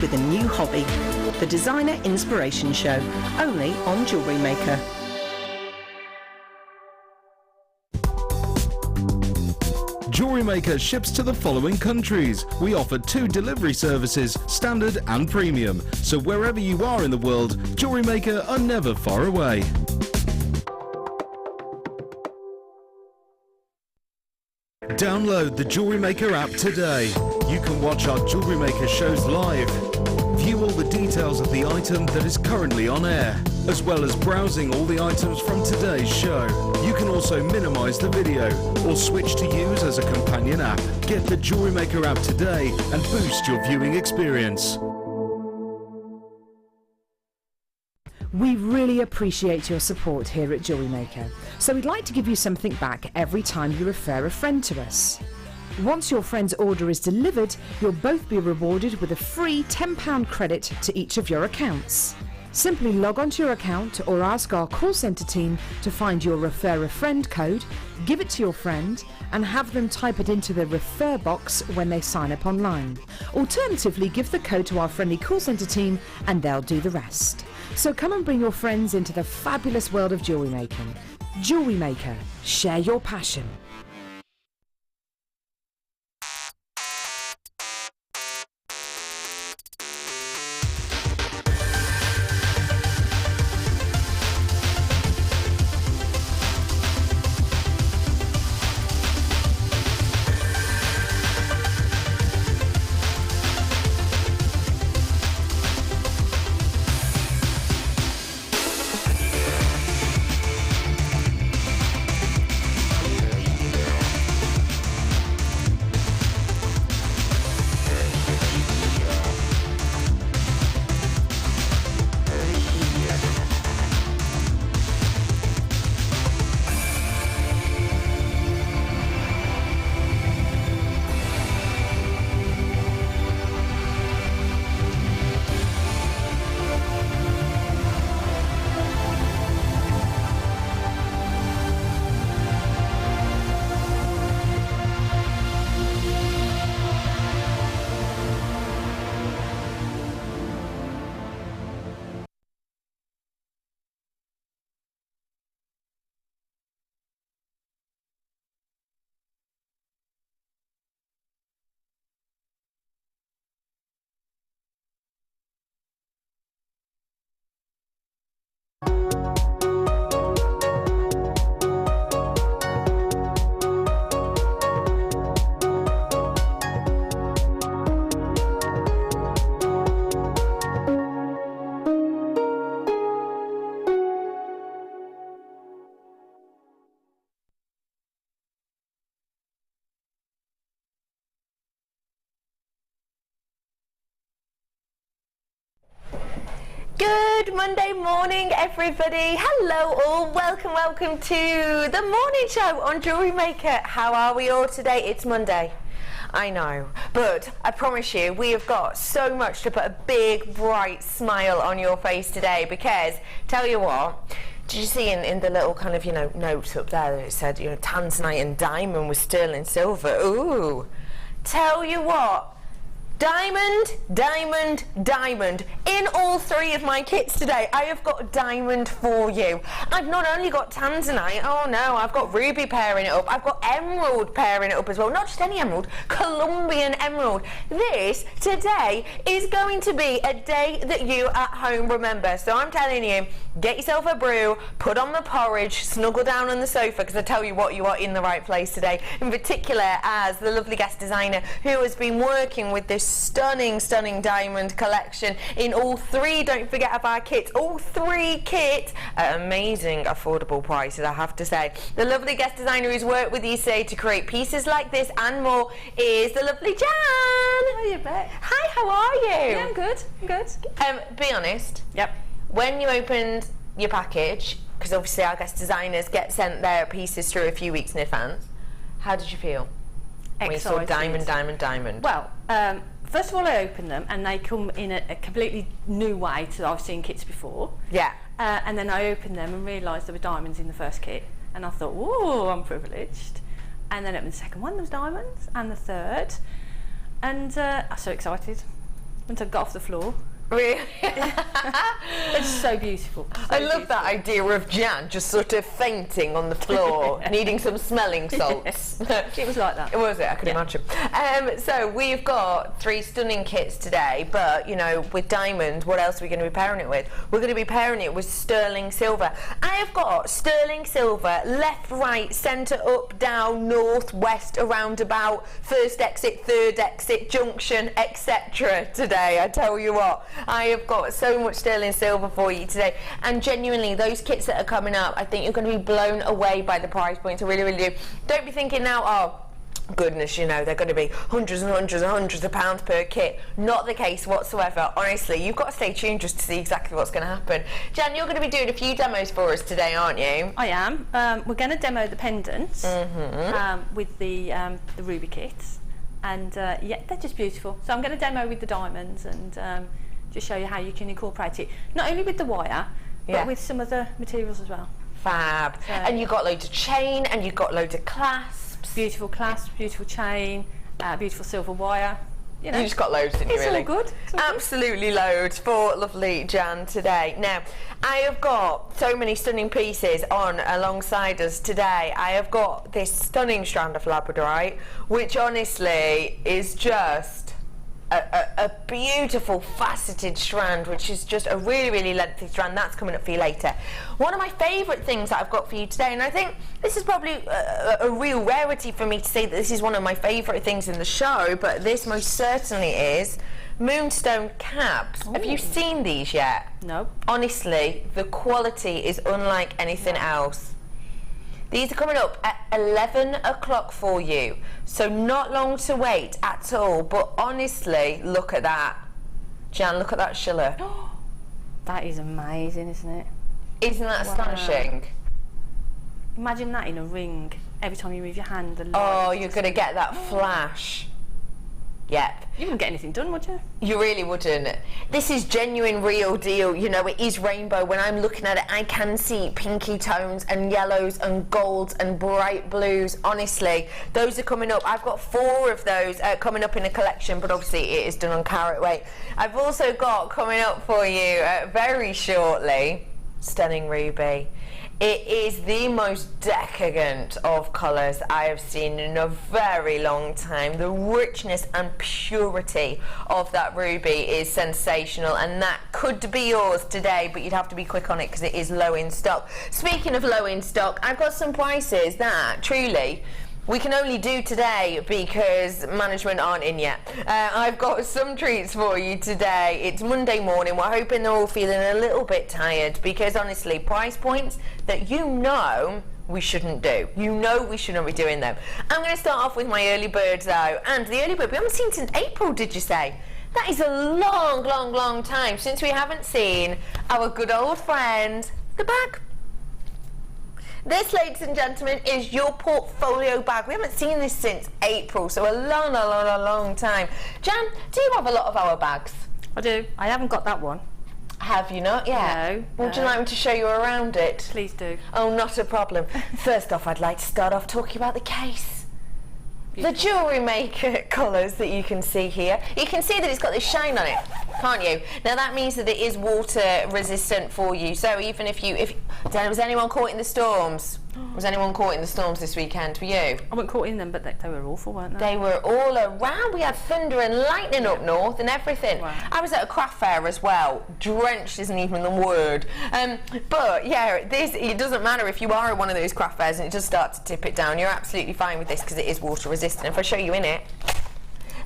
with a new hobby, the Designer Inspiration Show, only on Jewellery Maker. Jewellery Maker ships to the following countries. We offer 2 delivery services, standard and premium. So wherever you are in the world, Jewellery Maker are never far away. Download the Jewellery Maker app today. You can watch our Jewellery Maker shows live, view all the details of the item that is currently on air, as well as browsing all the items from today's show. You can also minimize the video or switch to use as a companion app. Get the Jewellery Maker app today and boost your viewing experience. We really appreciate your support here at Jewellery Maker, so we'd like to give you something back every time you refer a friend to us. Once your friend's order is delivered, you'll both be rewarded with a free £10 credit to each of your accounts. Simply log onto your account or ask our call centre team to find your Refer a Friend code, give it to your friend and have them type it into the refer box when they sign up online. Alternatively, give the code to our friendly call centre team and they'll do the rest. So come and bring your friends into the fabulous world of jewellery making. Jewellery Maker, share your passion. Good Monday morning, everybody. Hello all, welcome to the morning show on Jewellery Maker. How are we all today? It's Monday, I know, but I promise you we have got so much to put a big bright smile on your face today, because tell you what, did you see in the little kind of, you know, note up there that it said, you know, tanzanite and diamond with sterling silver? Ooh, tell you what, diamond, diamond, diamond. In all 3 of my kits today, I have got diamond for you. I've not only got tanzanite, oh no, I've got ruby pairing it up. I've got emerald pairing it up as well. Not just any emerald, Colombian emerald. This, today, is going to be a day that you at home remember. So I'm telling you, get yourself a brew, put on the porridge, snuggle down on the sofa, because I tell you what, you are in the right place today. In particular, as the lovely guest designer who has been working with this stunning diamond collection in all 3, don't forget, of our kits. All 3 kits at amazing affordable prices, I have to say. The lovely guest designer who's worked with you today to create pieces like this and more is the lovely Jan. Hiya, Beck. Hi, how are you? Yeah, I'm good. Be honest. Yep. When you opened your package, because obviously our guest designers get sent their pieces through a few weeks in advance, how did you feel? When you saw diamond. Well, first of all, I opened them and they come in a completely new way to I've seen kits before. Yeah. And then I opened them and realised there were diamonds in the first kit, and I thought, whoa, I'm privileged. And then I opened the second one, there was diamonds, and the third, and I was so excited. once I got off the floor. Really? It's so beautiful. So I love that idea of Jan just sort of fainting on the floor, needing some smelling salts. It was like that. Was it? I could imagine. So we've got 3 stunning kits today, but you know, with diamond, what else are we going to be pairing it with? We're going to be pairing it with sterling silver. I have got sterling silver, left, right, centre, up, down, north, west, around about, first exit, third exit, junction, etc. today. I tell you what. I have got so much sterling silver for you today, and genuinely those kits that are coming up, I think you're going to be blown away by the price points. I really, really do. Don't be thinking now, oh goodness, you know, they're going to be hundreds and hundreds and hundreds of pounds per kit. Not the case whatsoever. Honestly, you've got to stay tuned just to see exactly what's going to happen. Jan, you're going to be doing a few demos for us today, aren't you? I am. We're going to demo the pendants with the ruby kits, and yeah, they're just beautiful. So I'm going to demo with the diamonds and just show you how you can incorporate it, not only with the wire, but with some other materials as well. Fab. So, and you've got loads of chain, and you've got loads of clasps. Beautiful clasps, beautiful chain, beautiful silver wire. You know, you just got loads, didn't you, really? It's all good. Absolutely loads for lovely Jan today. Now, I have got so many stunning pieces on alongside us today. I have got this stunning strand of Labradorite, which honestly is just a beautiful faceted strand, which is just a really, really lengthy strand. That's coming up for you later. One of my favourite things that I've got for you today, and I think this is probably a real rarity for me to say that this is one of my favourite things in the show, but this most certainly is Moonstone caps. Ooh. Have you seen these yet? No. Honestly, the quality is unlike anything else. These are coming up at 11 o'clock for you, so not long to wait at all, but honestly, look at that. Jan, look at that shiller. That is amazing, isn't it? Isn't that astonishing? Imagine that in a ring, every time you move your hand. Oh, you're going to get that flash. Yep. You wouldn't get anything done, would you? You really wouldn't. This is genuine, real deal. You know, it is rainbow. When I'm looking at it, I can see pinky tones and yellows and golds and bright blues. Honestly, those are coming up. I've got 4 of those coming up in a collection, but obviously it is done on carat weight. I've also got coming up for you very shortly, stunning ruby. It is the most decadent of colours I have seen in a very long time. The richness and purity of that ruby is sensational, and that could be yours today, but you'd have to be quick on it because it is low in stock. Speaking of low in stock, I've got some prices that truly we can only do today because management aren't in yet. I've got some treats for you today. It's Monday morning. We're hoping they're all feeling a little bit tired because honestly, price points that you know we shouldn't do. You know we shouldn't be doing them. I'm going to start off with my early birds though. And the early bird we haven't seen since April, did you say? That is a long, long, long time since we haven't seen our good old friend, the bag. This, ladies and gentlemen, is your portfolio bag. We haven't seen this since April, so a long, long, long, long time. Jan, do you have a lot of our bags? I do. I haven't got that one. Have you not yet? No. Would you like me to show you around it? Please do. Oh, not a problem. First off, I'd like to start off talking about the case. The Jewellery Maker colours that you can see here. You can see that it's got this shine on it, can't you? Now that means that it is water resistant for you. So even if was anyone caught in the storms? Was anyone caught in the storms this weekend? Were you? I wasn't caught in them, but they were awful, weren't they? They were all around. We had thunder and lightning up north and everything. Wow. I was at a craft fair as well. Drenched isn't even the word. But yeah, it doesn't matter if you are at one of those craft fairs and it does start to tip it down. You're absolutely fine with this because it is water resistant. If I show you in it,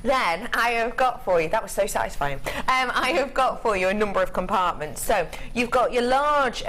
then I have got for you, that was so satisfying, I have got for you a number of compartments. So you've got your large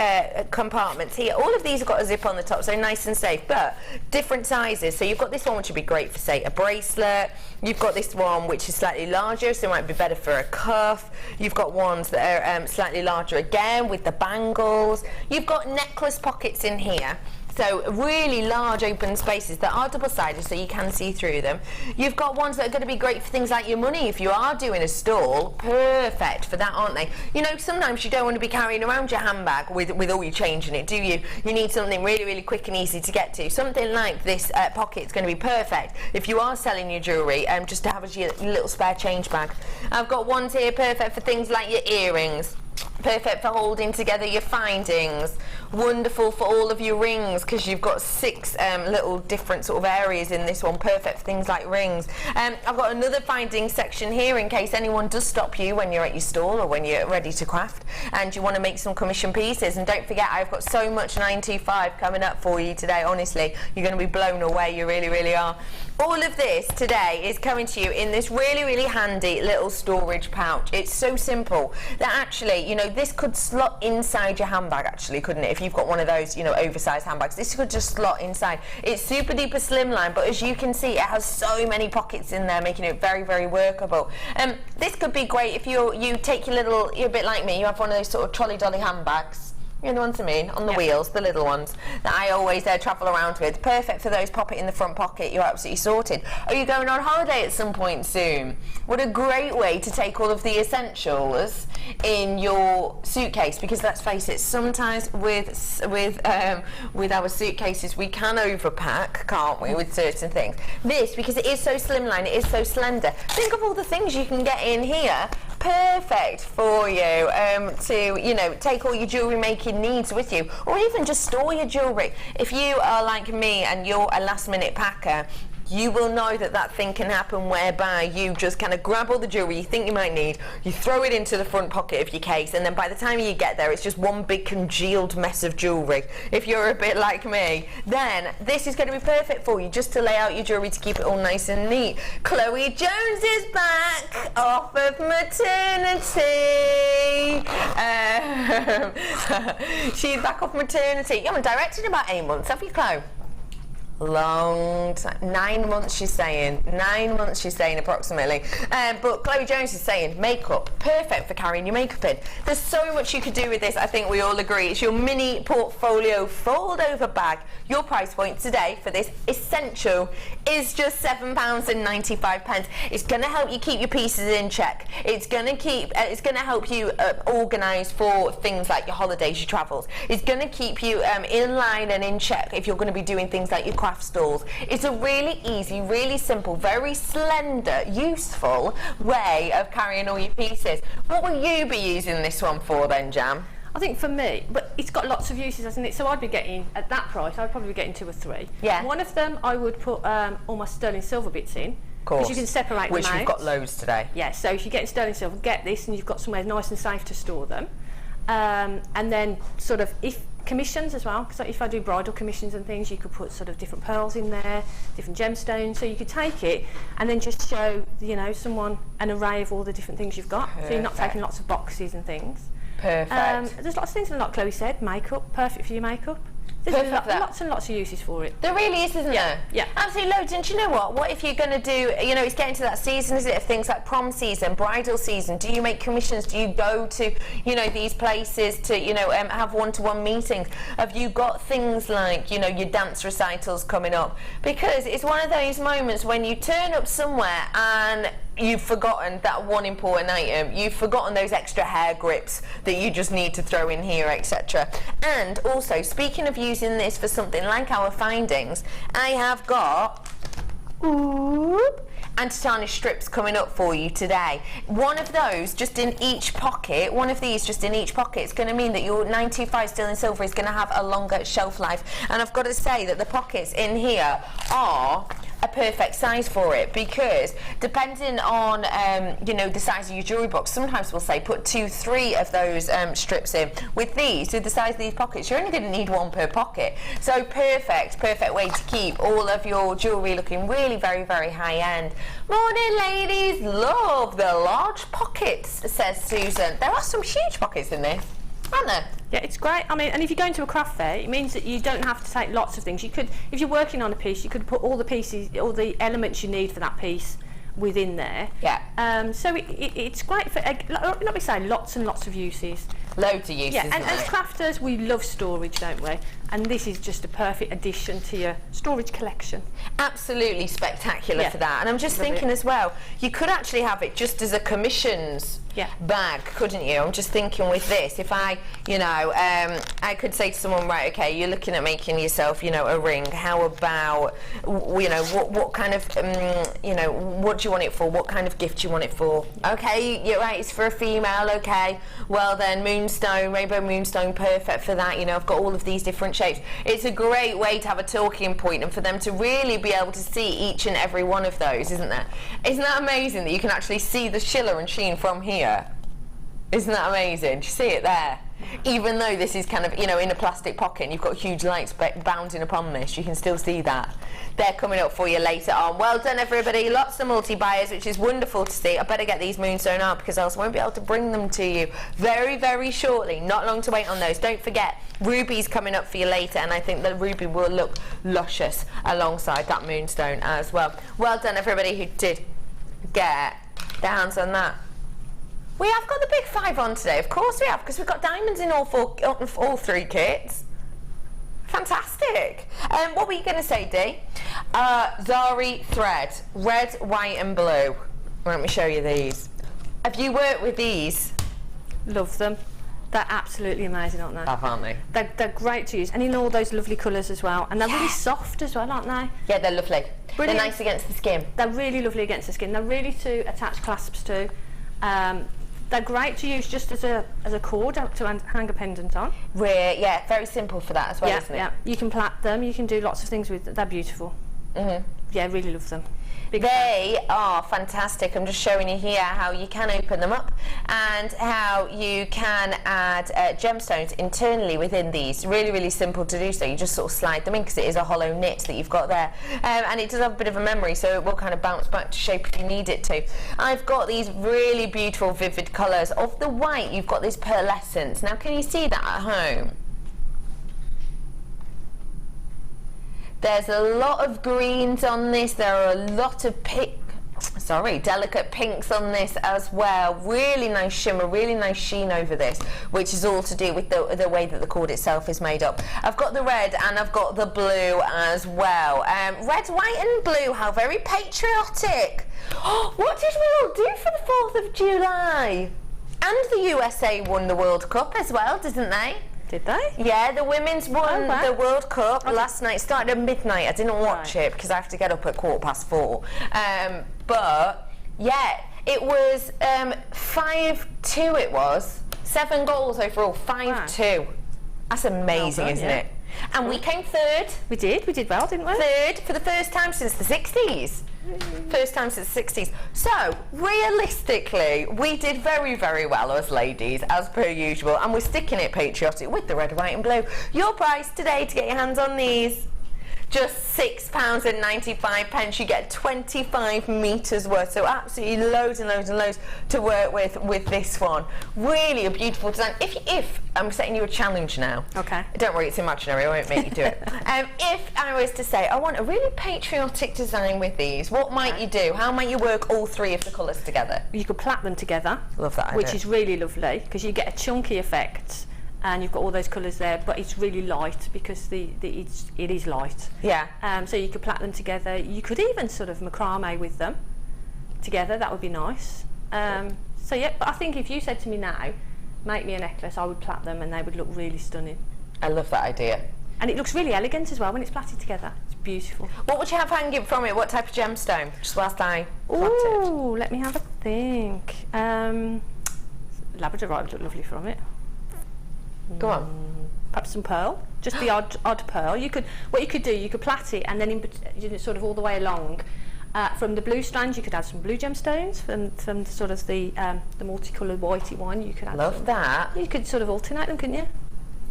compartments here. All of these have got a zip on the top, so nice and safe, but different sizes. So you've got this one which would be great for, say, a bracelet. You've got this one which is slightly larger, so it might be better for a cuff. You've got ones that are slightly larger again with the bangles. You've got necklace pockets in here. So really large open spaces that are double-sided so you can see through them. You've got ones that are going to be great for things like your money. If you are doing a stall, perfect for that, aren't they? You know, sometimes you don't want to be carrying around your handbag with all your change in it, do you? You need something really, really quick and easy to get to. Something like this pocket is going to be perfect if you are selling your jewellery, just to have as your little spare change bag. I've got ones here perfect for things like your earrings. Perfect for holding together your findings. Wonderful for all of your rings, because you've got 6 little different sort of areas in this one. Perfect for things like rings. I've got another finding section here in case anyone does stop you when you're at your stall or when you're ready to craft and you want to make some commission pieces. And don't forget, I've got so much 925 coming up for you today. Honestly, you're going to be blown away. You really, really are. All of this today is coming to you in this really, really handy little storage pouch. It's so simple that actually, you know, this could slot inside your handbag, actually, couldn't it? If you've got one of those, you know, oversized handbags, this could just slot inside. It's super duper slimline, but as you can see, it has so many pockets in there, making it very, very workable. This could be great if you take your little, you're a bit like me, you have one of those sort of trolley dolly handbags. You know the ones I mean, on the wheels, the little ones that I always travel around with. Perfect for those, pop it in the front pocket, you're absolutely sorted. Are you going on holiday at some point soon? What a great way to take all of the essentials in your suitcase, because let's face it, sometimes with our suitcases we can overpack, can't we, with certain things. This, because it is so slimline, it is so slender, think of all the things you can get in here. Perfect for you to, you know, take all your jewellery making needs with you, or even just store your jewellery. If you are like me and you're a last minute packer, you will know that that thing can happen whereby you just kind of grab all the jewellery you think you might need, you throw it into the front pocket of your case, and then by the time you get there it's just one big congealed mess of jewellery. If you're a bit like me, then this is going to be perfect for you, just to lay out your jewellery to keep it all nice and neat. Chloe Jones is back off of maternity. She's back off maternity. You haven't directed in about 8 months, have you, Chloe? Long time, 9 months she's saying, 9 months she's saying approximately. But Chloe Jones is saying makeup, perfect for carrying your makeup in. There's so much you could do with this, I think we all agree. It's your mini portfolio fold over bag. Your price point today for this essential is just £7.95. It's going to help you keep your pieces in check. It's going to help you organise for things like your holidays, your travels. It's going to keep you in line and in check if you're going to be doing things like your craft stalls. It's a really easy, really simple, very slender, useful way of carrying all your pieces. What will you be using this one for then, Jam? I think for me, but it's got lots of uses, hasn't it? So I'd be getting, at that price, I'd probably be getting 2 or 3. Yeah. One of them, I would put all my sterling silver bits in. Of course. Because you can separate them out. Which we've got loads today. Yeah, so if you're getting sterling silver, get this and you've got somewhere nice and safe to store them. And then sort of, if commissions as well, because if I do bridal commissions and things, you could put sort of different pearls in there, different gemstones, so you could take it and then just show, you know, someone an array of all the different things you've got. Perfect. So you're not taking lots of boxes and things. Perfect. There's lots of things, like Chloe said, makeup, perfect for your makeup. There's lots and lots of uses for it. There really is, isn't there? Yeah. Absolutely loads. And do you know what? What if you're going to do, you know, it's getting to that season, isn't it, of things like prom season, bridal season. Do you make commissions? Do you go to, you know, these places to, you know, have one-to-one meetings? Have you got things like, you know, your dance recitals coming up? Because it's one of those moments when you turn up somewhere and you've forgotten that one important item, you've forgotten those extra hair grips that you just need to throw in here, etc. And also, speaking of using this for something like our findings, I have got anti-tarnish strips coming up for you today. One of those just in each pocket, one of these just in each pocket, is going to mean that your 925 sterling silver is going to have a longer shelf life. And I've got to say that the pockets in here are a perfect size for it, because depending on you know, the size of your jewellery box, sometimes we'll say put 2-3 of those strips in. With these, with the size of these pockets, you're only going to need 1 per pocket. So perfect way to keep all of your jewellery looking really very, very high end. Morning ladies, love the large pockets, says Susan. There are some huge pockets in this, aren't there? Yeah, it's great. I mean, and if you go into a craft fair, it means that you don't have to take lots of things. You could, if you're working on a piece, you could put all the pieces, all the elements you need for that piece within there. Yeah. So it's great for, let me say, lots and lots of uses. Loads of uses. Yeah, and as crafters, we love storage, don't we? and this is just a perfect addition to your storage collection. Absolutely spectacular for that. And I'm just thinking as well, you could actually have it just as a commissions bag, couldn't you? I'm just thinking with this, if I, you know, I could say to someone, right, okay, you're looking at making yourself, you know, a ring. How about, you know, what kind of, you know, what do you want it for? What kind of gift do you want it for? Okay, you're right, it's for a female, okay. Well then, Moonstone, Rainbow Moonstone, perfect for that. You know, I've got all of these different shapes. It's a great way to have a talking point and for them to really be able to see each and every one of those, isn't that? Isn't that amazing that you can actually see the shiller and sheen from here? Isn't that amazing? Do you see it there? Even though this is kind of, you know, in a plastic pocket and you've got huge lights bounding upon this, you can still see that. They're coming up for you later on. Well done, everybody. Lots of multi-buyers, which is wonderful to see. I better get these Moonstone out because else I won't be able to bring them to you very, very shortly. Not long to wait on those. Don't forget, Ruby's coming up for you later, and I think the Ruby will look luscious alongside that Moonstone as well. Well done, everybody who did get their hands on that. We have got the big 5 on today, of course we have, because we've got diamonds in all 3 kits. Fantastic. What were you going to say, Dee? Zari thread, red, white and blue. Let me show you these. Have you worked with these? Love them. They're absolutely amazing, aren't they? Aren't they? They're great to use, and in all those lovely colours as well. And they're really soft as well, aren't they? Yeah, they're lovely. Brilliant. They're nice against the skin. They're really lovely against the skin. They're really to attach clasps to. They're great to use just as a cord to hang a pendant on. Yeah, very simple for that as well, isn't it? Yeah, you can plait them, you can do lots of things with them. They're beautiful. Yeah, really love them. They are fantastic. I'm just showing you here how you can open them up and how you can add gemstones internally within these. Really, really simple to do so. You just sort of slide them in because it is a hollow knit that you've got there. And it does have a bit of a memory, so it will kind of bounce back to shape if you need it to. I've got these really beautiful vivid colours. Of the white, you've got this pearlescence. Now, can you see that at home? There's a lot of greens on this. There are a lot of delicate pinks on this as well. Really nice shimmer, really nice sheen over this, which is all to do with the way that the cord itself is made up. I've got the red and I've got the blue as well. Red, white and blue, how very patriotic. What did we all do for the 4th of July? And the USA won the World Cup as well, didn't they? Did they? Yeah, the women's won the World Cup last night. It started at midnight. I didn't watch it because I have to get up at 4:15. But yeah, it was 5-2. It was 7 goals overall. 5-2. That's amazing, isn't it? And we came 3rd. We did well, didn't we? 3rd for the first time since the 60s. First time since the 60s. So, realistically, we did very, very well as ladies, as per usual, and we're sticking it patriotic with the red, white and blue. Your price today to get your hands on these, just £6.95. You get 25 metres worth, so absolutely loads and loads and loads to work with this one. Really a beautiful design. If I'm setting you a challenge now. Okay. Don't worry, it's imaginary, I won't make you do it. If I was to say, I want a really patriotic design with these, what might you do? How might you work all 3 of the colours together? You could plait them together. Love that idea. Which is really lovely, because you get a chunky effect. And you've got all those colours there, but it's really light because it is light. Yeah. So you could plait them together. You could even sort of macrame with them together. That would be nice. So yeah, but I think if you said to me now, make me a necklace, I would plait them and they would look really stunning. I love that idea. And it looks really elegant as well when it's plaited together. It's beautiful. What would you have hanging from it? What type of gemstone? Just whilst I plait it. Ooh, let me have a think. Labradorite would look lovely from it. Go on. Perhaps some pearl, just the odd pearl. What you could do, you could plait it, and then sort of all the way along. From the blue strands, you could add some blue gemstones. From sort of the multicoloured whitey one, you could add. Love that. You could sort of alternate them, couldn't you?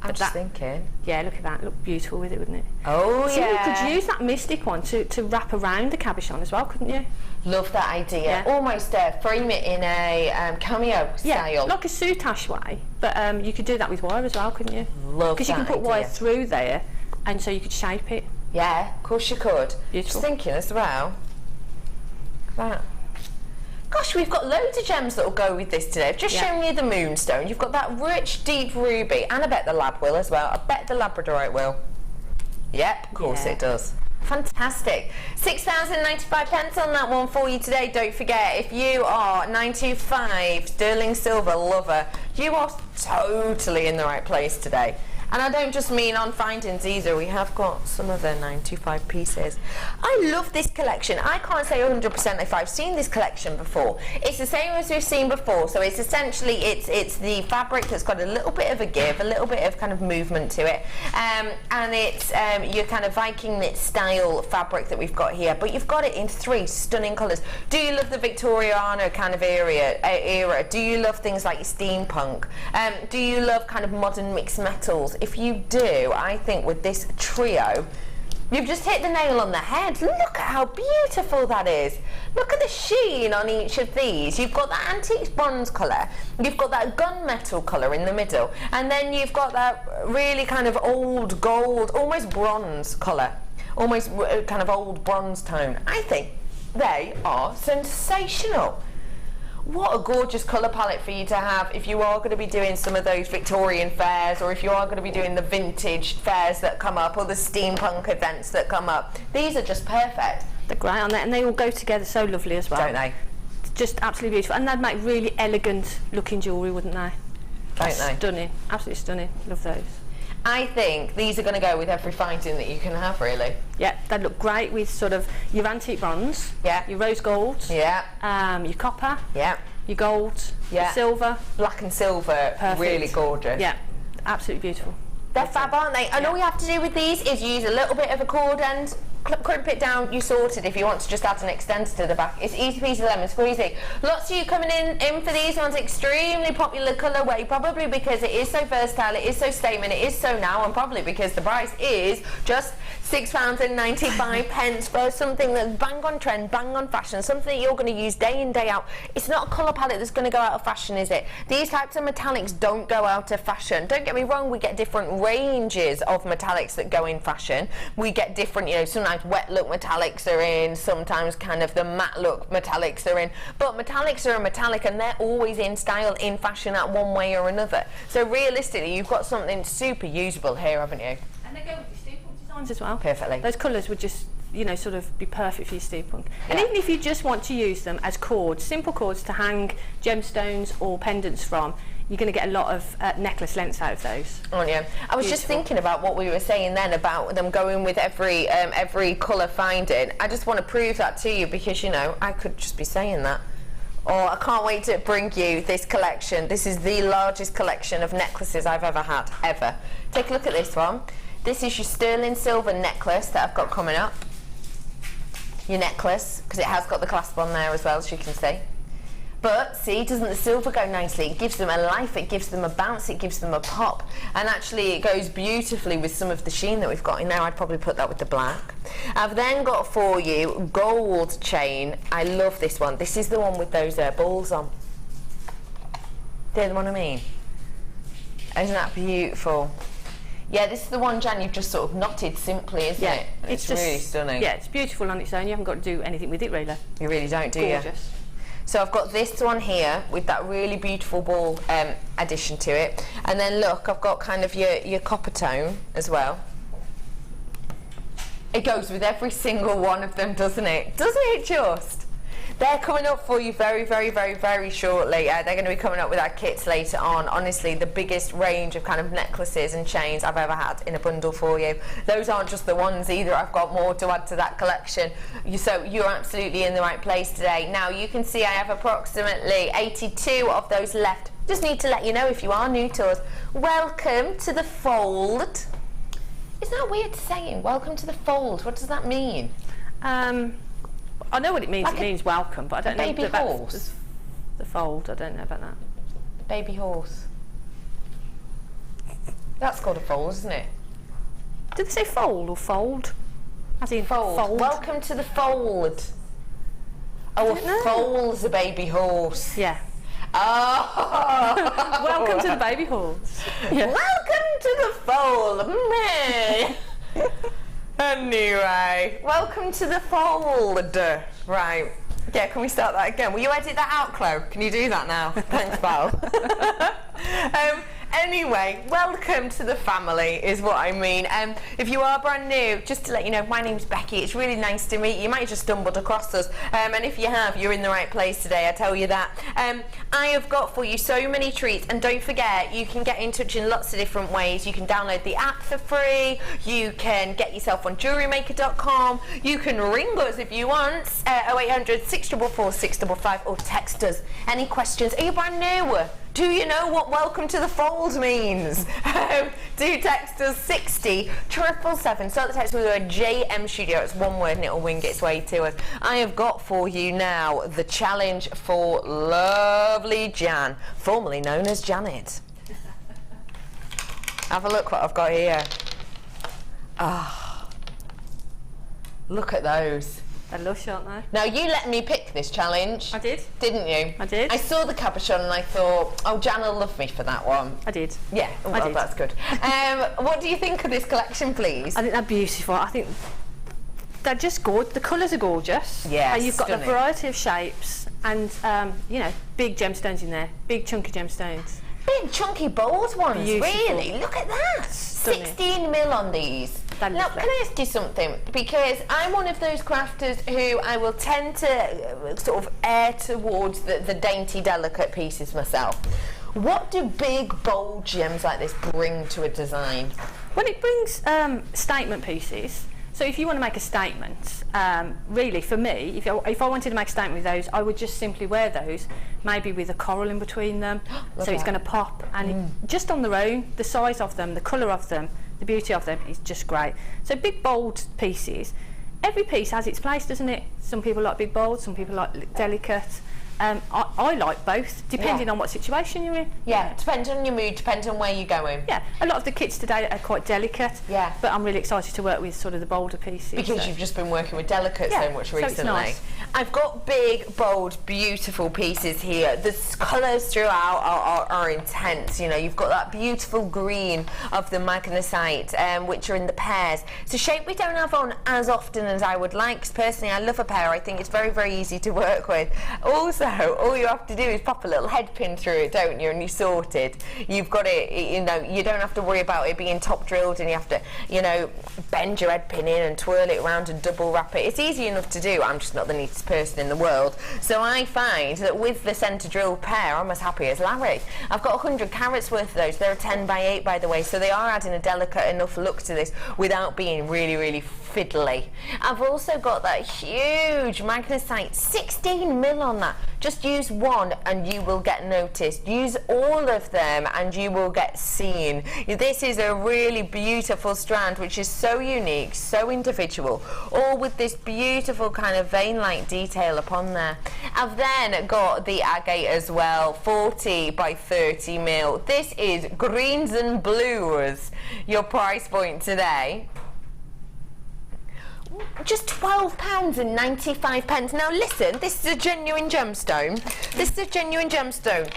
I'm just thinking. Yeah, look at that. It looked beautiful with it, wouldn't it? Oh, so you could use that mystic one to wrap around the cabochon as well, couldn't you? Love that idea. Yeah. Almost frame it in a cameo style. Like a soutache way, but you could do that with wire as well, couldn't you? Love that. Because you can put wire through there, and so you could shape it. Yeah, of course you could. Beautiful. Just thinking as well. Look at that. Gosh, we've got loads of gems that will go with this today. I've just shown you the Moonstone. You've got that rich, deep ruby, and I bet the Lab will as well. I bet the Labradorite will. Yep, of course it does. Fantastic. £6,095 on that one for you today. Don't forget, if you are 925 sterling silver lover, you are totally in the right place today. And I don't just mean on findings either, we have got some of the 925 pieces. I love this collection. I can't say 100% if I've seen this collection before. It's the same as we've seen before, so it's essentially, it's the fabric that's got a little bit of a give, a little bit of kind of movement to it. And it's your kind of Viking knit style fabric that we've got here, but you've got it in 3 stunning colours. Do you love the Victoriano kind of era? Do you love things like your steampunk? Do you love kind of modern mixed metals? If you do, I think with this trio, you've just hit the nail on the head. Look at how beautiful that is. Look at the sheen on each of these. You've got that antique bronze colour, you've got that gunmetal colour in the middle, and then you've got that really kind of old gold, almost bronze colour, almost kind of old bronze tone. I think they are sensational. What a gorgeous colour palette for you to have if you are going to be doing some of those Victorian fairs, or if you are going to be doing the vintage fairs that come up, or the steampunk events that come up. These are just perfect. They're great on there, and they all go together so lovely as well. Don't they? Just absolutely beautiful, and they'd make really elegant looking jewellery, wouldn't they? Don't they? Stunning, absolutely stunning. Love those. I think these are going to go with every finding that you can have, really. Yeah, they look great with sort of your antique bronze, yeah, your rose gold, yeah, your copper, yeah, your gold, yeah, your silver. Black and silver, perfect. Really gorgeous. Yeah, absolutely beautiful. They're fab, aren't they? And all you have to do with these is use a little bit of a cord end, crimp it down, you sorted. If you want to just add an extender to the back, it's easy peasy lemon squeezy. Lots of you coming in for these ones. Extremely popular colourway, probably because it is so versatile, it is so statement, it is so now, and probably because the price is just £6.95 for something that's bang on trend, bang on fashion, something that you're going to use day in, day out. It's not a colour palette that's going to go out of fashion, is it? These types of metallics don't go out of fashion. Don't get me wrong, we get different ranges of metallics that go in fashion. We get different, you know, sometimes wet look metallics are in, sometimes kind of the matte look metallics are in, but metallics are a metallic and they're always in style, in fashion at one way or another. So realistically, you've got something super usable here, haven't you? And they go with your steampunk designs as well. Perfectly. Those colours would just, you know, sort of be perfect for your steampunk. Yeah. And even if you just want to use them as cords, simple cords to hang gemstones or pendants from, you're going to get a lot of necklace lengths out of those. Aren't you? I was just thinking about what we were saying then about them going with every colour finding. I just want to prove that to you because, you know, I could just be saying that. Oh, I can't wait to bring you this collection. This is the largest collection of necklaces I've ever had, ever. Take a look at this one. This is your sterling silver necklace that I've got coming up. Your necklace, because it has got the clasp on there as well, as you can see. But see, doesn't the silver go nicely? It gives them a life, it gives them a bounce, it gives them a pop. And actually it goes beautifully with some of the sheen that we've got in there. I'd probably put that with the black. I've then got for you gold chain. I love this one. This is the one with those balls on. Do you know what I mean? Isn't that beautiful? Yeah, this is the one, Jan, you've just sort of knotted simply, isn't it? It's just really stunning. Yeah, it's beautiful on its own. You haven't got to do anything with it, really. You really don't, do you? Gorgeous. So I've got this one here with that really beautiful ball addition to it, and then look, I've got kind of your copper tone as well. It goes with every single one of them, doesn't it? Doesn't it just? They're coming up for you very, very, very, very shortly. They're going to be coming up with our kits later on. Honestly, the biggest range of kind of necklaces and chains I've ever had in a bundle for you. Those aren't just the ones either. I've got more to add to that collection. So you're absolutely in the right place today. Now, you can see I have approximately 82 of those left. Just need to let you know, if you are new to us, welcome to the fold. Isn't that weird saying? Welcome to the fold. What does that mean? I know what it means. Like it means welcome, but I don't know baby about horse. The fold. I don't know about that. Baby horse. That's called a fold, isn't it? Did they say foal or fold? As in fold. Welcome to the fold. Oh, a foal's a baby horse. Yeah. Oh. Welcome to the baby horse. Yeah. Welcome to the fold. Meh. Anyway, welcome to the fold. Right. Yeah, can we start that again? Will you edit that out, Chloe? Can you do that now? Thanks, pal. Anyway, welcome to the family is what I mean. If you are brand new, just to let you know, my name's Becky. It's really nice to meet you. You might have just stumbled across us, and if you have, you're in the right place today, I tell you that. I have got for you so many treats, and don't forget, you can get in touch in lots of different ways. You can download the app for free, you can get yourself on JewelleryMaker.com, you can ring us if you want, 0800 644 655, or text us. Any questions? Are you brand new? Do you know what welcome to the fold means? Do text us 60 777. Start the text with a JM Studio. It's one word and it'll wing its way to us. I have got for you now the challenge for lovely Jan, formerly known as Janet. Have a look what I've got here. Ah, look at those. They're lush, aren't they? Now, you let me pick this challenge. I did. Didn't you? I did. I saw the cabochon and I thought, oh, Jan will love me for that one. I did. Yeah, well, I did. That's good. What do you think of this collection, please? I think they're beautiful. I think they're just gorgeous. The colours are gorgeous. Yes, And you've got stunning. the variety of shapes and, you know, big gemstones in there. Big chunky gemstones. Big, chunky, bold ones, Beautiful. really. Look at that. Stunning. 16 mil on these. They're Now, lovely. can I ask you something? Because I'm one of those crafters who I will tend to sort of err towards the dainty, delicate pieces myself. What do big, bold gems like this bring to a design? Well, it brings statement pieces. So if you want to make a statement, really for me, if I wanted to make a statement with those, I would just simply wear those, maybe with a coral in between them. So it's going to pop, and just on their own, the size of them, the colour of them, the beauty of them is just great. So big, bold pieces. Every piece has its place, doesn't it? Some people like big, bold, some people like delicate. I like both, depending on what situation you're in. Yeah, depends on your mood, depends on where you're going. Yeah, a lot of the kits today are quite delicate. Yeah. But I'm really excited to work with sort of the bolder pieces. Because so. you've just been working with delicate Yeah, so much so recently. it's nice. I've got big, bold, beautiful pieces here. The colours throughout are intense. You know, you've got that beautiful green of the magnesite, which are in the pears. It's a shape we don't have on as often as I would like. 'Cause personally, I love a pear. I think it's very, very easy to work with. Also, all you have to do is pop a little head pin through it, don't you? And you're sorted. You've got it, you know, you don't have to worry about it being top drilled and you have to, you know, bend your head pin in and twirl it around and double wrap it. It's easy enough to do. I'm just not the neatest person in the world. So I find that with the centre drill pear, I'm as happy as Larry. I've got 100 carats worth of those. They're a 10 by 8, by the way, so they are adding a delicate enough look to this without being really, really fiddly. I've also got that huge magnesite, 16 mil on that. Just use one and you will get noticed. Use all of them and you will get seen. This is a really beautiful strand which is so unique, so individual, all with this beautiful kind of vein-like detail upon there. I've then got the agate as well, 40 by 30 mil. This is greens and blues, your price point today. Just £12.95. Now listen, this is a genuine gemstone. This is a genuine gemstone.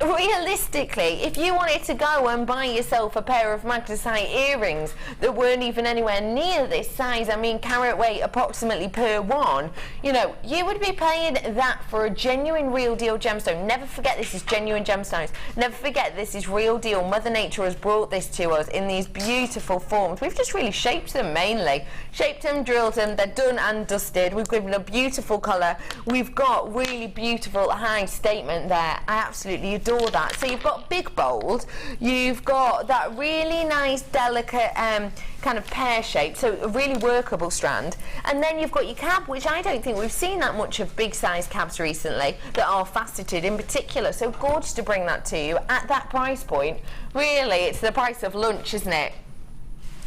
Realistically, if you wanted to go and buy yourself a pair of magnesite earrings that weren't even anywhere near this size, I mean carat weight approximately per one, you know, you would be paying that for a genuine real deal gemstone. Never forget this is genuine gemstones. Never forget this is real deal. Mother Nature has brought this to us in these beautiful forms. We've just really shaped them mainly. Shaped them, drilled them, they're done and dusted. We've given a beautiful colour. We've got really beautiful high statement there. I absolutely adore that. So you've got big bold, you've got that really nice delicate kind of pear shape, so a really workable strand, and then you've got your cab, which I don't think we've seen that much of big size cabs recently that are faceted in particular, so gorgeous to bring that to you at that price point. Really, it's the price of lunch, isn't it?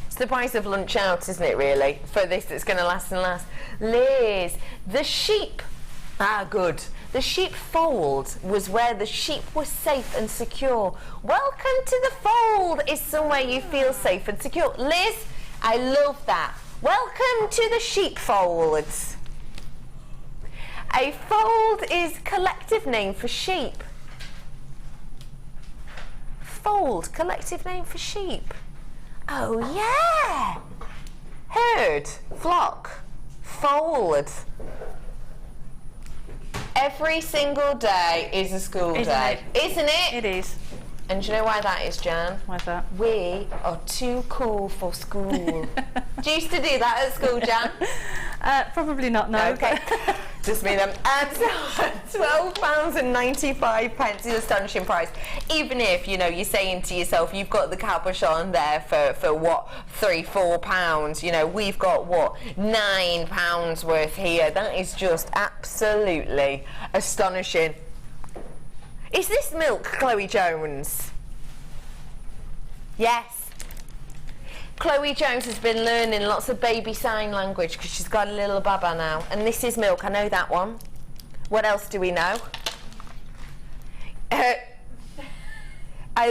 It's the price of lunch out, isn't it, really, for this that's going to last and last. Liz, the sheep, good. The sheep fold was where the sheep was safe and secure. Welcome to the fold is somewhere you feel safe and secure. Liz, I love that. Welcome to the sheep folds. A fold is collective name for sheep. Fold, collective name for sheep. Oh yeah. Herd, flock, fold. Every single day is a school day, isn't it? It is. And do you know why that is, Jan? Why's that? We are too cool for school. Do you used to do that at school, Jan? Probably not, no. Okay, just me then. £12.95 is an astonishing price. Even if, you know, you're saying to yourself, you've got the cabochon there for what, £3-4, you know, we've got what, £9 worth here. That is just absolutely astonishing. Is this milk, Chloe Jones? Yes. Chloe Jones has been learning lots of baby sign language because she's got a little baba now. And this is milk, I know that one. What else do we know? I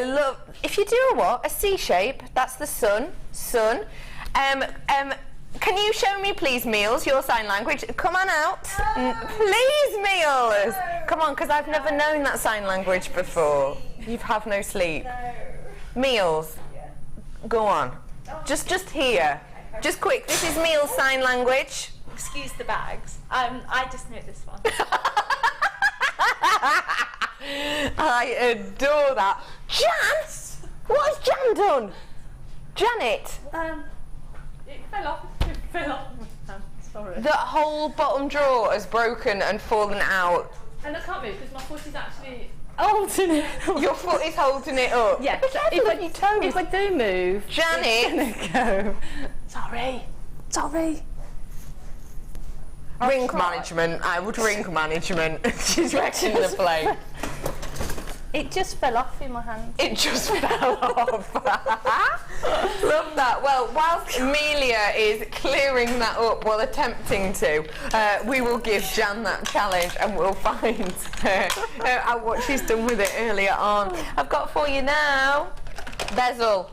love, if you do a what? A C shape, that's the sun. Can you show me, please, Meals, your sign language? Come on out. Please, Meals. Come on, because I've never known that sign language before. You have no sleep. No. Meals. Go on. Just here. Just quick. This is Meals sign language. Excuse the bags. I just know this one. I adore that. Jan! What has Jan done? Janet? It fell off. Sorry. The whole bottom drawer has broken and fallen out. And I can't move because my foot is actually holding it. Your foot is holding it up. Yeah. Be careful with your toes. If I do move, Janet. it's gonna go. Sorry. Ring management. I would ring management. She's wrecking the plate. It just fell off in my hand. It just fell off. Love that. Well, whilst Amelia is clearing that up while attempting to, we will give Jan that challenge and we'll find out what she's done with it earlier on. I've got for you now, bezel.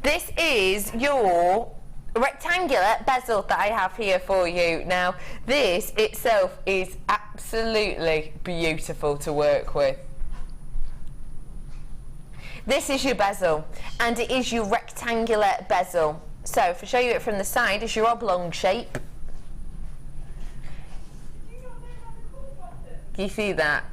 This is your rectangular bezel that I have here for you. Now, this itself is absolutely beautiful to work with. This is your bezel, and it is your rectangular bezel. So, if I show you it from the side, it's your oblong shape. You see that?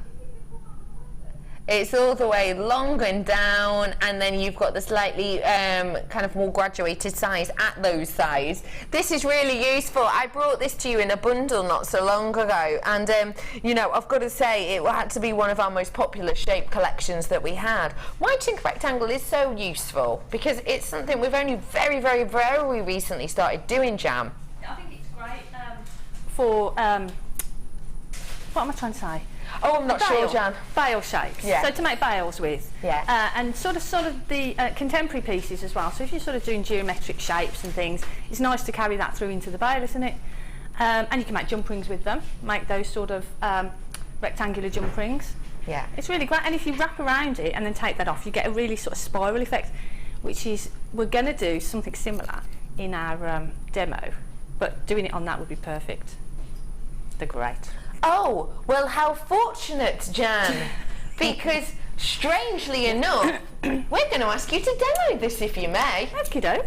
It's all the way long and down, and then you've got the slightly kind of more graduated size at those sides. This is really useful. I brought this to you in a bundle not so long ago, and you know, I've got to say it had to be one of our most popular shape collections that we had. Why do you think rectangle is so useful? Because it's something we've only very, very, very recently started doing, Jam. I think it's great for what am I trying to say? Oh, I'm not sure, Jan. Bail shapes. Yeah. So to make bails with. Yeah. And sort of the contemporary pieces as well. So if you're sort of doing geometric shapes and things, it's nice to carry that through into the bail, isn't it? And you can make jump rings with them. Make those sort of rectangular jump rings. Yeah. It's really great. And if you wrap around it and then take that off, you get a really sort of spiral effect, which is, we're going to do something similar in our demo, but doing it on that would be perfect. They're great. Oh, well, how fortunate, Jan, because strangely enough, we're going to ask you to demo this if you may. Okie doke.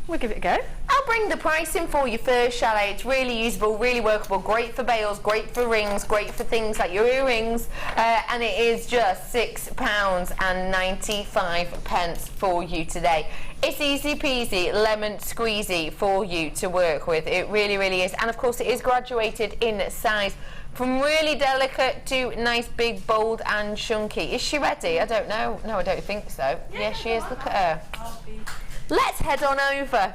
We'll give it a go. I'll bring the price in for you first, shall I? It's really usable, really workable, great for bails, great for rings, great for things like your earrings, and it is just £6.95 for you today. It's easy peasy, lemon squeezy for you to work with. It really, really is. And of course, it is graduated in size from really delicate to nice, big, bold and chunky. Is she ready? I don't know. No, I don't think so. Yes, she is. Look at her. Let's head on over.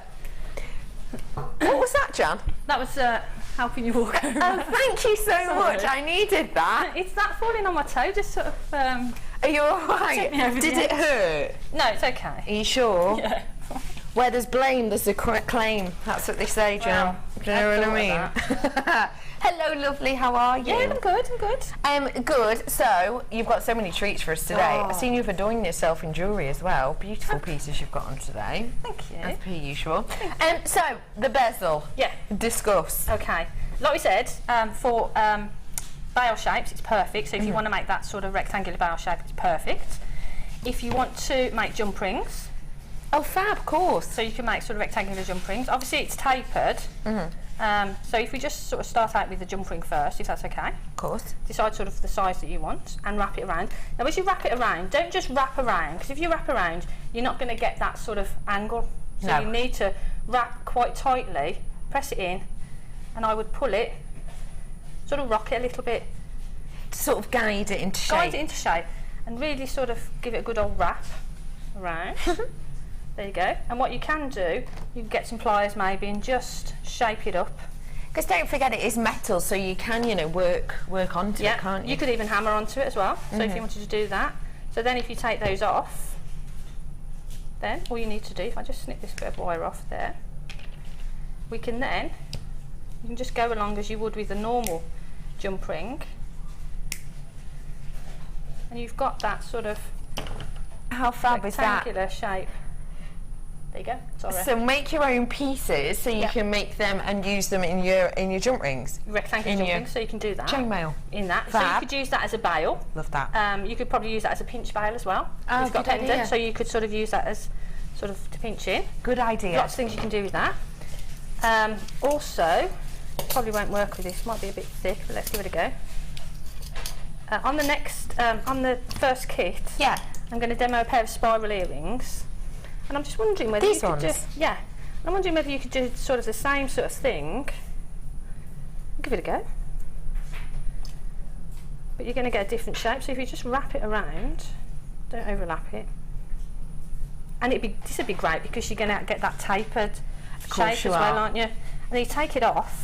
What was that, Jan? That was helping you walk over. Oh, thank you so much. I needed that. It's that falling on my toe, just sort of... Are you alright? Did it hurt? No, it's okay. Are you sure? Yeah. Where there's blame, there's a claim. That's what they say, Jan. Well, do you know what I mean? Hello, lovely. How are you? Yeah, I'm good. Good. So, you've got so many treats for us today. Oh. I've seen you've adorned yourself in jewellery as well. Beautiful pieces you've got on today. Thank you. As per usual. So, the bezel. Yeah. Discuss. Okay. Like we said, for bail shapes, it's perfect. So if you want to make that sort of rectangular bail shape, it's perfect. If you want to make jump rings, Oh, fab, of course. So you can make sort of rectangular jump rings. Obviously it's tapered. So if we just sort of start out with the jump ring first, if that's okay. Of course. Decide sort of the size that you want and wrap it around. Now as you wrap it around, don't just wrap around, because if you wrap around, you're not going to get that sort of angle. So No. you need to wrap quite tightly, press it in, and I would pull it, sort of rock it a little bit. Sort of guide it into shape. Guide it into shape, and really sort of give it a good old wrap around. There you go. And what you can do, you can get some pliers maybe and just shape it up. Because don't forget, it is metal, so you can, you know, work onto it, can't you? You could even hammer onto it as well. So if you wanted to do that. So then if you take those off, then all you need to do, if I just snip this bit of wire off there, we can then, you can just go along as you would with a normal jump ring. And you've got that sort of How fab is that? rectangular shape. There you go. Sorry. So make your own pieces so you can make them and use them in your jump rings. Rectangular in jump your rings, so you can do that. chainmail. In that. So you Fab. could use that as a bail. Love that. You could probably use that as a pinch bail as well. Oh, It's got good a pendant, idea. so you could sort of use that as sort of to pinch in. Good idea. Lots of things you can do with that. Also, probably won't work with this, might be a bit thick, but let's give it a go. On the first kit, Yeah. I'm going to demo a pair of spiral earrings, and I'm just wondering whether These you could ones? do, I'm wondering whether you could do sort of the same sort of thing. Give it a go. But you're going to get a different shape, so if you just wrap it around, don't overlap it. And this would be great because you're going to get that tapered course shape you as well, are. aren't you? And then you take it off.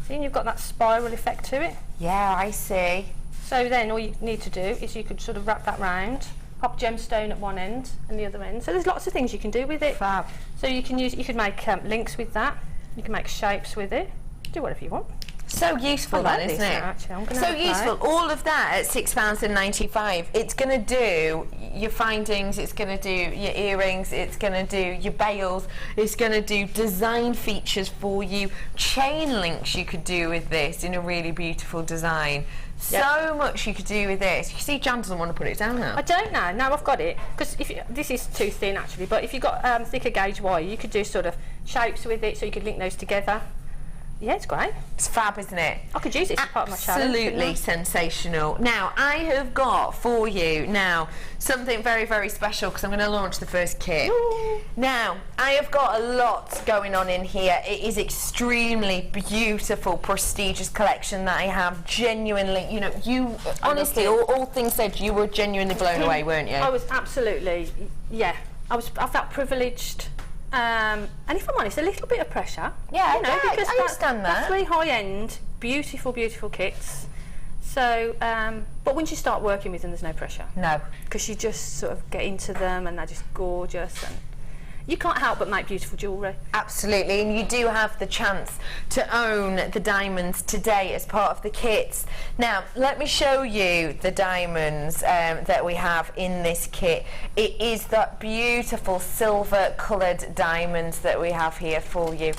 See, and you've got that spiral effect to it. Yeah, I see. So then all you need to do is you could sort of wrap that round, pop gemstone at one end and the other end. So there's lots of things you can do with it. Fab. So you could make links with that. You can make shapes with it. Do whatever you want. So useful I like then, this isn't it? now, actually. I'm gonna So have a play. useful. All of that at £6.95. It's going to do your findings, it's going to do your earrings, it's going to do your bails, it's going to do design features for you, chain links you could do with this in a really beautiful design. So much you could do with this. You see Jan doesn't want to put it down now. I don't know. Now I've got it because this is too thin actually. But if you've got thicker gauge wire, you could do sort of shapes with it, so you could link those together. Yeah, it's great. It's fab, isn't it? I could use it as part of my challenge. Absolutely sensational. Now, I have got for you now something very, very special because I'm going to launch the first kit. Ooh. Now, I have got a lot going on in here. It is extremely beautiful, prestigious collection that I have. Genuinely, you know, you honestly, all things said, you were genuinely blown away, weren't you? I was absolutely, yeah. I felt privileged. And if I'm honest, a little bit of pressure. Yeah, you know, yeah, because I understand that. That's really high-end, beautiful, beautiful kits. So, but once you start working with them, there's no pressure. No. Because you just sort of get into them and they're just gorgeous, and you can't help but make beautiful jewellery. Absolutely, and you do have the chance to own the diamonds today as part of the kits. Now, let me show you the diamonds that we have in this kit. It is that beautiful silver coloured diamonds that we have here for you.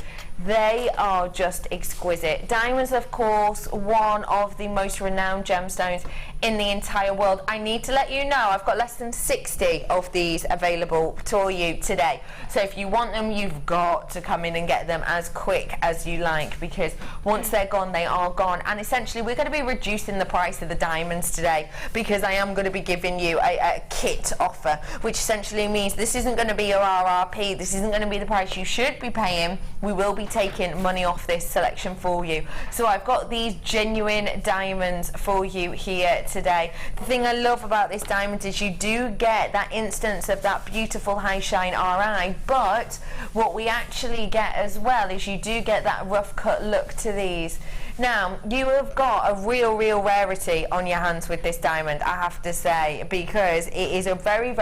They are just exquisite. Diamonds, of course, one of the most renowned gemstones in the entire world. I need to let you know I've got less than 60 of these available for you today. So if you want them, you've got to come in and get them as quick as you like, because once they're gone, they are gone. And essentially, we're going to be reducing the price of the diamonds today because I am going to be giving you a kit offer, which essentially means this isn't going to be your RRP. This isn't going to be the price you should be paying. We will be taking money off this selection for you. So I've got these genuine diamonds for you here today. The thing I love about this diamond is you do get that instance of that beautiful high shine RI, but what we actually get as well is you do get that rough cut look to these. Now, you have got a real rarity on your hands with this diamond, I have to say, because it is a very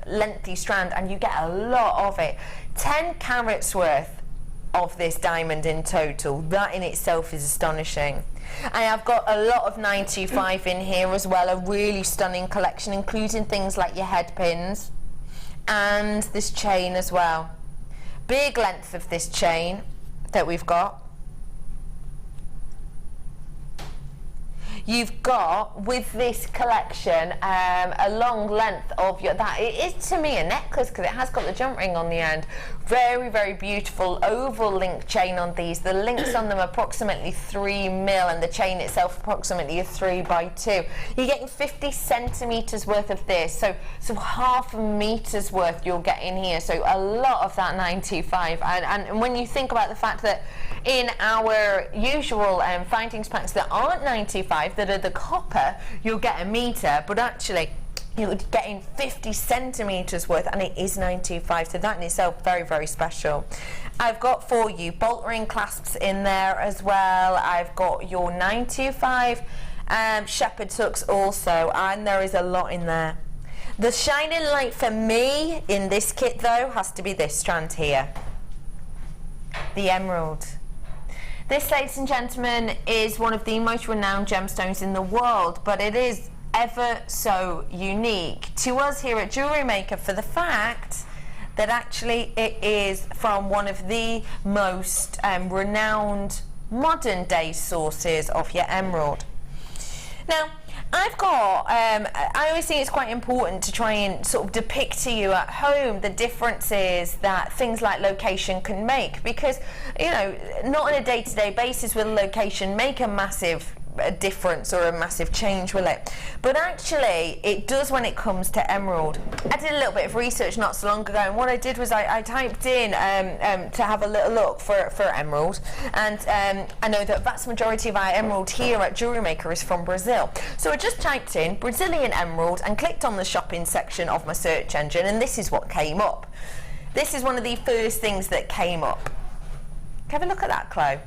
lengthy strand and you get a lot of it. 10 carats worth of this diamond in total. That in itself is astonishing. I have got a lot of 925 in here as well, a really stunning collection, including things like your head pins and this chain as well. Big length of this chain that we've got. you've got with this collection a long length of that. It is to me a necklace because it has got the jump ring on the end. Very, very beautiful oval link chain on these. The links on them are approximately 3 mil and the chain itself approximately a 3x2. You're getting 50 centimeters worth of this, so half a meter's worth you'll get in here. So a lot of that 925. And when you think about the fact that in our usual findings packs that aren't 925, that are the copper, you'll get a meter, but actually you're getting 50 centimeters worth, and it is 925, so that in itself very, very special. I've got for you bolt ring clasps in there as well. I've got your 925 shepherd's hooks also, and there is a lot in there. The shining light for me in this kit though has to be this strand here, the emerald. This, ladies and gentlemen, is one of the most renowned gemstones in the world, but it is ever so unique to us here at Jewellery Maker for the fact that actually it is from one of the most renowned modern day sources of your emerald. Now, I've got, I always think it's quite important to try and sort of depict to you at home the differences that things like location can make, because, you know, not on a day-to-day basis will location make a massive difference or a massive change, will it? But actually it does when it comes to emerald. I did a little bit of research not so long ago, and what I did was I typed in to have a little look for emerald, and I know that vast majority of our emerald here at Jewellery Maker is from Brazil, so I just typed in Brazilian emerald and clicked on the shopping section of my search engine, and this is what came up. This is one of the first things that came up. Have a look at that, Chloe.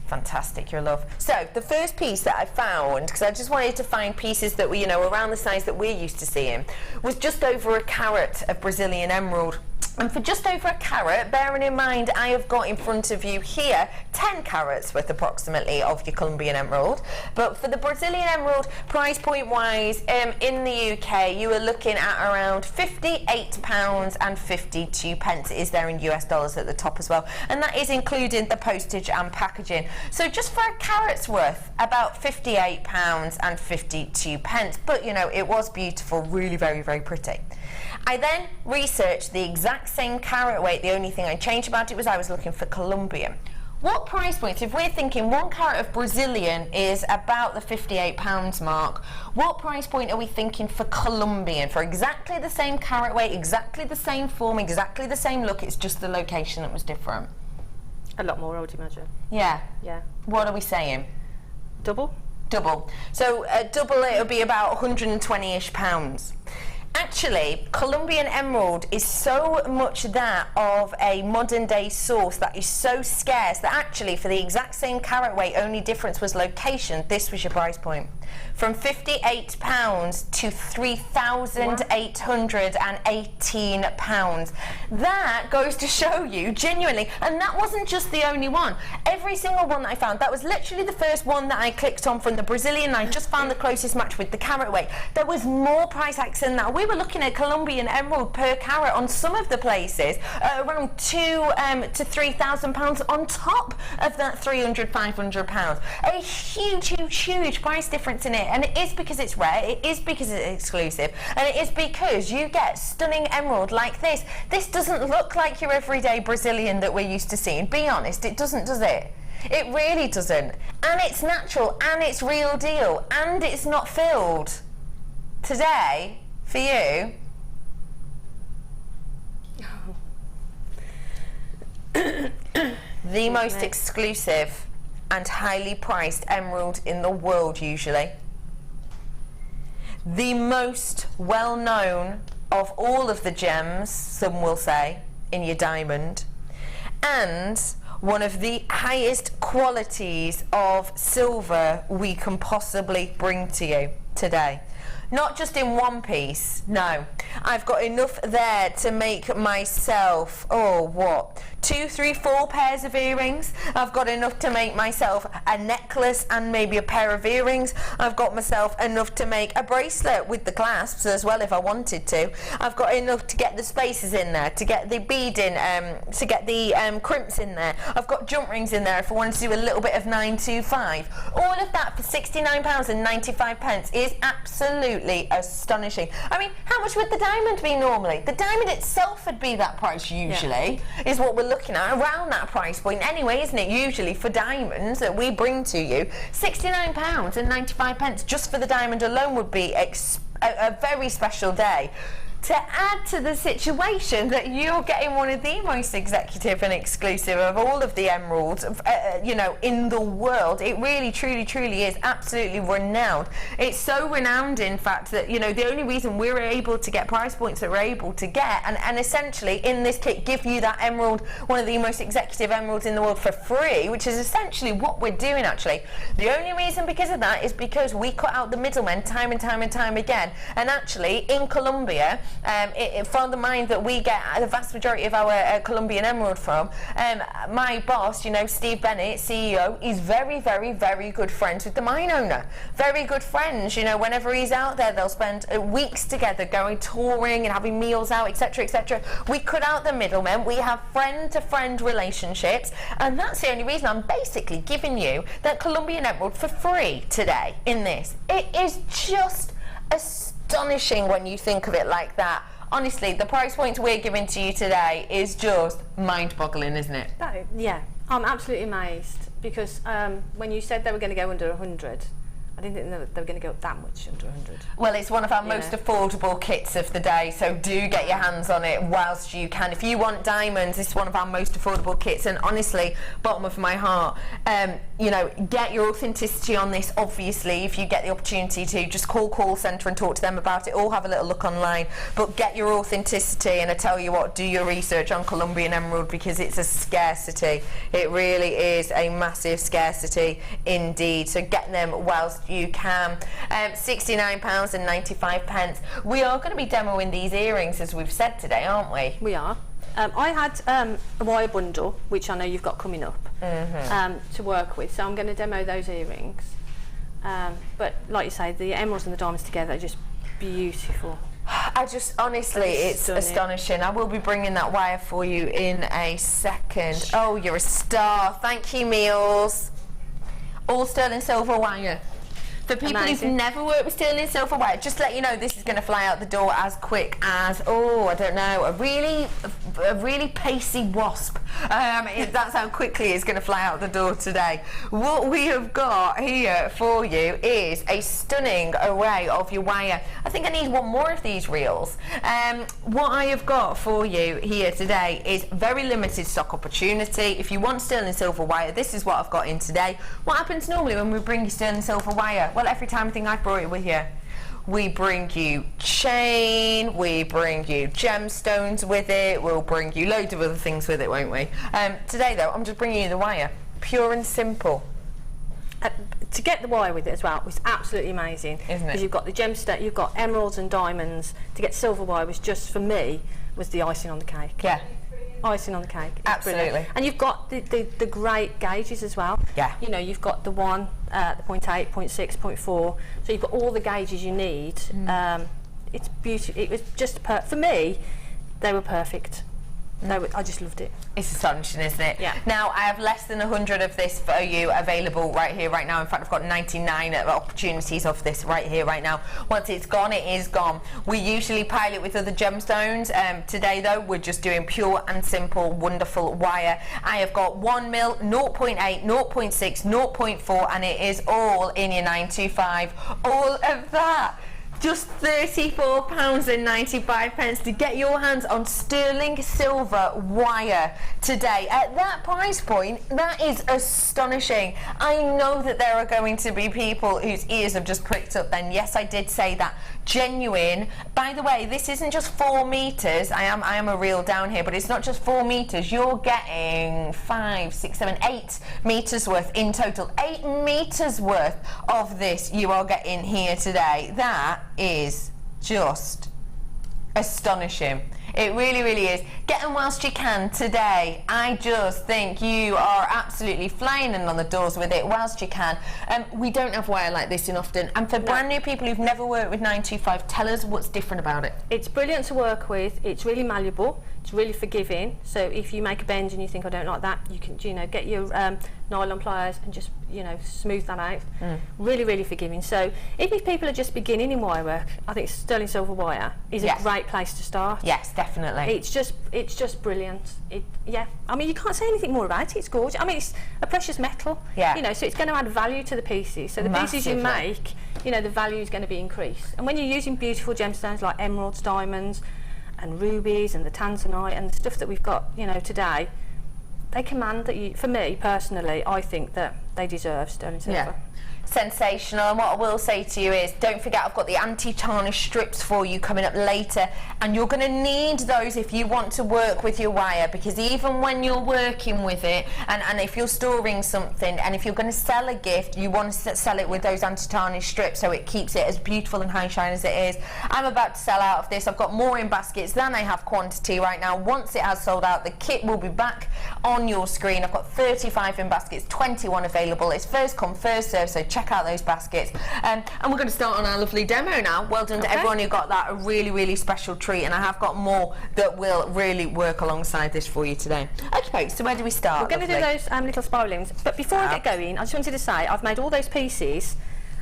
Fantastic, your love. So the first piece that I found, because I just wanted to find pieces that were, you know, around the size that we're used to seeing, was just over a carat of Brazilian emerald. And for just over a carat, bearing in mind I have got in front of you here 10 carats worth approximately of your Colombian emerald, but for the Brazilian emerald, price point wise, in the UK you are looking at around £58.52. It is there in US dollars at the top as well, and that is including the postage and packaging. So just for a carat's worth, about £58.52. But you know, it was beautiful, really very, very pretty. I then researched the exact same carat weight. The only thing I changed about it was I was looking for Colombian. What price points, if we're thinking 1 carat of Brazilian is about the £58 mark, what price point are we thinking for Colombian? For exactly the same carat weight, exactly the same form, exactly the same look, it's just the location that was different. A lot more, I would imagine. Yeah. Yeah. What are we saying? Double? Double. So double, it'll be about 120-ish pounds. Actually, Colombian emerald is so much that of a modern day source that is so scarce that actually for the exact same carat weight, only difference was location. This was your price point. From £58 to £3,818. That goes to show you, genuinely, and that wasn't just the only one. Every single one that I found, that was literally the first one that I clicked on from the Brazilian. I just found the closest match with the carat weight. There was more price hikes than that. We were looking at Colombian emerald per carat on some of the places, around £2,000 to £3,000 on top of that £300, £500. A huge, huge, huge price difference in it, and it is because it's rare, it is because it's exclusive, and it is because you get stunning emerald like this. This doesn't look like your everyday Brazilian that we're used to seeing. Be honest, it doesn't, does it? It really doesn't. And it's natural, and it's real deal, and it's not filled. Today, for you, the most exclusive and highly priced emerald in the world, usually. The most well-known of all of the gems, some will say, in your diamond, and one of the highest qualities of silver we can possibly bring to you today. Not just in one piece, no. I've got enough there to make myself, 2, 3, 4 pairs of earrings. I've got enough to make myself a necklace and maybe a pair of earrings. I've got myself enough to make a bracelet with the clasps as well if I wanted to. I've got enough to get the spaces in there, to get the bead in, to get the crimps in there. I've got jump rings in there if I wanted to do a little bit of 925. All of that for £69.95 is absolutely astonishing. I mean, how much would the diamond be normally? The diamond itself would be that price usually, is what we're looking at, around that price point anyway, isn't it? Usually for diamonds that we bring to you, £69.95 just for the diamond alone would be a very special day. To add to the situation that you're getting one of the most executive and exclusive of all of the emeralds, you know, in the world. It really, truly is absolutely renowned. It's so renowned, in fact, that, you know, the only reason we're able to get price points that we're able to get, and essentially in this kit give you that emerald, one of the most executive emeralds in the world, for free, which is essentially what we're doing actually. The only reason because of that is because we cut out the middlemen time and time again, and actually in Colombia, from the mine that we get the vast majority of our Colombian emerald from, my boss, you know, Steve Bennett, CEO, is very good friends with the mine owner. Very good friends, you know. Whenever he's out there, they'll spend weeks together going touring and having meals out, etc, etc. We cut out the middlemen. We have friend-to-friend relationships, and that's the only reason I'm basically giving you that Colombian emerald for free today in this. It is just astonishing when you think of it like that. Honestly, the price points we're giving to you today is just mind-boggling, isn't it? Yeah, I'm absolutely amazed, because when you said they were going to go under 100, I didn't think they were going to go that much under 100. Well, it's one of our most affordable kits of the day, so do get your hands on it whilst you can. If you want diamonds, it's one of our most affordable kits, and honestly, bottom of my heart, you know, get your authenticity on this. Obviously, if you get the opportunity to, just call centre and talk to them about it, or have a little look online, but get your authenticity. And I tell you what, do your research on Colombian emerald, because it's a scarcity. It really is a massive scarcity indeed, so get them whilst you can. £69.95. We are going to be demoing these earrings, as we've said today, aren't we? We are. I had a wire bundle, which I know you've got coming up, to work with, so I'm going to demo those earrings. But like you say, the emeralds and the diamonds together are just beautiful. I just, honestly, it's astonishing. I will be bringing that wire for you in a second. Oh, you're a star. Thank you, Meals. All sterling silver wire. For people who've never worked with sterling silver wire, just to let you know, this is going to fly out the door as quick as, I don't know, a really pacey wasp. That's how quickly it's going to fly out the door today. What we have got here for you is a stunning array of your wire. I think I need one more of these reels. What I have got for you here today is very limited stock opportunity. If you want sterling silver wire, this is what I've got in today. What happens normally when we bring you sterling silver wire? Well, every time I think I've brought it with you, we bring you chain, we bring you gemstones with it, we'll bring you loads of other things with it, won't we? Today though, I'm just bringing you the wire, pure and simple. To get the wire with it as well was absolutely amazing, isn't it? Because you've got the gemstone, you've got emeralds and diamonds. To get silver wire was just, for me, was the icing on the cake. Yeah. Icing on the cake. Absolutely. Brilliant. And you've got the great gauges as well. Yeah. You know, you've got the 1, the 0.8, 0.6, 0.4. So you've got all the gauges you need. It's beautiful. It was just for me, they were perfect. I just loved it. It's astonishing, isn't it? Yeah. Now, I have less than 100 of this for you available right here, right now. In fact, I've got 99 opportunities of this right here, right now. Once it's gone, it is gone. We usually pile it with other gemstones. Today, though, we're just doing pure and simple, wonderful wire. I have got 1 mil, 0.8, 0.6, 0.4, and it is all in your 925. All of that. Just £34.95 to get your hands on sterling silver wire today. At that price point, that is astonishing. I know that there are going to be people whose ears have just pricked up then. Yes, I did say that. Genuine. By the way, this isn't just 4 meters. I am a reel down here, but it's not just 4 meters. You're getting 5, 6, 7, 8 meters worth in total. 8 meters worth of this you are getting here today. That is just astonishing. It really, really is. Get them whilst you can today. I just think you are absolutely flying in on the doors with it whilst you can. We don't have wire like this in often. And for brand new people who've never worked with 925, tell us what's different about it. It's brilliant to work with. It's really malleable. It's really forgiving. So if you make a bend and you think I don't like that, you can, you know, get your nylon pliers and just, you know, smooth that out. Really, really forgiving. So if people are just beginning in wire work, I think sterling silver wire is a great place to start. Yes, definitely. It's just brilliant. Yeah, I mean, you can't say anything more about it. It's gorgeous. I mean, it's a precious metal. Yeah. You know, so it's going to add value to the pieces. So the pieces you make, you know, the value is going to be increased. And when you're using beautiful gemstones like emeralds, diamonds, and rubies, and the tanzanite, and the stuff that we've got, you know, today, they command that you. For me personally, I think that they deserve sterling silver. Yeah. Sensational. And what I will say to you is, don't forget, I've got the anti-tarnish strips for you coming up later, and you're going to need those if you want to work with your wire, because even when you're working with it, and if you're storing something, and if you're going to sell a gift, you want to sell it with those anti-tarnish strips so it keeps it as beautiful and high shine as it is. I'm about to sell out of this. I've got more in baskets than I have quantity right now. Once it has sold out, the kit will be back on your screen. I've got 35 in baskets, 21 available. It's first come, first serve, so check out those baskets. And we're going to start on our lovely demo now. Well done to everyone who got that. A really, really special treat, and I have got more that will really work alongside this for you today. Okay, so where do we start? We're going to do those little spiralings, but before I get going, I just wanted to say I've made all those pieces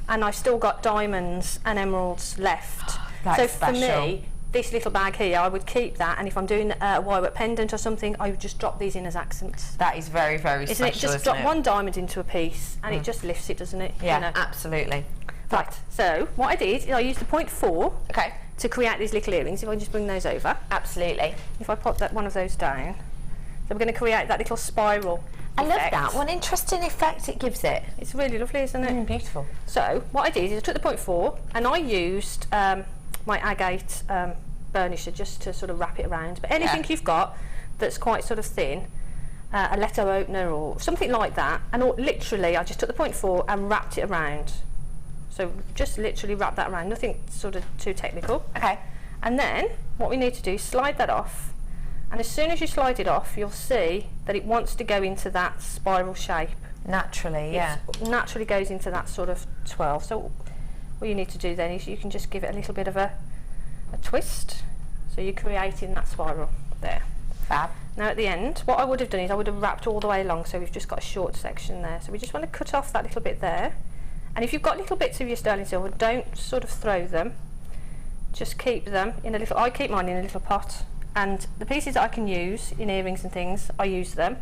and I've still got diamonds and emeralds left. So for me, this little bag here, I would keep that, and if I'm doing a wire pendant or something, I would just drop these in as accents. That is very, very special, isn't it? Just drop one diamond into a piece and it just lifts it, doesn't it? Yeah, you know? absolutely. Right, so what I did is I used the 0.4 to create these little earrings. If I can just bring those over. Absolutely. If I pop one of those down, so we're going to create that little spiral I effect. love that. What an interesting effect it gives it. It's really lovely, isn't it? Beautiful. So what I did is I took the 0.4 and I used my agate burnisher just to sort of wrap it around. But anything you've got that's quite sort of thin, a Leto opener or something like that, and literally I just took the 0.4 and wrapped it around. So just literally wrap that around, nothing sort of too technical. Okay. And then what we need to do is slide that off, and as soon as you slide it off, you'll see that it wants to go into that spiral shape. Naturally, It naturally goes into that sort of 12. So what you need to do then is you can just give it a little bit of a twist, so you're creating that spiral there. Fab. Now at the end, what I would have done is I would have wrapped all the way along, so we've just got a short section there. So we just want to cut off that little bit there, and if you've got little bits of your sterling silver, don't sort of throw them, just keep them in a little, I keep mine in a little pot, and the pieces that I can use in earrings and things, I use them.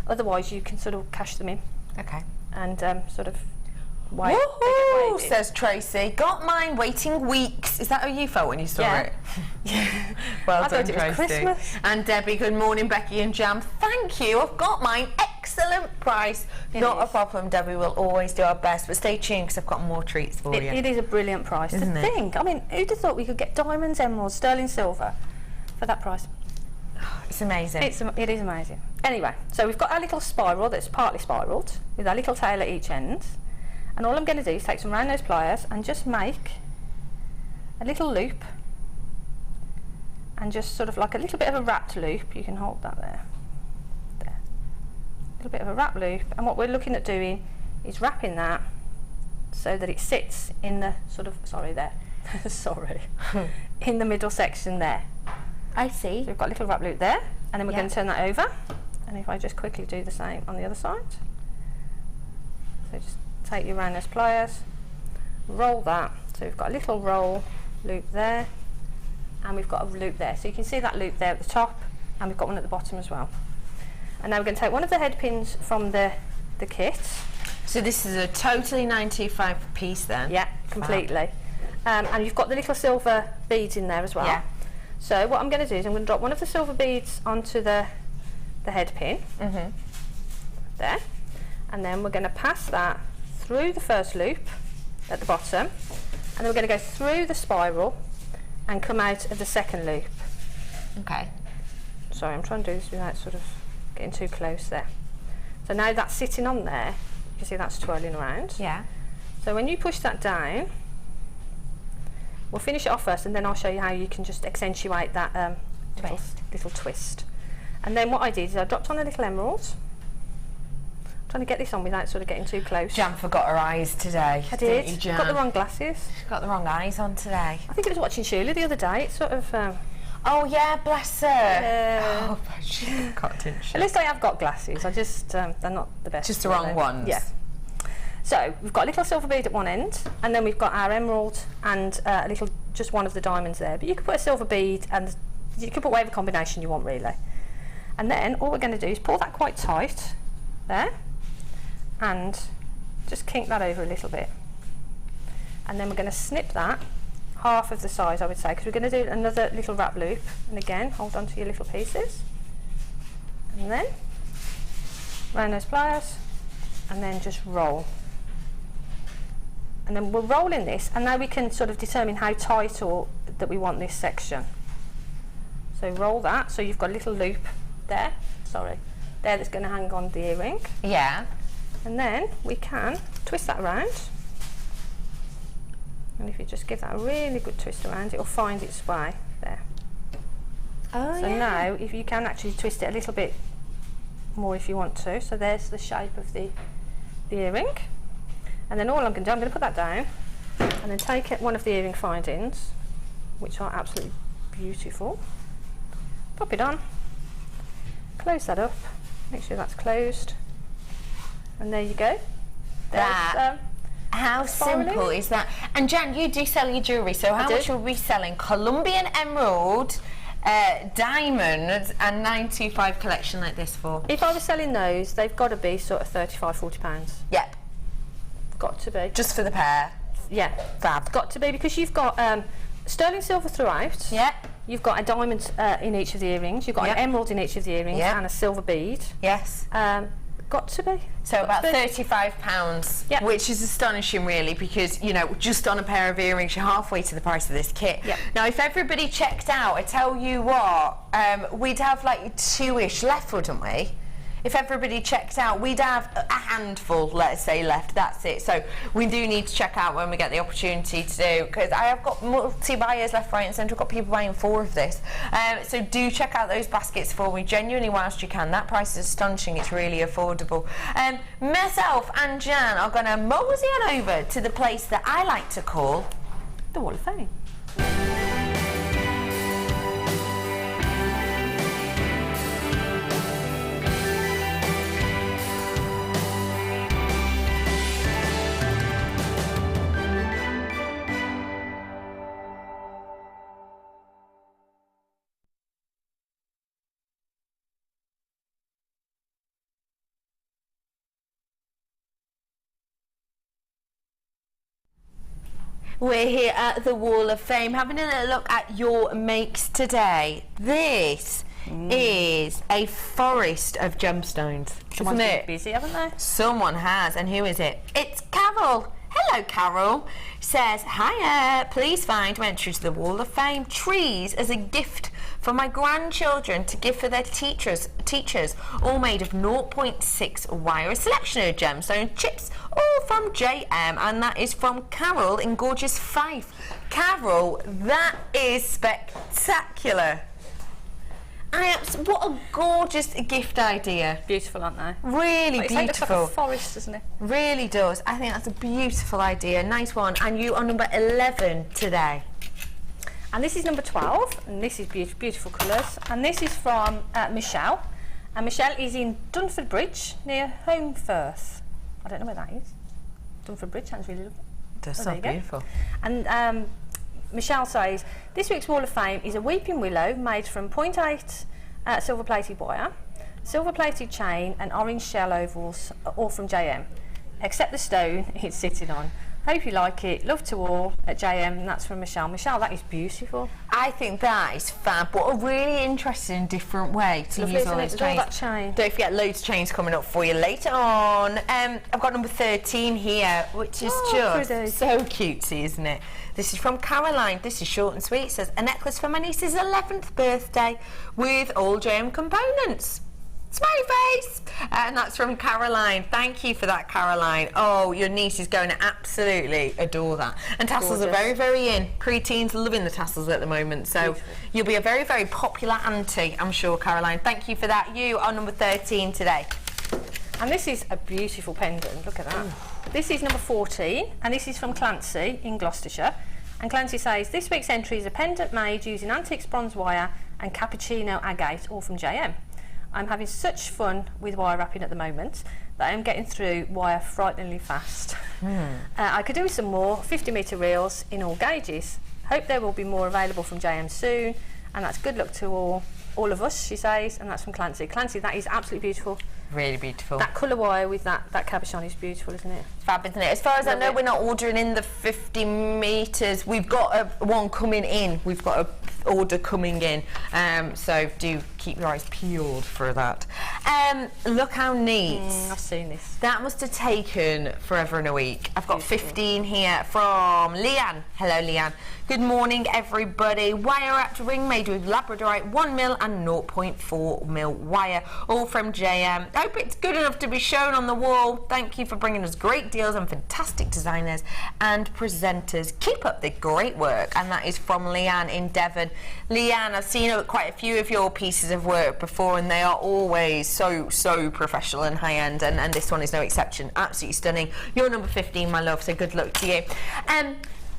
Otherwise you can sort of cash them in. Okay. And sort of wait. Woohoo, says Tracy. Got mine waiting weeks. Is that how you felt when you saw it? Yeah. Well done, Tracy. It was Christmas. And Debbie, good morning, Becky and Jam. Thank you. I've got mine. Excellent price. Not a problem, Debbie. We'll always do our best. But stay tuned because I've got more treats for you. It is a brilliant price. Isn't it? Think. I mean, who'd have thought we could get diamonds, emeralds, sterling silver for that price? It's amazing. It is amazing. Anyway, so we've got our little spiral that's partly spiralled with our little tail at each end. And all I'm going to do is take some round nose pliers and just make a little loop, and just sort of like a little bit of a wrapped loop. You can hold that there. A little bit of a wrap loop, and what we're looking at doing is wrapping that so that it sits in the sort of, in the middle section there. I see. So we've got a little wrap loop there, and then we're going to turn that over, and if I just quickly do the same on the other side. So just take your round nose pliers, roll that, so we've got a little roll loop there, and we've got a loop there, so you can see that loop there at the top, and we've got one at the bottom as well. And now we're going to take one of the head pins from the kit. So this is a totally 925 piece then? Yeah, completely. And you've got the little silver beads in there as well. Yeah. So what I'm going to do is I'm going to drop one of the silver beads onto the head pin, there, and then we're going to pass that through the first loop at the bottom, and then we're going to go through the spiral and come out of the second loop. Okay. Sorry, I'm trying to do this without sort of getting too close there. So now that's sitting on there, you can see that's twirling around. Yeah. So when you push that down, We'll finish it off first, and then I'll show you how you can just accentuate that little twist. And then what I did is I dropped on a little emerald. Trying to get this on without sort of getting too close. Jan forgot her eyes today. I did. You, Jan? Got the wrong glasses. She's got the wrong eyes on today. I think I was watching Shirley the other day. It's sort of. Oh yeah, bless her. Oh, she got, didn't she? At least I have got glasses. I just they're not the best. Just the wrong ones. Yeah. So we've got a little silver bead at one end, and then we've got our emerald and a little, just one of the diamonds there. But you could put a silver bead, and you could put whatever combination you want really. And then all we're going to do is pull that quite tight there, and just kink that over a little bit. And then we're going to snip that half of the size, I would say, because we're going to do another little wrap loop. And again, hold on to your little pieces, and then round those pliers, and then just roll. And then we're rolling this, and now we can sort of determine how tight or that we want this section. So roll that, so you've got a little loop there, there that's going to hang on the earring. Yeah. And then we can twist that around. And if you just give that a really good twist around, it'll find its way there. Oh, so now, if you can actually twist it a little bit more if you want to. So there's the shape of the earring. And then all I'm going to do, I'm going to put that down and then take one of the earring findings, which are absolutely beautiful. Pop it on, close that up, make sure that's closed, and there you go. How simple is that? And Jan, you do sell your jewellery, so how much are we selling? Colombian emerald, diamonds, and 925 collection like this for? If I was selling those, they've got to be sort of £35–40. Yep. Got to be. Just for the pair? Yeah. Fab. Got to be, because you've got sterling silver throughout. Yeah. You've got a diamond in each of the earrings. You've got an emerald in each of the earrings and a silver bead. Yes. Got to be. So about £35, which is astonishing really, because, you know, just on a pair of earrings you're halfway to the price of this kit. Yep. Now if everybody checked out, I tell you what, we'd have like 2-ish left, wouldn't we? If everybody checked out, we'd have a handful, let's say, left. That's it. So we do need to check out when we get the opportunity to do, because I have got multi-buyers left, right and centre. I've got people buying 4 of this. So do check out those baskets for me, genuinely, whilst you can. That price is astonishing. It's really affordable. Myself and Jan are going to mosey on over to the place that I like to call the Wall of Fame. We're here at the Wall of Fame having a little look at your makes today. This is a forest of gemstones. Someone's isn't been it? busy, haven't they? Someone has, and who is it? It's Carol. Hello, Carol. Says, hiya, please find my entry to the Wall of Fame trees as a gift for my grandchildren to give for their teachers, all made of 0.6 wire. A selection of gemstone chips, all from JM, and that is from Carol in gorgeous Fife. Carol, that is spectacular. What a gorgeous gift idea. Beautiful, aren't they? Really beautiful. It's like a forest, doesn't it? Really does. I think that's a beautiful idea. Nice one. And you are number 11 today. And this is number 12, and this is beautiful colours. And this is from Michelle. And Michelle is in Dunford Bridge, near Holmfirth. I don't know where that is. Dunford Bridge sounds really lovely. It does sound beautiful. And Michelle says, this week's Wall of Fame is a weeping willow made from 0.8 silver-plated wire, silver-plated chain and orange shell ovals, all from JM, except the stone it's sitting on. Hope you like it. Love to all at JM, and that's from Michelle. Michelle, that is beautiful. I think that is fab. What a really interesting, different way to use all those chains. That chain. Don't forget, loads of chains coming up for you later on. I've got number 13 here, which is just pretty. So cutesy, isn't it? This is from Caroline. This is short and sweet. It says, a necklace for my niece's 11th birthday with all JM components. Smiley face! And that's from Caroline. Thank you for that, Caroline. Oh, your niece is going to absolutely adore that. And tassels are very, very in. Pre-teens loving the tassels at the moment. So you'll be a very, very popular auntie, I'm sure, Caroline. Thank you for that. You are number 13 today. And this is a beautiful pendant. Look at that. This is number 14, and this is from Clancy in Gloucestershire. And Clancy says, this week's entry is a pendant made using antiques bronze wire and cappuccino agate, all from JM. I'm having such fun with wire wrapping at the moment that I'm getting through wire frighteningly fast. I could do with some more 50-metre reels in all gauges. Hope there will be more available from JM soon, and that's good luck to all of us, she says, and that's from Clancy. Clancy, that is absolutely beautiful. Really beautiful. That colour wire with that cabochon is beautiful, isn't it? Fab, isn't it? As far as I know, we're not ordering in the 50 metres. We've got one coming in. We've got a order coming in. So do keep your eyes peeled for that. Look how neat. I've seen this. That must have taken forever and a week. I've got 15 here from Leanne. Hello, Leanne. Good morning, everybody. Wire wrapped ring made with Labradorite 1mm and 0.4mm wire, all from JM. Hope it's good enough to be shown on the wall. Thank you for bringing us great deals and fantastic designers and presenters. Keep up the great work. And that is from Leanne in Devon. Leanne, I've seen quite a few of your pieces of work before, and they are always so professional and high-end, and this one is no exception. Absolutely stunning. You're number 15, my love, so good luck to you.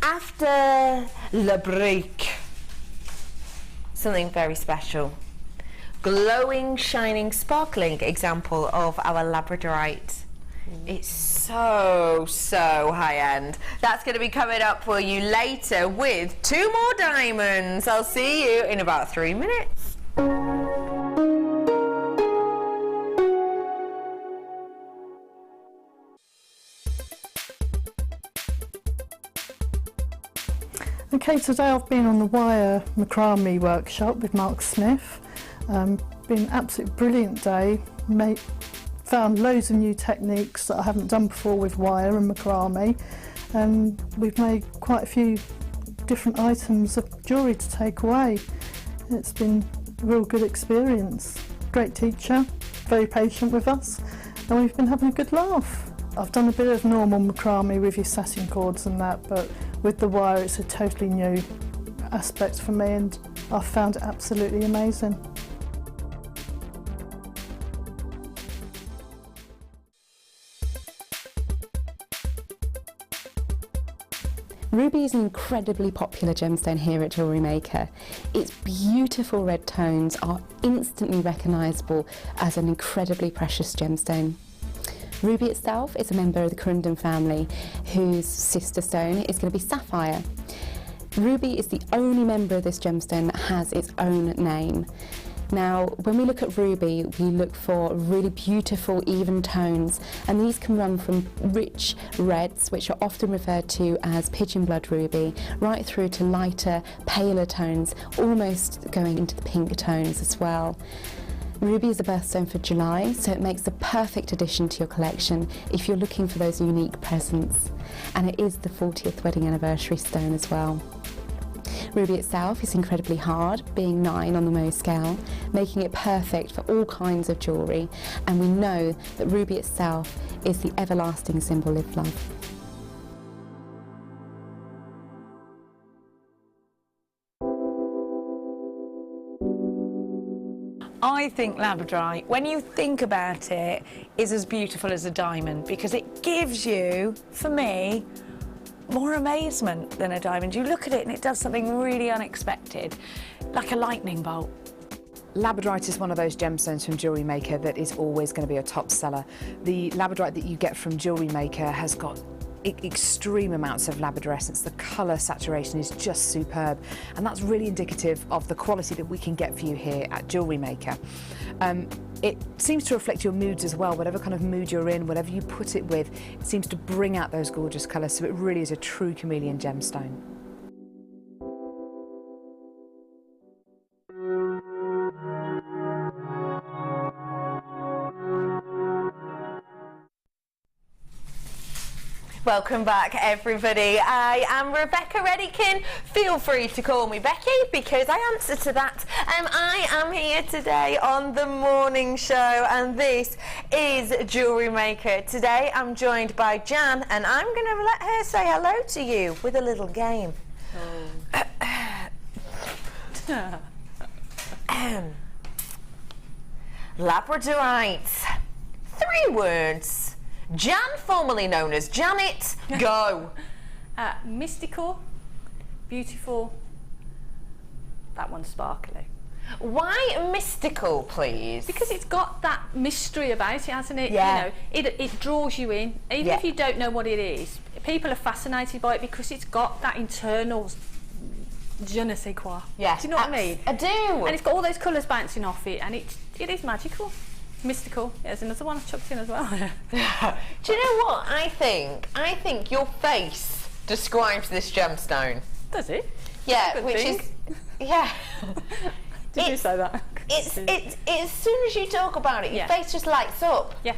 After le break, something very special. Glowing, shining, sparkling example of our Labradorite. It's so high-end. That's going to be coming up for you later with 2 more diamonds. I'll see you in about 3 minutes. Okay, today I've been on the wire macrame workshop with Mark Smith. Been an absolutely brilliant day. Found loads of new techniques that I haven't done before with wire and macrame, and we've made quite a few different items of jewellery to take away. It's been a real good experience. Great teacher, very patient with us, and we've been having a good laugh. I've done a bit of normal macrame with your satin cords and that, but with the wire it's a totally new aspect for me, and I've found it absolutely amazing. Ruby is an incredibly popular gemstone here at Jewellery Maker. Its beautiful red tones are instantly recognisable as an incredibly precious gemstone. Ruby itself is a member of the Crimp family, whose sister stone is going to be sapphire. Ruby is the only member of this gemstone that has its own name. Now, when we look at ruby, we look for really beautiful, even tones, and these can run from rich reds, which are often referred to as pigeon blood ruby, right through to lighter, paler tones, almost going into the pink tones as well. Ruby is a birthstone for July, so it makes the perfect addition to your collection if you're looking for those unique presents. And it is the 40th wedding anniversary stone as well. Ruby itself is incredibly hard, being 9 on the Mohs scale, making it perfect for all kinds of jewellery, and we know that ruby itself is the everlasting symbol of love. I think Labradorite, when you think about it, is as beautiful as a diamond because it gives you, for me, more amazement than a diamond. You look at it and it does something really unexpected, like a lightning bolt. Labradorite is one of those gemstones from Jewellery Maker that is always going to be a top seller. The Labradorite that you get from Jewellery Maker has got extreme amounts of labradorescence. The colour saturation is just superb, and that's really indicative of the quality that we can get for you here at Jewellery Maker. It seems to reflect your moods as well. Whatever kind of mood you're in, whatever you put it with, it seems to bring out those gorgeous colours, so it really is a true chameleon gemstone. welcome back everybody. I am Rebecca Redican. Feel free to call me Becky because I answer to that. I am here today on the morning show and this is Jewellery Maker. Today I'm joined by Jan and I'm going to let her say hello to you with a little game. Labradorite. 3 words. Jan, formerly known as Janet, go. Mystical, beautiful, that one's sparkly. Why mystical, please? Because it's got that mystery about it, hasn't it? Yeah. You know, it draws you in. Even if you don't know what it is, people are fascinated by it because it's got that internal je ne sais quoi. Yeah. Do you know what I mean? I do. And it's got all those colours bouncing off it, and it is magical. Mystical. There's another one I've chucked in as well. Do you know what I think? I think your face describes this gemstone. Does it? Yeah, which is yeah. Did you say that? It's as soon as you talk about it, your face just lights up. Yeah.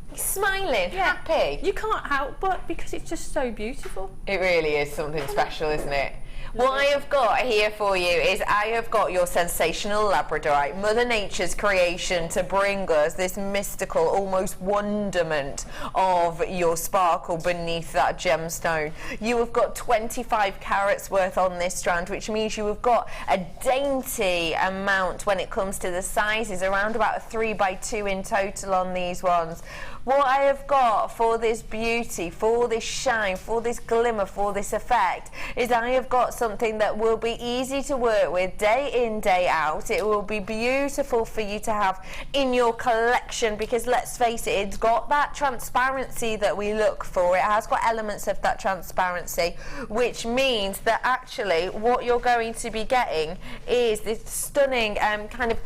You're smiling, happy. You can't help but because it's just so beautiful. It really is something special, isn't it? What I have got here for you is I have got your sensational Labradorite, Mother Nature's creation to bring us this mystical, almost wonderment of your sparkle beneath that gemstone. You have got 25 carats worth on this strand, which means you have got a dainty amount when it comes to the sizes, around about a 3x2 in total on these ones. What I have got for this beauty, for this shine, for this glimmer, for this effect, is I have got something that will be easy to work with day in, day out. It will be beautiful for you to have in your collection because let's face it, it's got that transparency that we look for. It has got elements of that transparency, which means that actually what you're going to be getting is this stunning kind of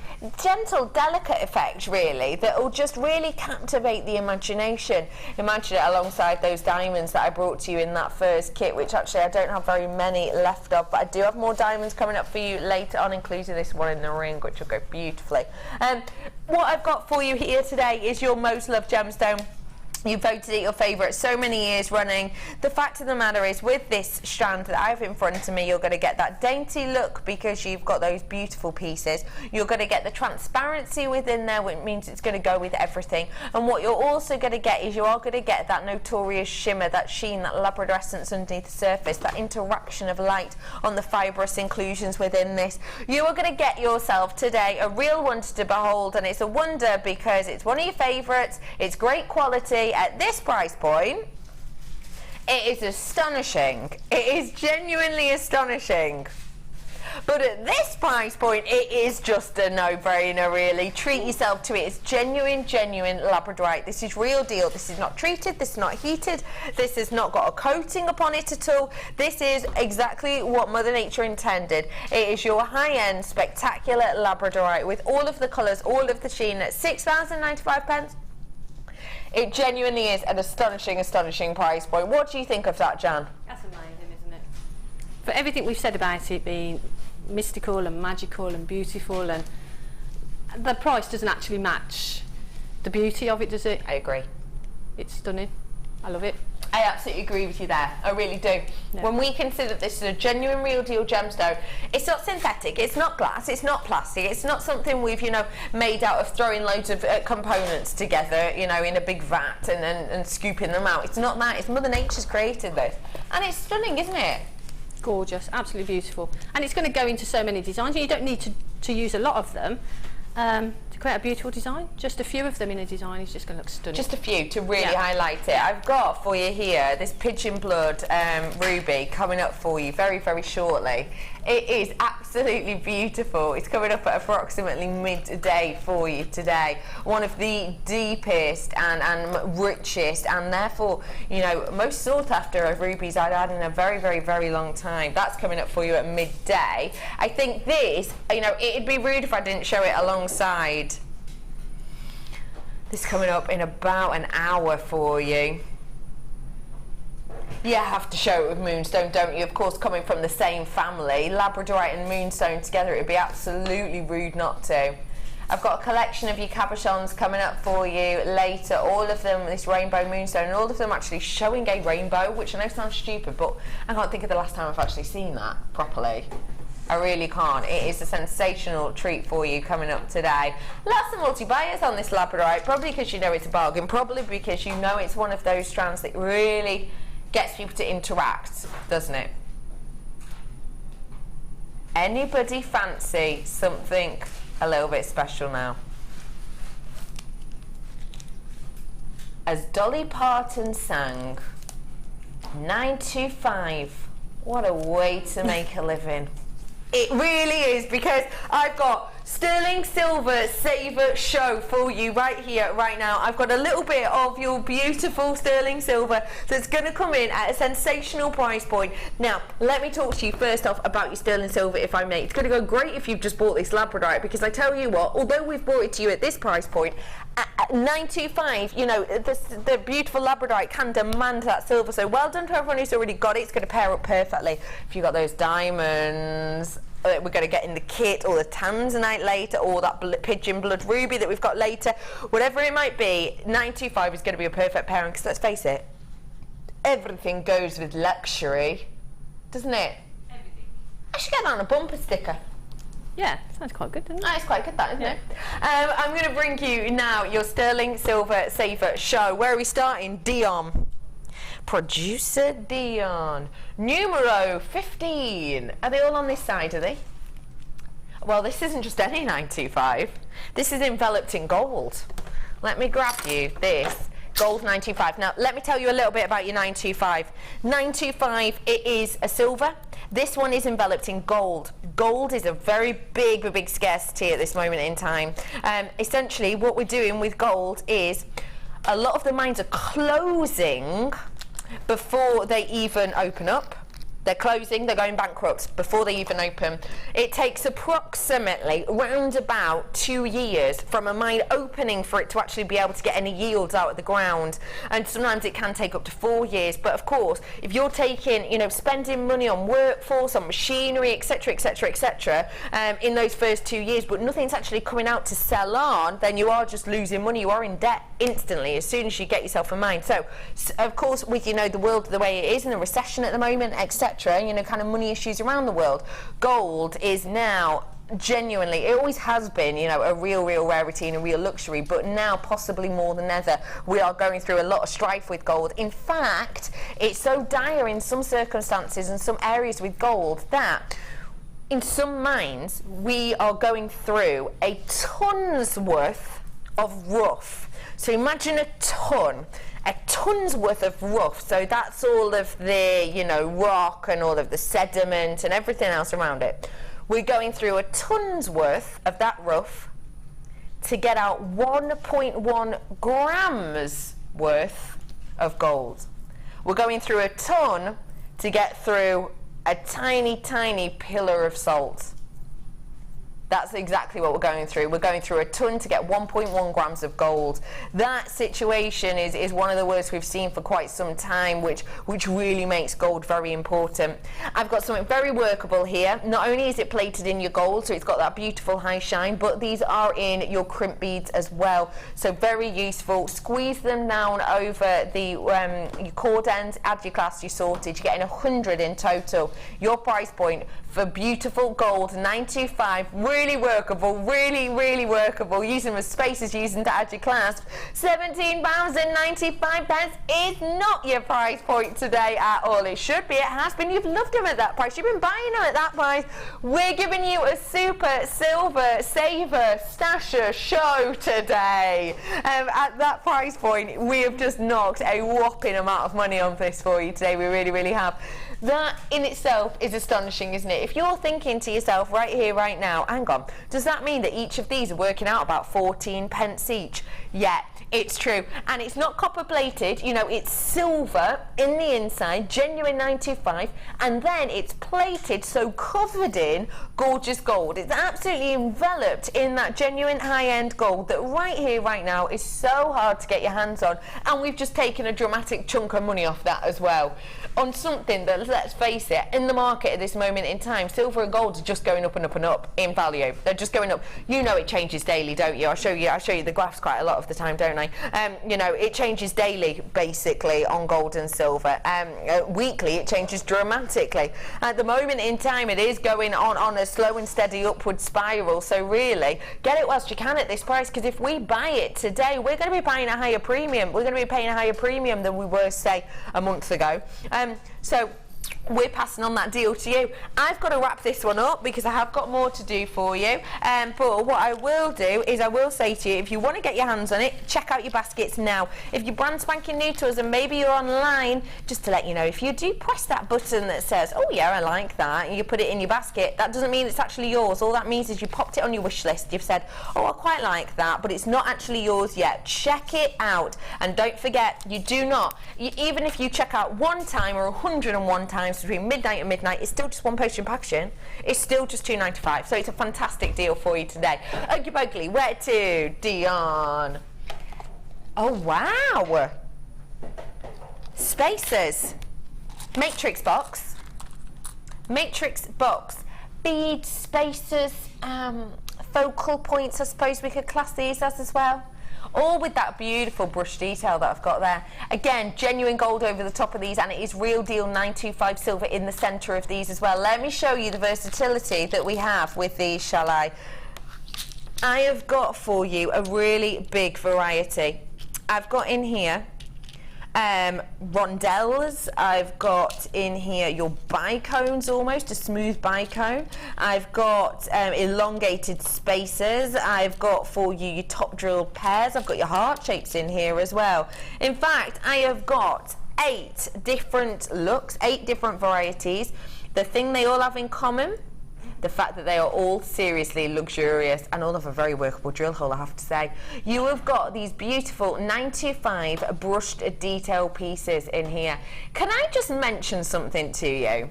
gentle, delicate effect really that will just really captivate the imagination. Imagine it alongside those diamonds that I brought to you in that first kit, which actually I don't have very many left of, but I do have more diamonds coming up for you later on, including this one in the ring, which will go beautifully. What I've got for you here today is your most loved gemstone. You voted it your favourite so many years running. The fact of the matter is, with this strand that I have in front of me, you're going to get that dainty look because you've got those beautiful pieces. You're going to get the transparency within there, which means it's going to go with everything. And what you're also going to get is you are going to get that notorious shimmer, that sheen, that labradorescence underneath the surface, that interaction of light on the fibrous inclusions within this. You are going to get yourself today a real wonder to behold, and it's a wonder because it's one of your favourites, it's great quality. At this price point, it is astonishing. It is genuinely astonishing. But at this price point, it is just a no-brainer, really. Treat yourself to it. It's genuine Labradorite. This is real deal. This is not treated. This is not heated. This has not got a coating upon it at all. This is exactly what Mother Nature intended. It is your high-end, spectacular Labradorite with all of the colours, all of the sheen at £6,095. It genuinely is an astonishing price point. What do you think of that, Jan? That's amazing, isn't it? For everything we've said about it being mystical and magical and beautiful, and the price doesn't actually match the beauty of it, does it? I agree. It's stunning. I love it. I absolutely agree with you there. I really do. Yeah. When we consider this as a genuine, real deal gemstone, it's not synthetic, it's not glass, it's not plastic, it's not something we've, you know, made out of throwing loads of components together, you know, in a big vat and scooping them out. It's not that. It's Mother Nature's created this. And it's stunning, isn't it? Gorgeous, absolutely beautiful. And it's going to go into so many designs. You don't need to use a lot of them. To create a beautiful design. Just a few of them in a design is just going to look stunning. Just a few to really highlight it. I've got for you here this Pigeon Blood ruby coming up for you very shortly. It is absolutely beautiful. It's coming up at approximately midday for you today. One of the deepest and richest and therefore, you know, most sought after of rubies I'd had in a very long time. That's coming up for you at midday. I think this, you know, it'd be rude if I didn't show it alongside this coming up in about an hour for you. You have to show it with Moonstone, don't you? Of course, coming from the same family, Labradorite and Moonstone together, it would be absolutely rude not to. I've got a collection of your cabochons coming up for you later, all of them, this rainbow moonstone, and all of them actually showing a rainbow, which I know sounds stupid, but I can't think of the last time I've actually seen that properly. I really can't. It is a sensational treat for you coming up today. Lots of multi-buyers on this Labradorite, probably because you know it's a bargain, probably because you know it's one of those strands that really gets people to interact, doesn't it? Anybody fancy something a little bit special now? As Dolly Parton sang, 925, what a way to make a living. It really is, because I've got sterling silver saver show for you right here, right now. I've got a little bit of your beautiful sterling silver that's going to come in at a sensational price point. Now, let me talk to you first off about your sterling silver, if I may. It's going to go great if you've just bought this Labradorite, because I tell you what, although we've brought it to you at this price point, at 925, you know, the beautiful Labradorite can demand that silver. So well done to everyone who's already got it. It's going to pair up perfectly. If you've got those diamonds that we're going to get in the kit, or the tanzanite later, or that pigeon blood ruby that we've got later, whatever it might be, 925 is going to be a perfect pairing, because let's face it, everything goes with luxury, doesn't it? Everything. I should get that on a bumper sticker. Yeah, sounds quite good, doesn't it? That's quite good, that, isn't it? I'm going to bring you now your sterling silver saver show. Where are we starting? Dion. Producer Dion. Numero 15. Are they all on this side, are they? Well, this isn't just any 925. This is enveloped in gold. Let me grab you this. Gold 925. Now, let me tell you a little bit about your 925. 925, it is a silver. This one is enveloped in gold. Gold is a very big scarcity at this moment in time. Essentially, what we're doing with gold is a lot of the mines are closing before they even open up. They're closing, they're going bankrupt before they even open. It takes approximately round about 2 years from a mine opening for it to actually be able to get any yields out of the ground. And sometimes it can take up to 4 years. But of course, if you're taking, you know, spending money on workforce, on machinery, etc., in those first 2 years, but nothing's actually coming out to sell on, then you are just losing money. You are in debt instantly as soon as you get yourself a mine. So, of course, with, you know, the world the way it is, and the recession at the moment, etc., you know, kind of money issues around the world, gold is now genuinely, it always has been, you know, a real rarity and a real luxury, but now possibly more than ever we are going through a lot of strife with gold. In fact, it's so dire in some circumstances and some areas with gold that in some mines we are going through a ton's worth of rough. So imagine a ton's worth of rough. So that's all of the, you know, rock and all of the sediment and everything else around it. We're going through a ton's worth of that rough to get out 1.1 grams worth of gold. We're going through a ton to get through a tiny pillar of salt. That's exactly what we're going through. We're going through a ton to get 1.1 grams of gold. That situation is one of the worst we've seen for quite some time, which really makes gold very important. I've got something very workable here. Not only is it plated in your gold, so it's got that beautiful high shine, but these are in your crimp beads as well. So very useful. Squeeze them down over the your cord end, add your clasp, your sorted. You're getting 100 in total. Your price point for beautiful gold, 925, really workable, really workable. Using the spaces using to add your clasp. £17.95 is not your price point today at all. It should be, it has been. You've loved them at that price. You've been buying them at that price. We're giving you a super silver saver stasher show today. At that price point, we have just knocked a whopping amount of money on this for you today. We really have. That in itself is astonishing, isn't it? If you're thinking to yourself right here, right now, hang on, does that mean that each of these are working out about 14 pence each? Yeah, it's true. And it's not copper plated, you know, it's silver in the inside, genuine 925, and then it's plated, so covered in gorgeous gold. It's absolutely enveloped in that genuine high-end gold that right here, right now is so hard to get your hands on. And we've just taken a dramatic chunk of money off that as well, on something that, let's face it, in the market at this moment in time, silver and gold are just going up and up and up in value. They're just going up. You know it changes daily, don't you? I show you the graphs quite a lot of the time, don't I? You know, it changes daily, basically, on gold and silver. Weekly, it changes dramatically. At the moment in time, it is going on a slow and steady upward spiral. So really, get it whilst you can at this price, because if we buy it today, we're going to be buying a higher premium. We're going to be paying a higher premium than we were, say, a month ago. So we're passing on that deal to you. I've got to wrap this one up because I have got more to do for you. But what I will do is I will say to you, if you want to get your hands on it, check out your baskets now. If you're brand spanking new to us and maybe you're online, just to let you know, if you do press that button that says, oh yeah, I like that, and you put it in your basket, that doesn't mean it's actually yours. All that means is you popped it on your wish list. You've said, oh, I quite like that, but it's not actually yours yet. Check it out. And don't forget, you do not, even if you check out one time or 101 times between midnight and midnight, it's still just one postage packaging. It's still just $2.95, so it's a fantastic deal for you today. Okie dokie, where to, Dion? Oh wow, spacers, matrix box, bead spacers, focal points, I suppose we could class these as well. All with that beautiful brush detail that I've got there. Again, genuine gold over the top of these, and it is real deal 925 silver in the centre of these as well. Let me show you the versatility that we have with these, shall I? I have got for you a really big variety. I've got in here rondelles, I've got in here your bicones, almost a smooth bicone. I've got elongated spacers. I've got for you your top drilled pairs. I've got your heart shapes in here as well. In fact, I have got 8 different looks, 8 different varieties. The thing they all have in common, the fact that they are all seriously luxurious and all of a very workable drill hole, I have to say. You have got these beautiful 925 brushed detail pieces in here. Can I just mention something to you?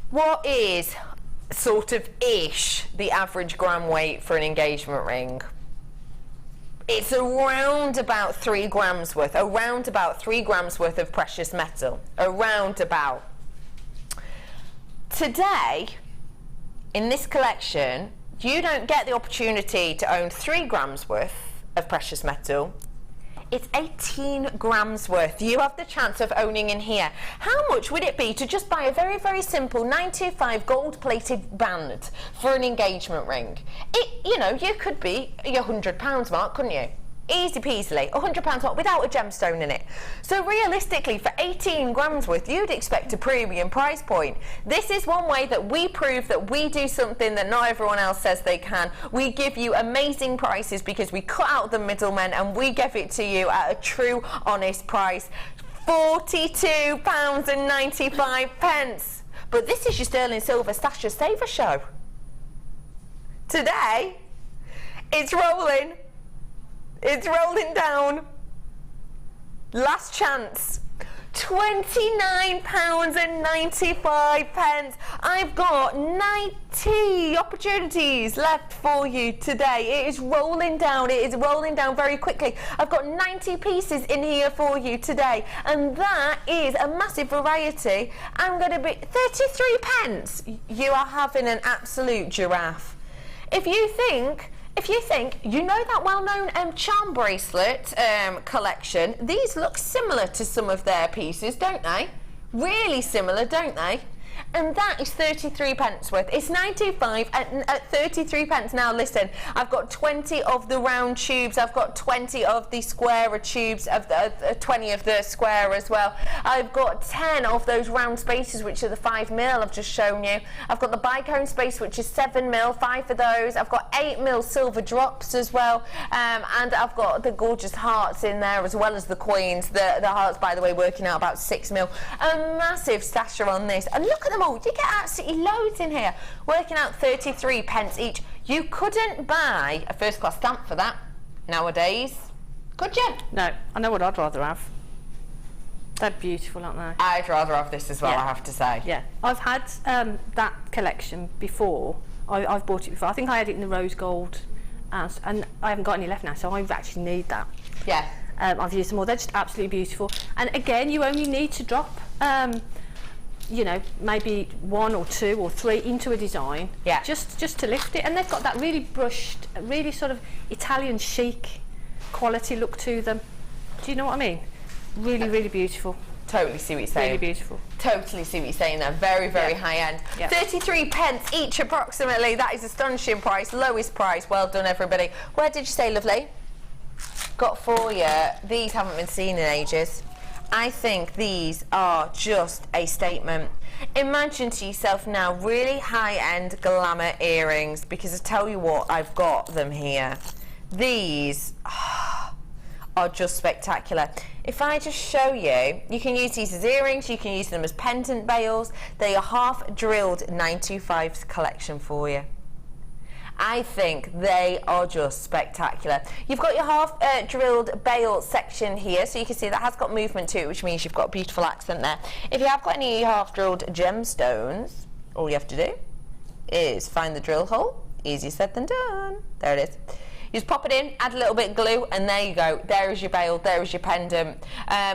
What is sort of ish the average gram weight for an engagement ring? It's around about 3 grams worth, around about 3 grams worth of precious metal, around about. Today, in this collection, you don't get the opportunity to own 3 grams worth of precious metal. It's 18 grams worth. You have the chance of owning in here. How much would it be to just buy a very, very simple 925 gold-plated band for an engagement ring? You know, you could be your £100 mark, couldn't you? Easy peasily, £100 mark without a gemstone in it. So realistically, for 18 grams worth, you'd expect a premium price point. This is one way that we prove that we do something that not everyone else says they can. We give you amazing prices because we cut out the middlemen and we give it to you at a true, honest price. £42.95. But this is your sterling silver Stasher Saver show. Today, it's rolling. It's rolling down. Last chance. £29.95. I've got 90 opportunities left for you today. It is rolling down. It is rolling down very quickly. I've got 90 pieces in here for you today, and that is a massive variety. I'm going to be 33 pence. You are having an absolute giraffe. If you think, you know that well-known charm bracelet collection, these look similar to some of their pieces, don't they? Really similar, don't they? And that is 33 pence worth. It's 925 at 33 pence. Now listen, I've got 20 of the round tubes. I've got 20 of the squarer tubes, of the 20 of the square as well. I've got 10 of those round spaces, which are the 5mm I've just shown you. I've got the bicone space, which is 7mm, 5 of those. I've got 8mm silver drops as well. And I've got the gorgeous hearts in there as well as the coins. The hearts, by the way, working out about 6mm. A massive stasher on this. And look at them all. You get absolutely loads in here, working out 33 pence each. You couldn't buy a first class stamp for that nowadays, could you? No, I know what I'd rather have. They're beautiful, aren't they? I'd rather have this as well, I have to say. Yeah, I've had that collection before. I've bought it before. I think I had it in the rose gold, and I haven't got any left now, so I actually need that. Yeah. I've used them all. They're just absolutely beautiful. And again, you only need to drop you know, maybe 1 or 2 or 3 into a design, yeah, just to lift it. And they've got that really brushed, really sort of Italian chic quality look to them. Do you know what I mean? Really, really beautiful. Totally see what you're saying. Really beautiful. Totally see what you're saying there. Very, very high end. 33 pence each approximately. That is astonishing price. Lowest price. Well done, everybody. Where did you say, lovely? Got for you. These haven't been seen in ages. I think these are just a statement. Imagine to yourself now really high-end glamour earrings, because I tell you what, I've got them here. These are just spectacular. If I just show you, you can use these as earrings, you can use them as pendant bails. They are half drilled 925 collection for you. I think they are just spectacular. You've got your half drilled bail section here, so you can see that has got movement to it, which means you've got a beautiful accent there. If you have got any half drilled gemstones, all you have to do is find the drill hole. Easier said than done. There it is. You just pop it in, add a little bit of glue, and there you go. There is your bail, there is your pendant.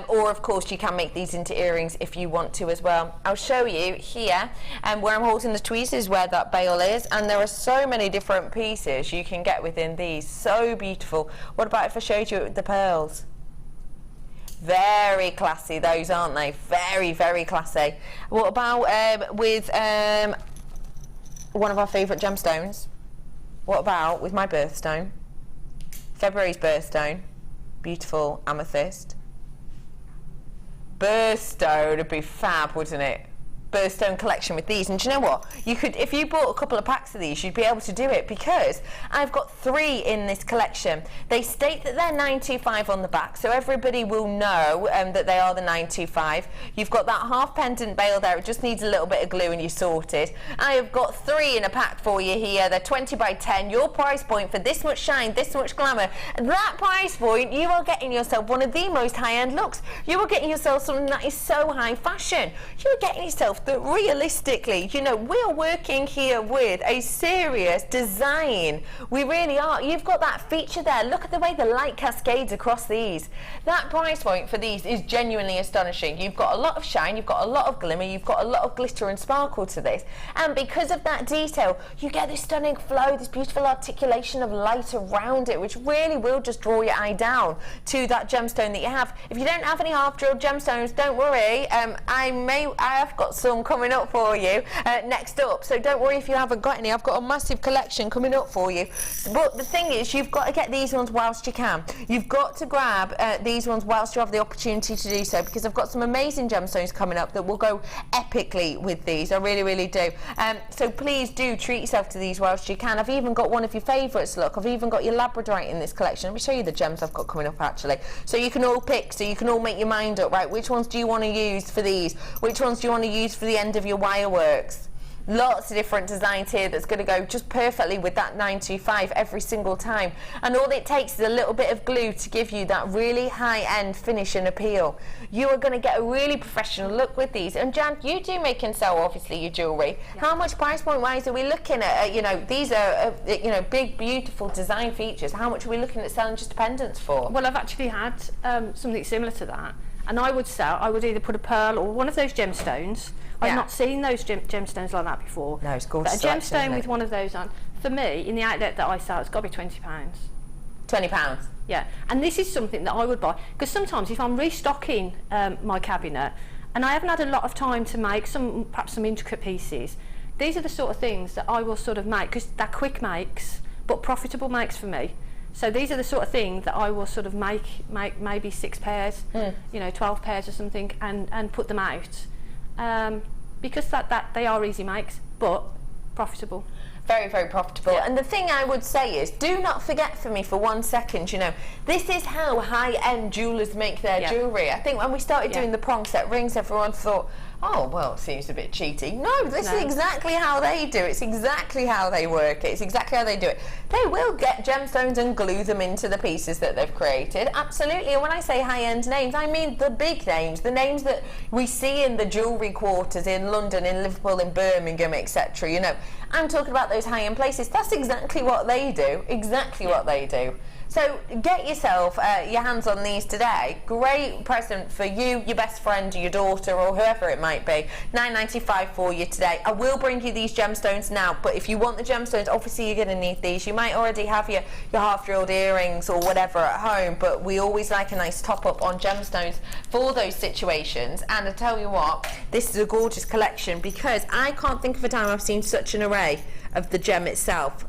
Or, of course, you can make these into earrings if you want to as well. I'll show you here, where I'm holding the tweezers, where that bail is, and there are so many different pieces you can get within these. So beautiful. What about if I showed you the pearls? Very classy, those, aren't they? Very, very classy. What about with one of our favourite gemstones? What about with my birthstone? February's birthstone, beautiful amethyst. Birthstone would be fab, wouldn't it? Birthstone collection with these. And do you know what? You could, if you bought a couple of packs of these, you'd be able to do it, because I've got 3 in this collection. They state that they're 925 on the back, so everybody will know that they are the 925. You've got that half pendant bail there. It just needs a little bit of glue and you're sorted. I have got 3 in a pack for you here. They're 20 by 10. Your price point for this much shine, this much glamour, that price point, you are getting yourself one of the most high-end looks. You are getting yourself something that is so high fashion. You are getting yourself that realistically, you know, we're working here with a serious design. We really are. You've got that feature there. Look at the way the light cascades across these. That price point for these is genuinely astonishing. You've got a lot of shine, you've got a lot of glimmer, you've got a lot of glitter and sparkle to this. And because of that detail, you get this stunning flow, this beautiful articulation of light around it, which really will just draw your eye down to that gemstone that you have. If you don't have any half-drilled gemstones, don't worry. I have got some coming up for you next up, so don't worry if you haven't got any. I've got a massive collection coming up for you. But the thing is, you've got to get these ones whilst you can. You've got to grab these ones whilst you have the opportunity to do so, because I've got some amazing gemstones coming up that will go epically with these. I really, really do. So please do treat yourself to these whilst you can. I've even got one of your favourites. Look, I've even got your Labradorite in this collection. Let me show you the gems I've got coming up, actually, so you can all pick, so you can all make your mind up, right? Which ones do you want to use for these? Which ones do you want to use for the end of your wire works? Lots of different designs here that's going to go just perfectly with that 925 every single time, and all it takes is a little bit of glue to give you that really high-end finish and appeal. You are going to get a really professional look with these. And Jan, you do make and sell obviously your jewellery. Yeah. How much price point wise are we looking at? You know, these are you know, big beautiful design features. How much are we looking at selling just pendants for? Well, I've actually had something similar to that, and I would either put a pearl or one of those gemstones. I've not seen those gemstones like that before. No, it's gorgeous. But a gemstone with one of those on, for me, in the outlet that I sell, it's got to be £20. £20? Yeah, and this is something that I would buy, because sometimes if I'm restocking my cabinet and I haven't had a lot of time to make perhaps some intricate pieces, these are the sort of things that I will sort of make, because they're quick makes but profitable makes for me. So these are the sort of things that I will sort of make maybe 6 pairs, you know, 12 pairs or something, and put them out. Because that they are easy makes, but profitable. Very, very profitable. Yeah. And the thing I would say is, do not forget for me for 1 second, you know, this is how high-end jewellers make their jewellery. I think when we started doing the prong set rings, everyone thought, oh, well, it seems a bit cheaty. No, this is exactly how they do it. It's exactly how they work it. It's exactly how they do it. They will get gemstones and glue them into the pieces that they've created. Absolutely. And when I say high-end names, I mean the big names, the names that we see in the jewellery quarters in London, in Liverpool, in Birmingham, etc. You know, I'm talking about those high-end places. That's exactly what they do, exactly what they do. So get yourself your hands on these today. Great present for you, your best friend, your daughter, or whoever it might be. $9.95 for you today. I will bring you these gemstones now, but if you want the gemstones, obviously you're going to need these. You might already have your half-drilled earrings or whatever at home, but we always like a nice top-up on gemstones for those situations. And I tell you what, this is a gorgeous collection because I can't think of a time I've seen such an array of the gem itself.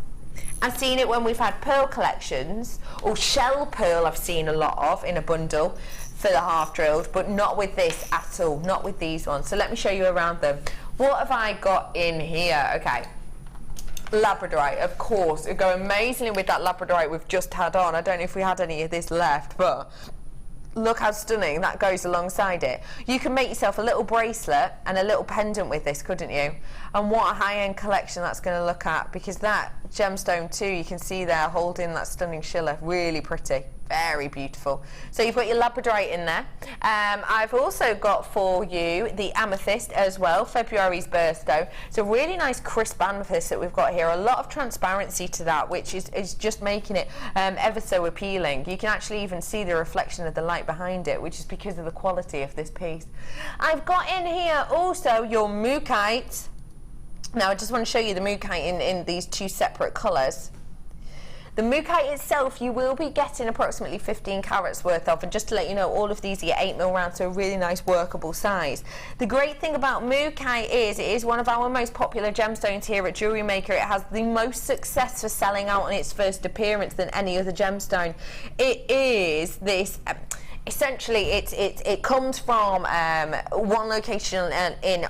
I've seen it when we've had pearl collections, or shell pearl I've seen a lot of in a bundle for the half drilled, but not with this at all, not with these ones. So let me show you around them. What have I got in here? Okay, Labradorite, of course. It'll go amazingly with that Labradorite we've just had on. I don't know if we had any of this left, but look how stunning that goes alongside it. You can make yourself a little bracelet and a little pendant with this, couldn't you? And what a high-end collection that's going to look at, because that gemstone too, you can see there holding that stunning schiller, really pretty, very beautiful. So you've got your Labradorite in there. I've also got for you the amethyst as well, February's birthstone. It's a really nice crisp amethyst that we've got here, a lot of transparency to that, which is just making it ever so appealing. You can actually even see the reflection of the light behind it, which is because of the quality of this piece. I've got in here also your mookaite. Now I just want to show you the mookaite in these two separate colours. The mookaite itself you will be getting approximately 15 carats worth of, and just to let you know, all of these are 8mm round, so a really nice workable size. The great thing about mookaite is it is one of our most popular gemstones here at Jewellery Maker. It has the most success for selling out on its first appearance than any other gemstone. It is this essentially, it comes from one location in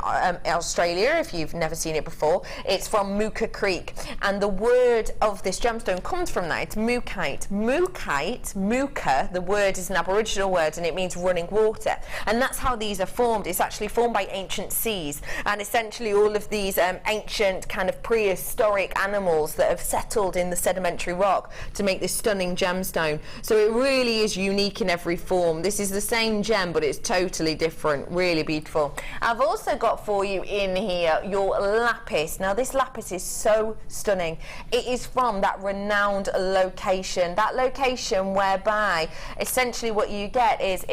Australia, if you've never seen it before. It's from Mooka Creek, and the word of this gemstone comes from that. It's mookaite. Mookaite, mooka, the word is an Aboriginal word, and it means running water. And that's how these are formed. It's actually formed by ancient seas, and essentially all of these ancient kind of prehistoric animals that have settled in the sedimentary rock to make this stunning gemstone. So it really is unique in every form. This is the same gem, but it's totally different. Really beautiful. I've also got for you in here your lapis. Now this lapis is so stunning. It is from that renowned location. That location whereby essentially what you get is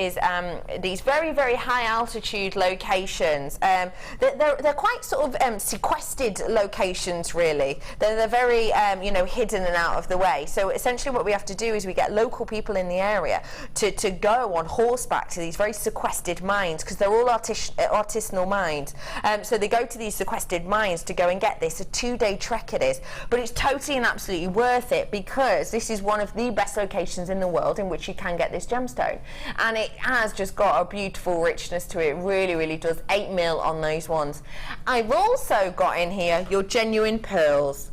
these very, very high altitude locations. They're quite sort of sequestered locations, really. They're very you know, hidden and out of the way. So essentially what we have to do is we get local people in the area to go on horseback to these very sequestered mines, because they're all artisanal mines. So they go to these sequestered mines to go and get this. A 2-day trek it is, but it's totally and absolutely worth it, because this is one of the best locations in the world in which you can get this gemstone, and it has just got a beautiful richness to it. It really, really does. 8mm on those ones. I've also got in here your genuine pearls.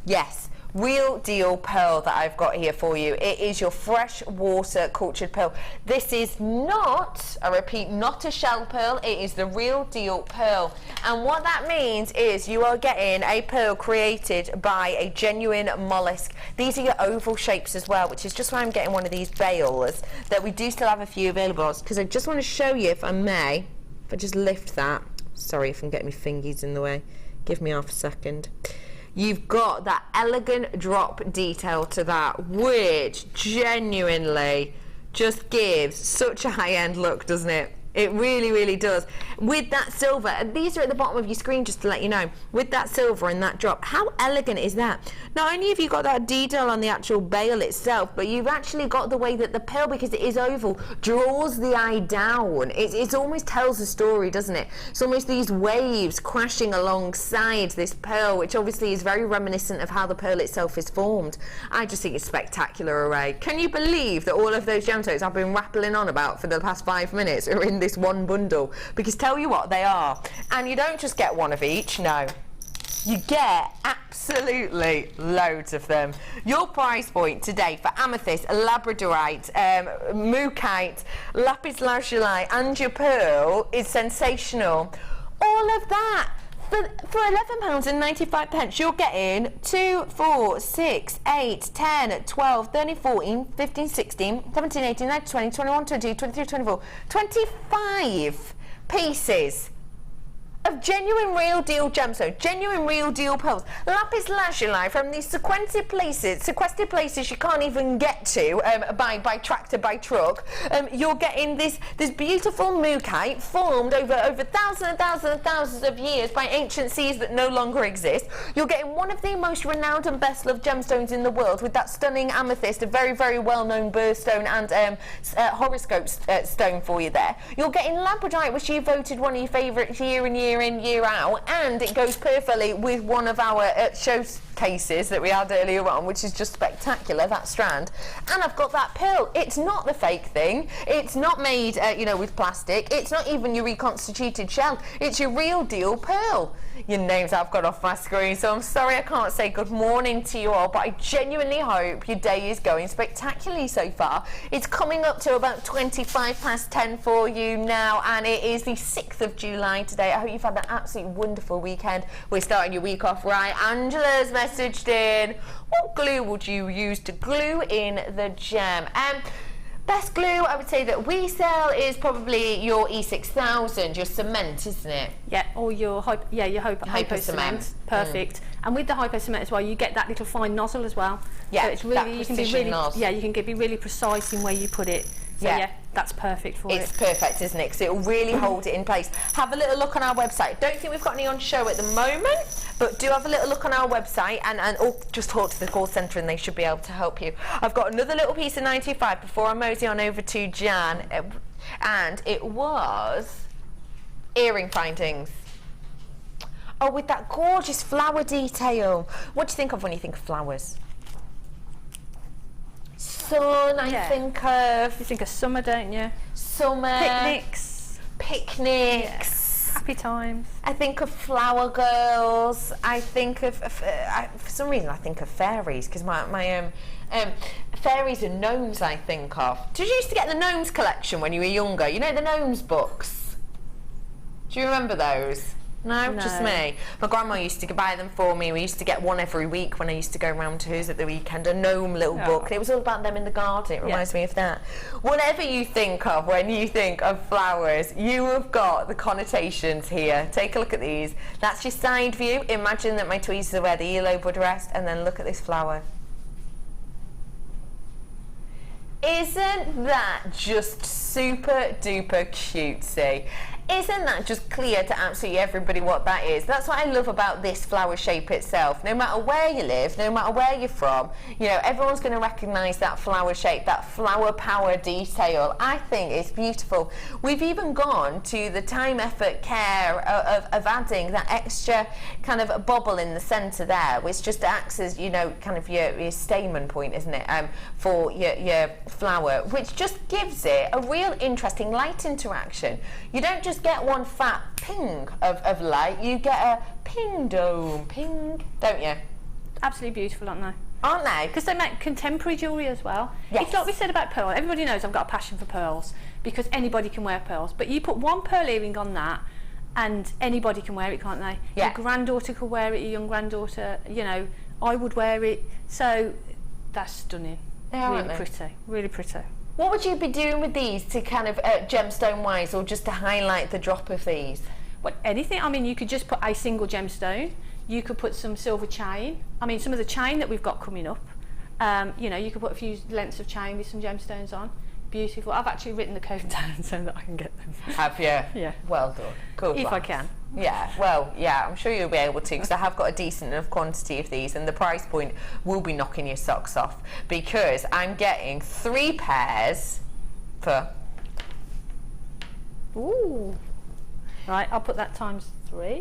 Yes, real deal pearl that I've got here for you. It is your fresh water cultured pearl. This is not, I repeat, not a shell pearl. It is the real deal pearl. And what that means is you are getting a pearl created by a genuine mollusk. These are your oval shapes as well, which is just why I'm getting one of these bales that we do still have a few available, because I just want to show you, if I may, if I just lift that. Sorry if I'm getting my fingies in the way. Give me half a second. You've got that elegant drop detail to that, which genuinely just gives such a high-end look, doesn't it? It really, really does. With that silver, and these are at the bottom of your screen just to let you know, with that silver and that drop, how elegant is that? Not only have you got that detail on the actual bale itself, but you've actually got the way that the pearl, because it is oval, draws the eye down. It almost tells a story, doesn't it? It's almost these waves crashing alongside this pearl, which obviously is very reminiscent of how the pearl itself is formed. I just think it's a spectacular array. Can you believe that all of those gemstones I've been rattling on about for the past 5 minutes are in this one bundle? Because tell you what, they are. And you don't just get one of each, no. You get absolutely loads of them. Your price point today for amethyst, labradorite, mookaite, lapis lazuli and your pearl is sensational. All of that for £11.95, you're getting 2, 4, 6, 8, 10, 12, 13, 14, 15, 16, 17, 18, 19, 20, 21, 22, 23, 24, 25 pieces of genuine real deal gemstones, genuine real deal pearls, lapis lazuli from these sequestered places you can't even get to by tractor, by truck. You're getting this beautiful mookaite formed over thousands and thousands and thousands of years by ancient seas that no longer exist. You're getting one of the most renowned and best loved gemstones in the world with that stunning amethyst, a very, very well-known birthstone and horoscope stone for you there. You're getting Labradorite, which you voted one of your favourites year in, year out, and it goes perfectly with one of our showcases that we had earlier on, which is just spectacular, that strand. And I've got that pearl. It's not the fake thing. It's not made, you know, with plastic. It's not even your reconstituted shell. It's your real deal pearl. Your names I've got off my screen, so I'm sorry I can't say good morning to you all, but I genuinely hope your day is going spectacularly so far. It's coming up to about 10 for you now, and it is the 6th of July today. I hope you've had an absolutely wonderful weekend. We're starting your week off right. Angela's messaged in, what glue would you use to glue in the gem? Best glue I would say that we sell is probably your E6000, your cement, isn't it? Yeah, or your hypo cement. Perfect. And with the hypo cement as well, you get that little fine nozzle as well. Yeah, so it's really, you can be really, nozzle. yeah, you can be really precise in where you put it. So yeah, that's perfect for it. It's perfect, isn't it? Because it'll really hold it in place. Have a little look on our website. Don't think we've got any on show at the moment, but do have a little look on our website or just talk to the call centre and they should be able to help you. I've got another little piece of 925 before I mosey on over to Jan, and it was earring findings. Oh, with that gorgeous flower detail. What do you think of when you think of flowers? Sun, I think of. You think of summer, don't you? Summer. Picnics. Happy times. I think of flower girls. I think of, for some reason, I think of fairies, because my fairies and gnomes I think of. Did you used to get the gnomes collection when you were younger? You know, the gnomes books? Do you remember those? No, just me. My grandma used to buy them for me. We used to get one every week when I used to go round to hers at the weekend, a gnome little book. It was all about them in the garden. It reminds me of that. Whatever you think of when you think of flowers, you have got the connotations here. Take a look at these. That's your side view. Imagine that my tweezers are where the earlobe would rest, and then look at this flower. Isn't that just super duper cutesy? Isn't that just clear to absolutely everybody what that is? That's what I love about this flower shape itself. No matter where you live, no matter where you're from, you know, everyone's going to recognise that flower shape, that flower power detail. I think it's beautiful. We've even gone to the time, effort, care of adding that extra kind of bobble in the centre there, which just acts as, you know, kind of your stamen point, isn't it, for your flower, which just gives it a real interesting light interaction. You don't just get one fat ping of light, you get a ping dome, don't you? Absolutely beautiful, aren't they? Aren't they? Because they make contemporary jewellery as well. Yes. It's like we said about pearl. Everybody knows I've got a passion for pearls because anybody can wear pearls. But you put one pearl earring on that and anybody can wear it, can't they? Yeah. Your granddaughter could wear it, your young granddaughter, you know, I would wear it. So that's stunning. Really pretty, really pretty. What would you be doing with these to kind of gemstone wise, or just to highlight the drop of these? Well, anything. I mean, you could just put a single gemstone. You could put some silver chain. I mean, some of the chain that we've got coming up, you know, you could put a few lengths of chain with some gemstones on. Beautiful. I've actually written the code down so that I can get them. Have you? Yeah. Well done. Good. If I can. Yeah, well, yeah, I'm sure you'll be able to, because I have got a decent enough quantity of these, and the price point will be knocking your socks off, because I'm getting 3 pairs for... Ooh. Right, I'll put that times 3.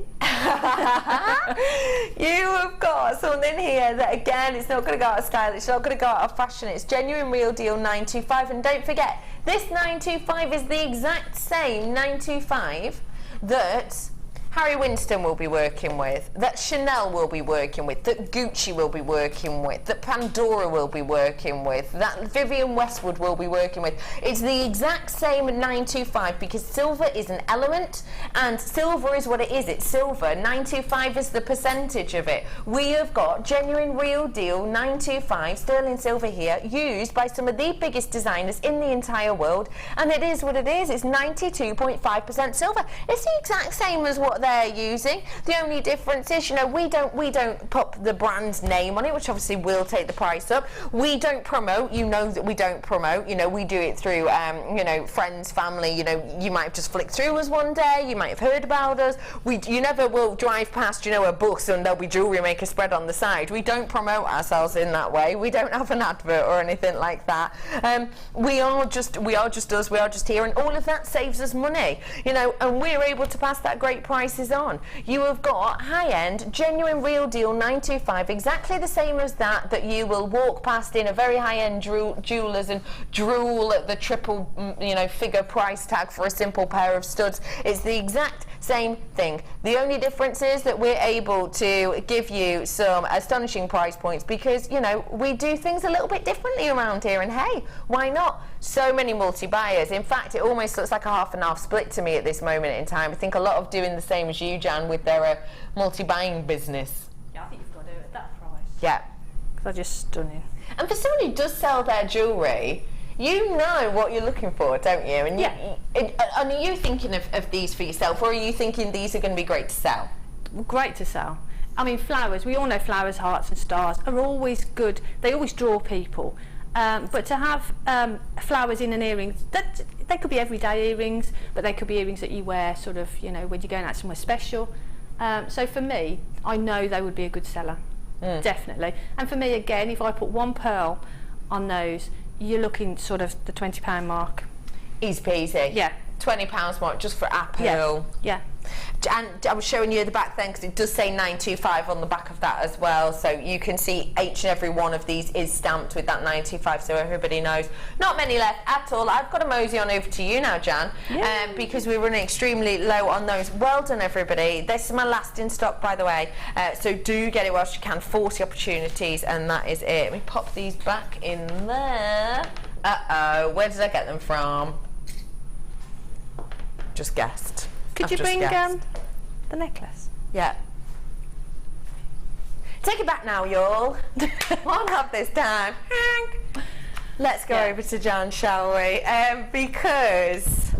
You have got something here that, again, it's not going to go out of style, it's not going to go out of fashion. It's genuine real deal 925, and don't forget, this 925 is the exact same 925 that Harry Winston will be working with, that Chanel will be working with, that Gucci will be working with, that Pandora will be working with, that Vivienne Westwood will be working with. It's the exact same 925 because silver is an element and silver is what it is. It's silver. 925 is the percentage of it. We have got genuine real deal 925 sterling silver here, used by some of the biggest designers in the entire world, and it is what it is. It's 92.5% silver. It's the exact same as what they're using. The only difference is, you know, we don't put the brand name on it, which obviously will take the price up. We don't promote, you know that we don't promote, you know, we do it through, you know, friends, family, you know, you might have just flicked through us one day, you might have heard about us. You never will drive past, you know, a bus and there'll be Jewellery Maker spread on the side. We don't promote ourselves in that way. We don't have an advert or anything like that. We are just us, we are just here, and all of that saves us money, you know, and we're able to pass that great prices on. You have got high-end, genuine, real deal 925, exactly the same as that you will walk past in a very high-end jewellers and drool at the triple, you know, figure price tag for a simple pair of studs. It's the exact same thing. The only difference is that we're able to give you some astonishing price points because, you know, we do things a little bit differently around here, and hey, why not? So many multi-buyers. In fact, it almost looks like a half and half split to me at this moment in time. I think a lot of doing the same as you, Jan, with their multi-buying business. Yeah, I think you've got to do it at that price. Yeah. Because they're just stunning. And for someone who does sell their jewellery, you know what you're looking for, don't you? And yeah. And are you thinking of these for yourself, or are you thinking these are going to be great to sell? Great to sell. I mean, flowers, we all know flowers, hearts and stars are always good. They always draw people. But to have flowers in an earring, they could be everyday earrings, but they could be earrings that you wear sort of, you know, when you're going out somewhere special. So for me, I know they would be a good seller, definitely. And for me, again, if I put one pearl on those, you're looking sort of the £20 mark. Easy peasy. Yeah. £20 mark just for a pearl. Yeah. And I was showing you the back then because it does say 925 on the back of that as well, so you can see each and every one of these is stamped with that 925, so everybody knows. Not many left at all. I've got to mosey on over to you now, Jan, because we're running extremely low on those. Well done, everybody. This is my last in stock, by the way, so do get it whilst you can. 40 opportunities, and that is it. Let me pop these back in there. Uh-oh, where did I get them from? Just guessed. Could you bring the necklace? Yeah. Take it back now, y'all. Won't have this time. Let's go over to Jan, shall we? Because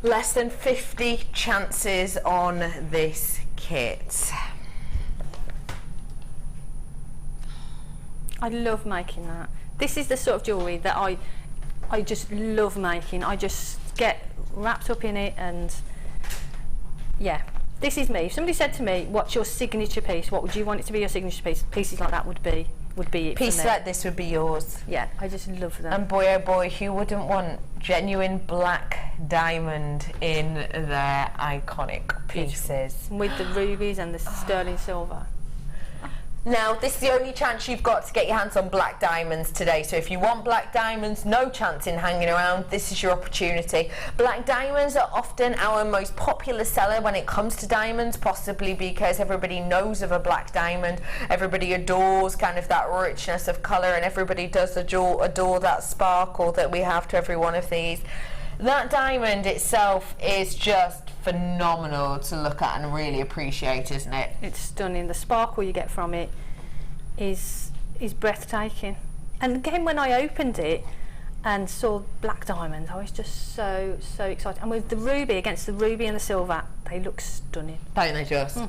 less than 50 chances on this kit. I love making that. This is the sort of jewellery that I just love making. I just get wrapped up in it, and yeah, this is me. If somebody said to me, what's your signature piece, what would you want it to be your signature piece? Pieces like that would be it. Pieces like this would be yours. Yeah, I just love them. And boy oh boy, who wouldn't want genuine black diamond in their iconic pieces? With the rubies and the sterling silver. Now, this is the only chance you've got to get your hands on black diamonds today. So if you want black diamonds, no chance in hanging around, this is your opportunity. Black diamonds are often our most popular seller when it comes to diamonds, possibly because everybody knows of a black diamond. Everybody adores kind of that richness of colour, and everybody does adore that sparkle that we have to every one of these. That diamond itself is just phenomenal to look at and really appreciate, isn't it? It's stunning. The sparkle you get from it is breathtaking. And again, when I opened it and saw black diamonds, I was just so excited. And with the ruby, against the ruby and the silver, they look stunning. Don't they just?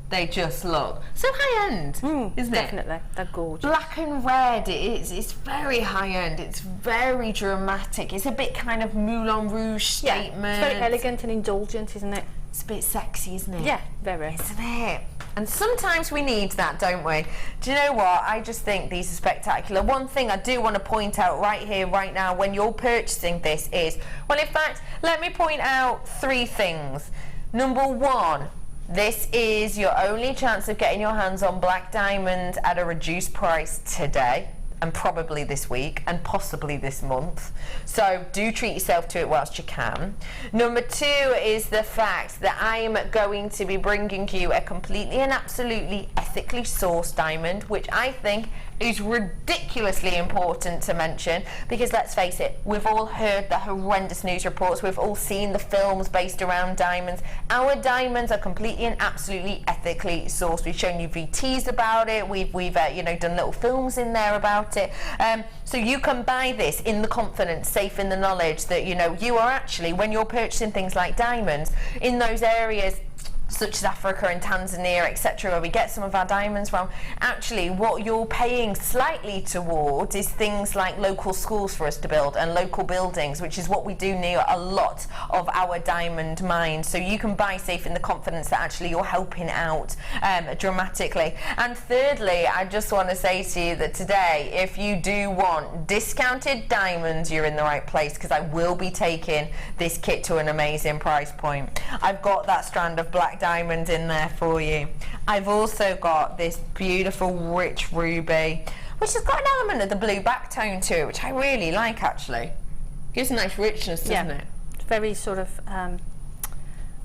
They just look so high-end, isn't it? Definitely, they're gorgeous. Black and red, it's very high-end, it's very dramatic, it's a bit kind of Moulin Rouge statement. Yeah, it's very elegant and indulgent, isn't it? It's a bit sexy, isn't it? Yeah, very. Isn't it? And sometimes we need that, don't we? Do you know what? I just think these are spectacular. One thing I do want to point out right here, right now, when you're purchasing this is, well, in fact, let me point out 3 things. Number 1, this is your only chance of getting your hands on black diamonds at a reduced price today, and probably this week, and possibly this month. So do treat yourself to it whilst you can. Number 2 is the fact that I'm going to be bringing you a completely and absolutely ethically sourced diamond, which I think is ridiculously important to mention, because let's face it, we've all heard the horrendous news reports, we've all seen the films based around diamonds. Our diamonds are completely and absolutely ethically sourced. We've shown you VTs about it, we've you know, done little films in there about about it. So you can buy this in the confidence, safe in the knowledge that, you know, you are actually, when you're purchasing things like diamonds, in those areas such as Africa and Tanzania, etc., where we get some of our diamonds from, actually what you're paying slightly towards is things like local schools for us to build and local buildings, which is what we do near a lot of our diamond mines. So you can buy safe in the confidence that actually you're helping out dramatically. And thirdly, I just want to say to you that today, if you do want discounted diamonds, you're in the right place, because I will be taking this kit to an amazing price point. I've got that strand of black diamond in there for you. I've also got this beautiful rich ruby, which has got an element of the blue back tone to it, which I really like actually. Gives a nice richness, doesn't it? It's very sort of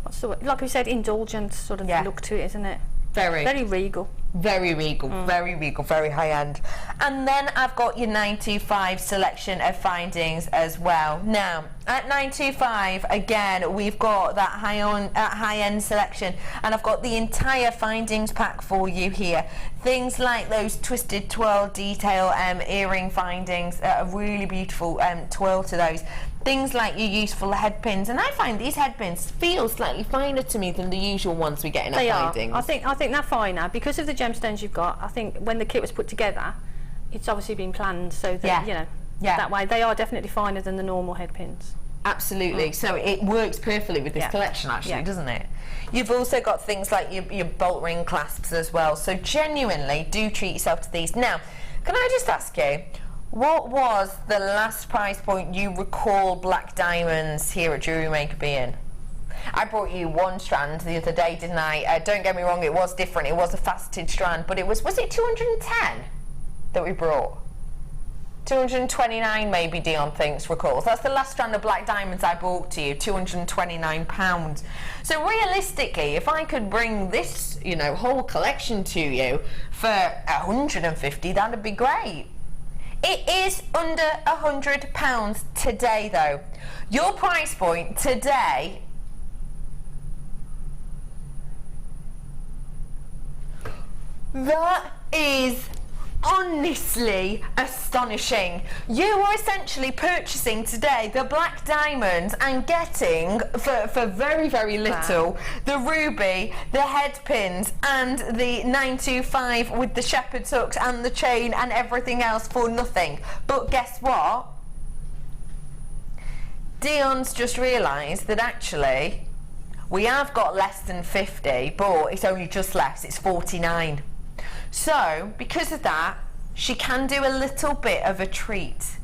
what's the word? Like we said, indulgent sort of look to it, isn't it? Very regal. Very regal, very regal, very high end. And then I've got your 925 selection of findings as well. Now, at 925, again, we've got that high end selection, and I've got the entire findings pack for you here. Things like those twisted twirl detail earring findings, a really beautiful twirl to those. Things like your useful head pins, and I find these head pins feel slightly finer to me than the usual ones we get in our findings. I think they're finer because of the gemstones you've got. I think when the kit was put together, it's obviously been planned so that you know that way they are definitely finer than the normal head pins. Absolutely. So it works perfectly with this collection actually, doesn't it? You've also got things like your bolt ring clasps as well. So genuinely do treat yourself to these. Now, can I just ask you, what was the last price point you recall black diamonds here at Jewellery Maker being? I brought you one strand the other day, didn't I? Don't get me wrong, it was different. It was a faceted strand, but it was it 210 that we brought? 229 maybe, Dion thinks, recalls. That's the last strand of black diamonds I brought to you, £229. So realistically, if I could bring this, you know, whole collection to you for 150, that'd be great. It is under £100 today though. Your price point today that is honestly astonishing. You are essentially purchasing today the black diamonds and getting for very, very little the ruby, the head pins and the 925 with the shepherd's hooks and the chain and everything else for nothing. But guess what? Dion's just realised that actually we have got less than 50, but it's only just less, it's 49. So, because of that, she can do a little bit of a treat.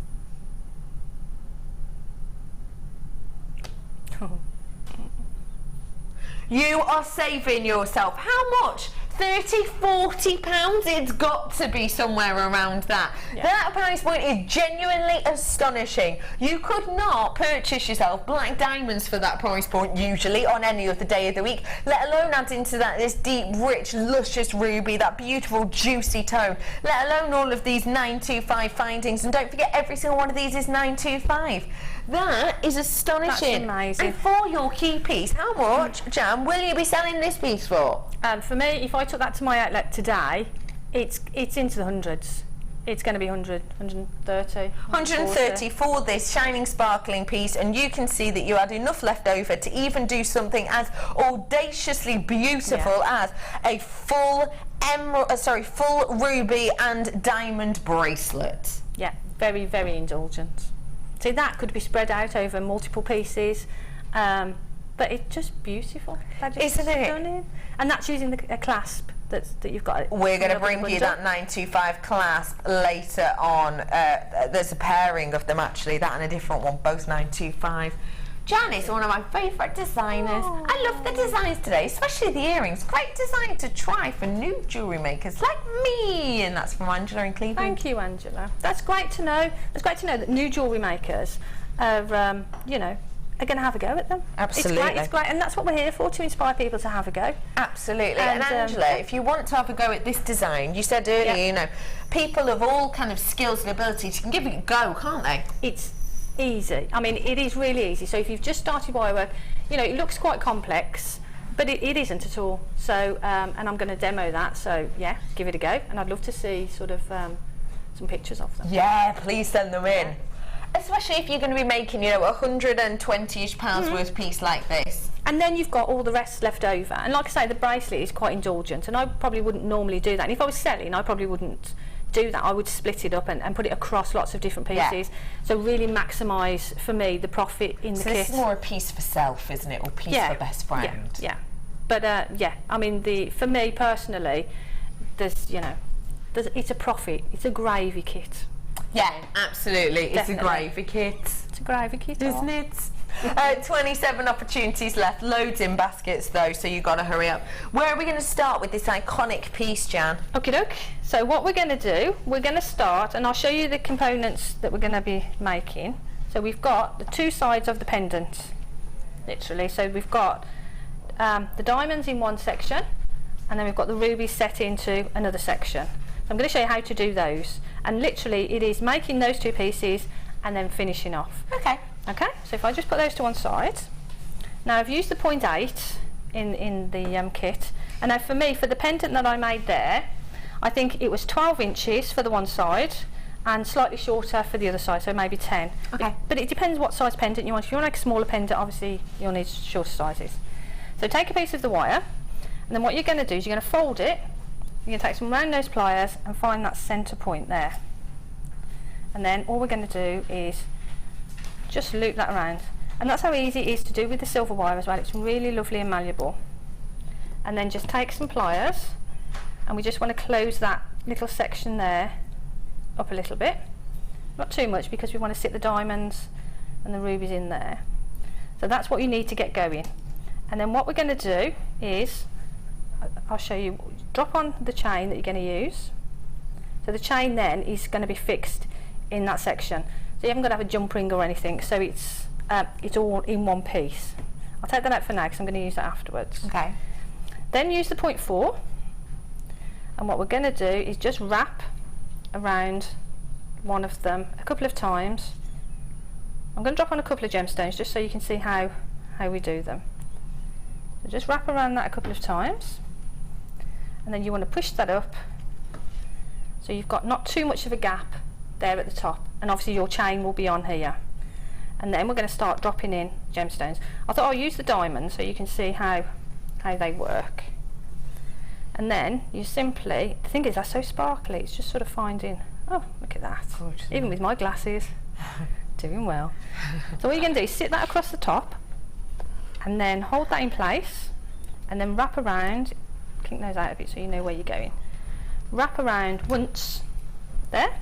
You are saving yourself how much? 30, 40 pounds? It's got to be somewhere around that. That price point is genuinely astonishing. You could not purchase yourself black diamonds for that price point usually on any other day of the week, let alone add into that this deep, rich, luscious ruby, that beautiful, juicy tone, let alone all of these 925 findings. And don't forget, every single one of these is 925. That is astonishing. That's amazing. And for your key piece, how much, Jam, will you be selling this piece for? For me, if I took that to my outlet today, it's into the hundreds. It's going to be 100, 130. 130 for this shining, sparkling piece, and you can see that you had enough left over to even do something as audaciously beautiful as a full full ruby and diamond bracelet. Yeah, very, very indulgent. See, that could be spread out over multiple pieces, but it's just beautiful. Isn't it? Stunning. And that's using a clasp that you've got. We're going to bring you that 925 clasp later on. There's a pairing of them actually, that and a different one, both 925. Janice, one of my favourite designers. Oh. I love the designs today, especially the earrings. Great design to try for new jewellery makers like me. And that's from Angela in Cleveland. Thank you, Angela. That's great to know. It's great to know that new jewellery makers are, you know, are going to have a go at them. Absolutely. It's great, and that's what we're here for, to inspire people to have a go. Absolutely. And Angela, if you want to have a go at this design, you said earlier, you know, people of all kind of skills and abilities can give it a go, can't they? It's easy. I mean, it is really easy. So if you've just started wire work, you know, it looks quite complex, but it isn't at all. So, and I'm going to demo that. So yeah, give it a go. And I'd love to see sort of some pictures of them. Yeah, please send them in. Especially if you're going to be making, you know, 120-ish pounds worth piece like this. And then you've got all the rest left over. And like I say, the bracelet is quite indulgent, and I probably wouldn't normally do that. And if I was selling, I probably wouldn't do that. I would split it up and put it across lots of different pieces. So really maximise, for me, the profit in the kit. This is more a piece for self, isn't it? Or piece for best friend. Yeah. But yeah, I mean, for me personally, it's a profit. It's a gravy kit. Yeah, absolutely. Definitely. It's a gravy kit. It's a gravy kit, isn't it? 27 opportunities left, loads in baskets though, so you've got to hurry up. Where are we going to start with this iconic piece, Jan? Okie doke. So what we're going to do, we're going to start, and I'll show you the components that we're going to be making. So we've got the two sides of the pendant, literally. So we've got the diamonds in one section, and then we've got the rubies set into another section. So I'm going to show you how to do those, and literally it is making those two pieces and then finishing off. Okay, so if I just put those to one side. Now I've used the 0.8 in the kit, and now for me, for the pendant that I made there, I think it was 12 inches for the one side and slightly shorter for the other side, so maybe 10. Okay. But it depends what size pendant you want. If you want like a smaller pendant, obviously you'll need shorter sizes. So take a piece of the wire, and then what you're going to do is you're going to fold it. You're going to take some round nose pliers and find that centre point there. And then all we're going to do is just loop that around. And that's how easy it is to do with the silver wire as well. It's really lovely and malleable. And then just take some pliers, and we just want to close that little section there up a little bit. Not too much, because we want to sit the diamonds and the rubies in there. So that's what you need to get going. And then what we're going to do is, I'll show you, drop on the chain that you're going to use. So the chain then is going to be fixed in that section. So you haven't got to have a jump ring or anything, so it's all in one piece. I'll take that out for now because I'm going to use that afterwards. Okay. Then use the 0.4, and what we're going to do is just wrap around one of them a couple of times. I'm going to drop on a couple of gemstones just so you can see how we do them. So just wrap around that a couple of times, and then you want to push that up so you've got not too much of a gap there at the top, and obviously your chain will be on here. And then we're going to start dropping in gemstones. I thought I'll use the diamonds so you can see how they work. And then you simply, the thing is, they're so sparkly, it's just sort of finding, oh, look at that. Good. Even with my glasses, doing well. So what you're going to do is sit that across the top, and then hold that in place, and then wrap around, kink those out a bit so you know where you're going. Wrap around once, there,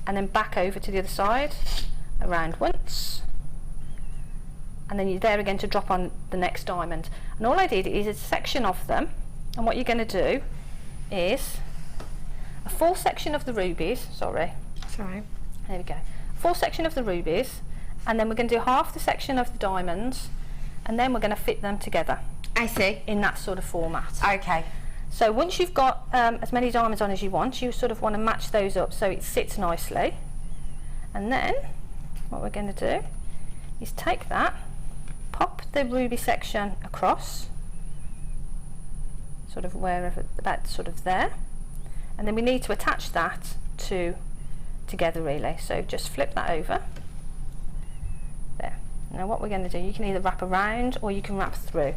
and then back over to the other side, around once, and then you're there again to drop on the next diamond. And all I did is a section of them, and what you're going to do is a full section of the rubies, sorry, there we go, full section of the rubies, and then we're going to do half the section of the diamonds, and then we're going to fit them together. I see. In that sort of format. Okay. So once you've got as many diamonds on as you want, you sort of want to match those up so it sits nicely. And then what we're going to do is take that, pop the ruby section across, sort of wherever, about sort of there, and then we need to attach that together really. So just flip that over. There. Now what we're going to do, you can either wrap around or you can wrap through.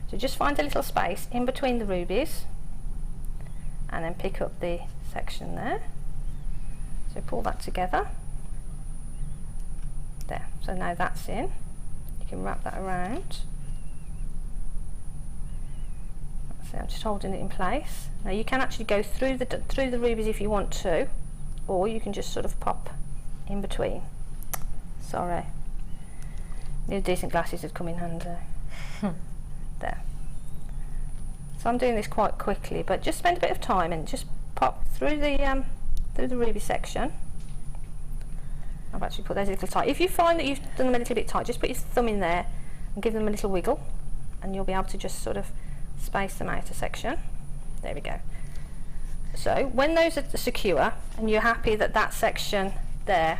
So just find a little space in between the rubies, and then pick up the section there. So pull that together. There. So now that's in. You can wrap that around. So I'm just holding it in place. Now you can actually go through the rubies if you want to, or you can just sort of pop in between. Sorry. Need decent glasses would come in handy. There. So I'm doing this quite quickly, but just spend a bit of time and just pop through the ruby section. I've actually put those a little tight. If you find that you've done them a little bit tight, just put your thumb in there and give them a little wiggle, and you'll be able to just sort of space them out a section. There we go. So when those are secure and you're happy that that section there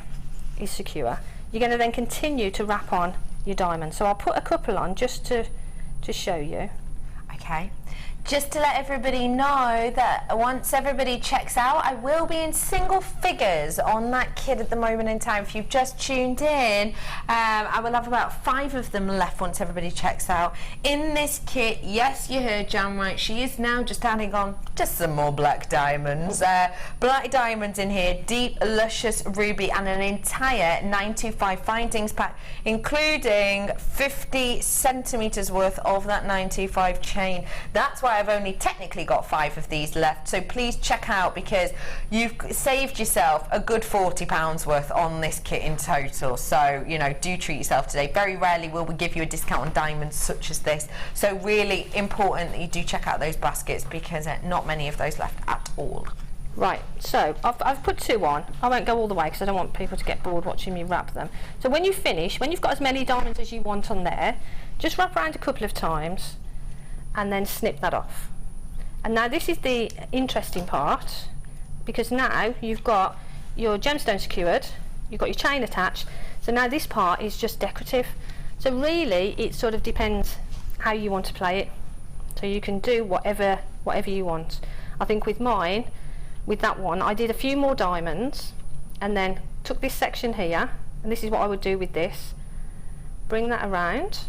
is secure, you're going to then continue to wrap on your diamond. So I'll put a couple on just to show you. Okay. Just to let everybody know that once everybody checks out, I will be in single figures on that kit at the moment in time. If you've just tuned in, I will have about 5 of them left once everybody checks out. In this kit, yes, you heard Jan right, she is now just adding on just some more black diamonds. Black diamonds in here, deep, luscious ruby, and an entire 925 findings pack, including 50 centimetres worth of that 925 chain. That's why I've only technically got 5 of these left, so please check out, because you've saved yourself a good £40 worth on this kit in total. So, you know, do treat yourself today. Very rarely will we give you a discount on diamonds such as this, so really important that you do check out those baskets, because not many of those left at all. Right, so I've put 2 on. I won't go all the way because I don't want people to get bored watching me wrap them. So when you finish, when you've got as many diamonds as you want on there, just wrap around a couple of times and then snip that off. And now this is the interesting part, because now you've got your gemstone secured, you've got your chain attached, so now this part is just decorative. So really it sort of depends how you want to play it. So you can do whatever you want. I think with mine, with that one, I did a few more diamonds and then took this section here, and this is what I would do with this. Bring that around,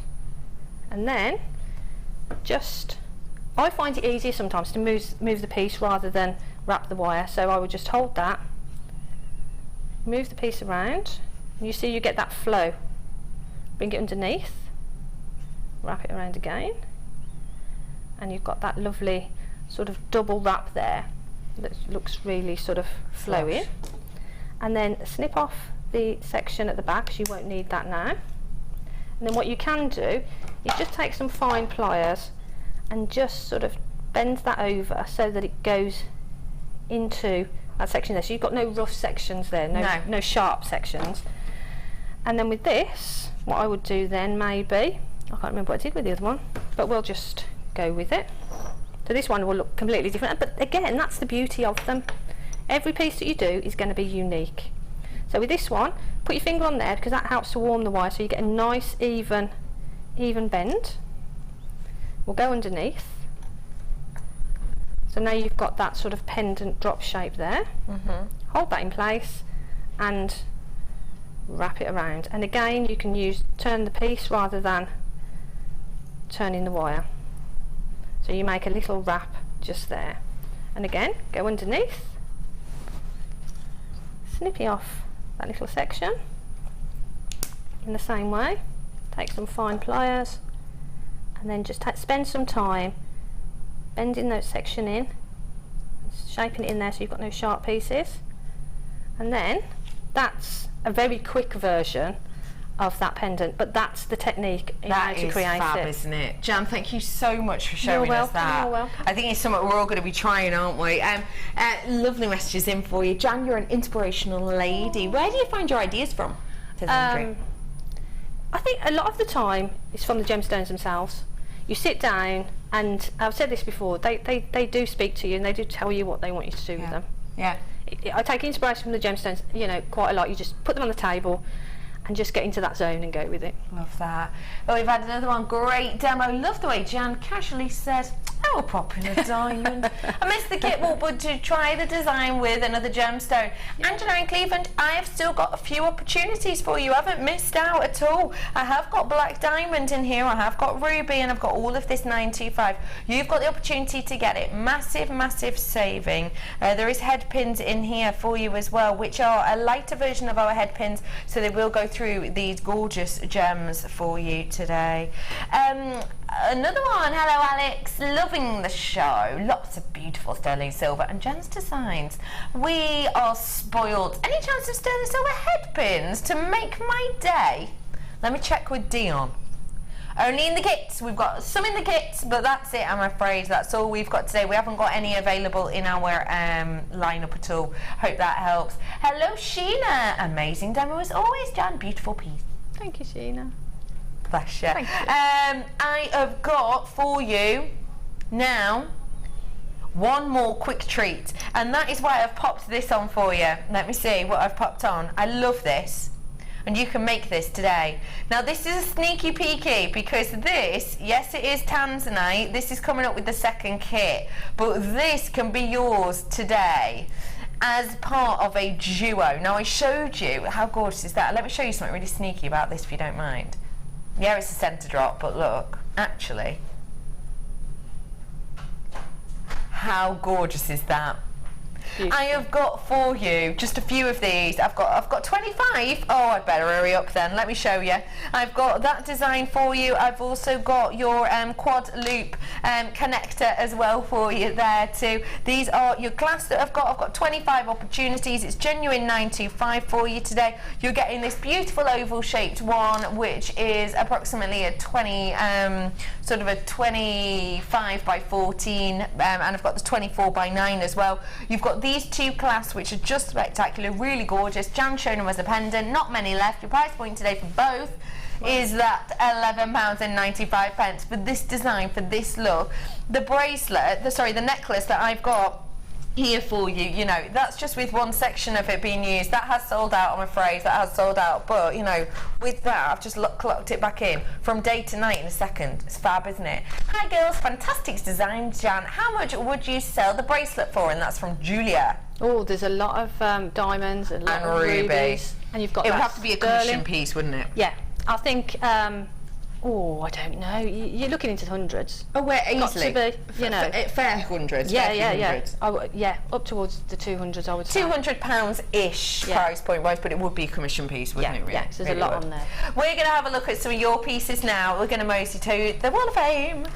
and then just, I find it easier sometimes to move the piece rather than wrap the wire, so I would just hold that, move the piece around, and you see you get that flow. Bring it underneath, wrap it around again, and you've got that lovely sort of double wrap there that looks really sort of flowy. And then snip off the section at the back, because you won't need that now. And then what you can do is just take some fine pliers and just sort of bend that over so that it goes into that section there. So you've got no rough sections there, no sharp sections. And then with this, what I would do then maybe, I can't remember what I did with the other one, but we'll just go with it. So this one will look completely different, but again, that's the beauty of them. Every piece that you do is going to be unique. So with this one, put your finger on there, because that helps to warm the wire, so you get a nice even bend. We'll go underneath. So now you've got that sort of pendant drop shape there. Hold that in place and wrap it around. And again, you can turn the piece rather than turning the wire. So you make a little wrap just there. And again, go underneath, snippy off that little section in the same way. Take some fine pliers and then just spend some time bending that section in, shaping it in there so you've got no sharp pieces. And then that's a very quick version of that pendant, but that's the technique in how to create it. That is fab, isn't it? Jan, thank you so much for showing us that. You're welcome. I think it's something we're all going to be trying, aren't we? Lovely messages in for you. Jan, you're an inspirational lady. Where do you find your ideas from? I think a lot of the time it's from the gemstones themselves. You sit down, and I've said this before, they do speak to you and they do tell you what they want you to do with them. Yeah. I take inspiration from the gemstones, you know, quite a lot. You just put them on the table and just get into that zone and go with it. Love that. Well, we've had another one, great demo. Love the way Jan casually says, oh, a popular diamond. I missed the kit, but to try the design with another gemstone. Yeah. Angela in Cleveland, I have still got a few opportunities for you. I haven't missed out at all. I have got black diamond in here, I have got ruby, and I've got all of this 925. You've got the opportunity to get it. Massive, massive saving. There is head pins in here for you as well, which are a lighter version of our head pins, so they will go through these gorgeous gems for you today. Another one, hello Alex, loving the show, lots of beautiful sterling silver and Jen's designs. We are spoiled. Any chance of sterling silver head pins to make my day? Let me check with Dion. Only in the kits. We've got some in the kits, but that's it, I'm afraid. That's all we've got today. We haven't got any available in our lineup at all. Hope that helps. Hello Sheena, amazing demo as always, Jan, beautiful piece. Thank you, Sheena. Bless you. I have got for you now one more quick treat, and that is why I've popped this on for you. Let me see what I've popped on. I love this. and you can make this today. Now this is a sneaky peeky because this, yes it is Tanzanite, this is coming up with the second kit, but this can be yours today as part of a duo. Now I showed you, how gorgeous is that? Let me show you something really sneaky about this if you don't mind. Yeah, it's a centre drop, but look, actually, how gorgeous is that? Beautiful. I have got for you just a few of these. I've got 25. Oh, I'd better hurry up then. Let me show you. I've got that design for you. I've also got your quad loop connector as well for you there too. These are your glass that I've got 25 opportunities. It's genuine 925 for you today. You're getting this beautiful oval shaped one, which is approximately a 20 sort of a 25 by 14, and I've got the 24 by 9 as well. You've got these two clasps, which are just spectacular, really gorgeous. Jan's shown them as a pendant, not many left. Your price point today for both is that £11.95 for this design, for this look. The bracelet, the necklace that I've got here for you, you know, that's just with one section of it being used. That has sold out, I'm afraid, that has sold out, but you know, with that I've just clocked it back in from day to night in a second. It's fab, isn't it? Hi girls, fantastic design, Jan. How much would you sell the bracelet for? And that's from Julia. Oh, there's a lot of diamonds, a lot of rubies, and you've got. It would have to be a commission piece, wouldn't it? Yeah, I think. Oh, I don't know. You're looking into the hundreds. Oh, where easily? Got to be, you know, fair hundreds. Yeah, fair yeah, hundreds. yeah. Up towards the 200s, I would say. £200-ish price point wise, but it would be a commission piece, wouldn't it? Really? Yeah, there's a lot on there. We're going to have a look at some of your pieces now. We're going to mosey to the Wall of Fame.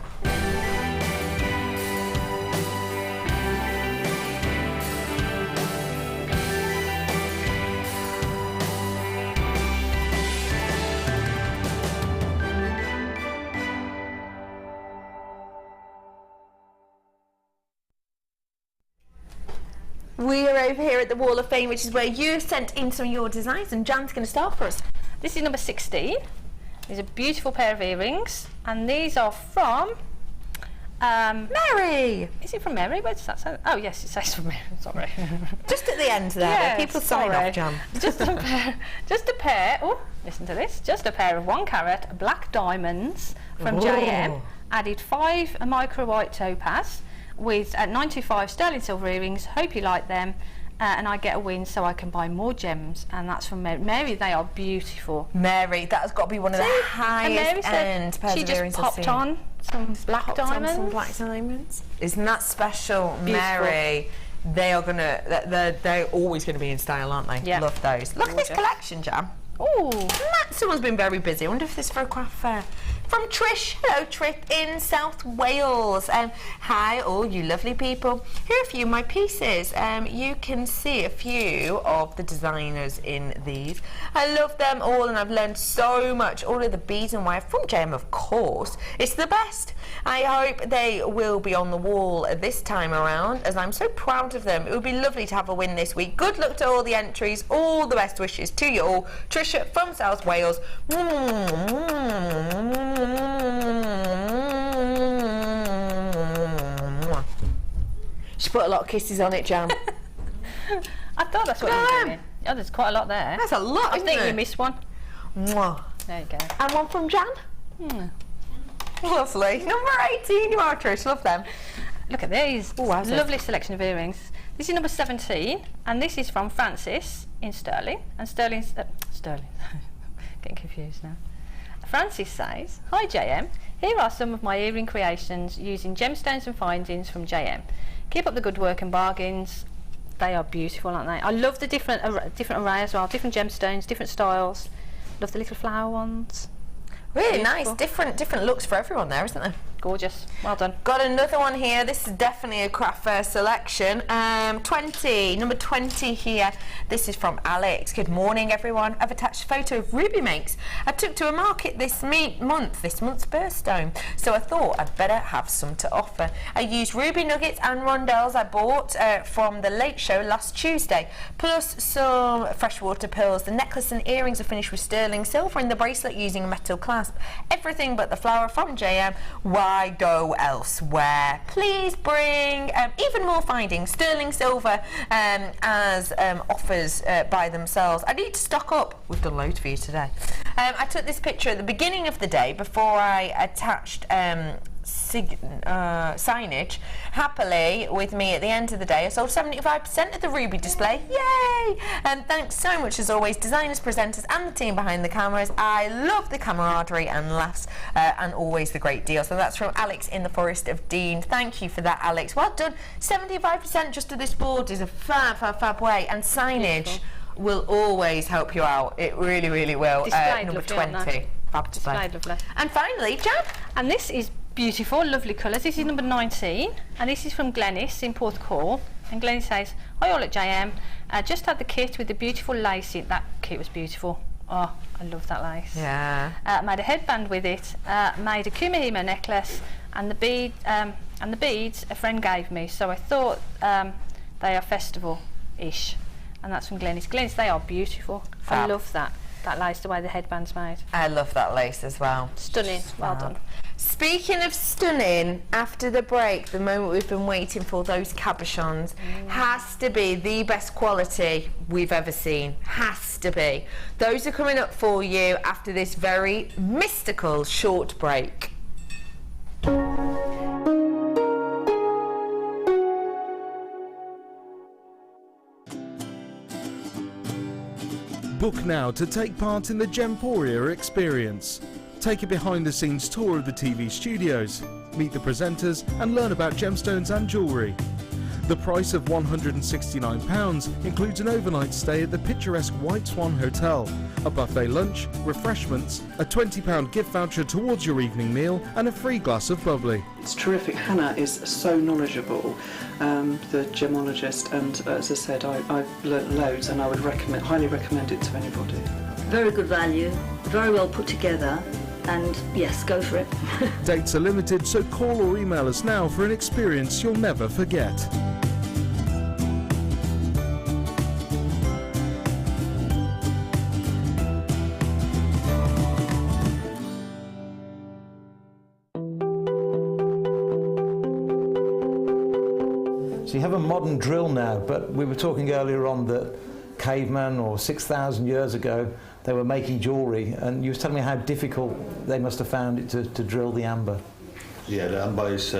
We are over here at the Wall of Fame, which is where you sent in some of your designs, and Jan's going to start for us. This is number 16. These are a beautiful pair of earrings, and these are from Mary. Is it from Mary? Where does that say? Oh yes, it says from Mary. Sorry. Just at the end there, yeah, people sign off, Jan. Just a pair. Oh, listen to this. Just a pair of 1 carat black diamonds from JM. Added 5 micro white topaz with 925 sterling silver earrings. Hope you like them, and I get a win so I can buy more gems. And that's from Mary. Mary, they are beautiful. Mary, that has got to be one of the highest end pairs of earrings I've seen. She just popped on some black diamonds. Some black diamonds. Isn't that special, beautiful. Mary? They are they're always gonna be in style, aren't they? Yeah. Love those. Look at this collection, Jan. Oh, someone's been very busy. I wonder if this is for a craft fair. From Trish. Hello, Trish in South Wales. Hi, all you lovely people. Here are a few of my pieces. You can see a few of the designers in these. I love them all, and I've learned so much. All of the beads and wire from JM, of course. It's the best. I hope they will be on the wall this time around, as I'm so proud of them. It would be lovely to have a win this week. Good luck to all the entries. All the best wishes to you all. Trisha from South Wales. She put a lot of kisses on it, Jan. I thought that's what you were doing. Oh, there's quite a lot there. That's a lot, I think you missed one. Mwah. There you go. And one from Jan. Lovely. Number 18, you are, Trish. Love them. Look at these. Ooh, lovely selection of earrings. This is number 17, and this is from Francis in Sterling. And Sterling's Sterling. Getting confused now. Francis says, "Hi JM, here are some of my earring creations using gemstones and findings from JM. Keep up the good work and bargains. They are beautiful, aren't they? I love the different array as well, different gemstones, different styles. Love the little flower ones. Really nice, different looks for everyone there, isn't there? Gorgeous, well done. Got another one here. This is definitely a craft fair selection. 20, number 20 here. This is from Alex. Good morning, everyone. I've attached a photo of Ruby Makes. I took to a market this month's birthstone, so I thought I'd better have some to offer. I used ruby nuggets and rondelles I bought from the late show last Tuesday, plus some freshwater pearls. The necklace and earrings are finished with sterling silver, and the bracelet using a metal clasp. Everything but the flower from JM. Wow. why go elsewhere? Please bring even more findings. Sterling silver as offers by themselves. I need to stock up. We've done loads for you today. I took this picture at the beginning of the day before I attached signage. Happily, with me at the end of the day, I sold 75% of the ruby display. Yay! And thanks so much, as always, designers, presenters and the team behind the cameras. I love the camaraderie and laughs and always the great deals. So that's from Alex in the Forest of Dean. Thank you for that, Alex. Well done. 75% just of this board is a fab way, and signage will always help you out. It really, really will. Number 20. Fab display. And finally, Jan. And this is beautiful, lovely colours. This is number 19, and this is from Glenys in Porthcawl. And Glenys says, hi all at JM. Just had the kit with the beautiful lace in. That kit was beautiful. Oh, I love that lace. Yeah. Made a headband with it. Made a kumihima necklace, and the beads a friend gave me. So I thought they are festival-ish. And that's from Glenys. Glenys, they are beautiful. Fab. I love that lace, the way the headband's made. I love that lace as well. Stunning. Well done. Speaking of stunning, after the break, the moment we've been waiting for, those cabochons, has to be the best quality we've ever seen. Has to be. Those are coming up for you after this very mystical short break. Book now to take part in the Gemporia experience. Take a behind-the-scenes tour of the TV studios, meet the presenters and learn about gemstones and jewellery. The price of £169 includes an overnight stay at the picturesque White Swan Hotel, a buffet lunch, refreshments, a £20 gift voucher towards your evening meal and a free glass of bubbly. It's terrific. Hannah is so knowledgeable, the gemologist, and as I said, I've learnt loads and I would highly recommend it to anybody. Very good value, very well put together, and yes, go for it. Dates are limited, so call or email us now for an experience you'll never forget. So you have a modern drill now, but we were talking earlier on that cavemen or 6,000 years ago they were making jewellery, and you were telling me how difficult they must have found it to drill the amber. Yeah, the amber is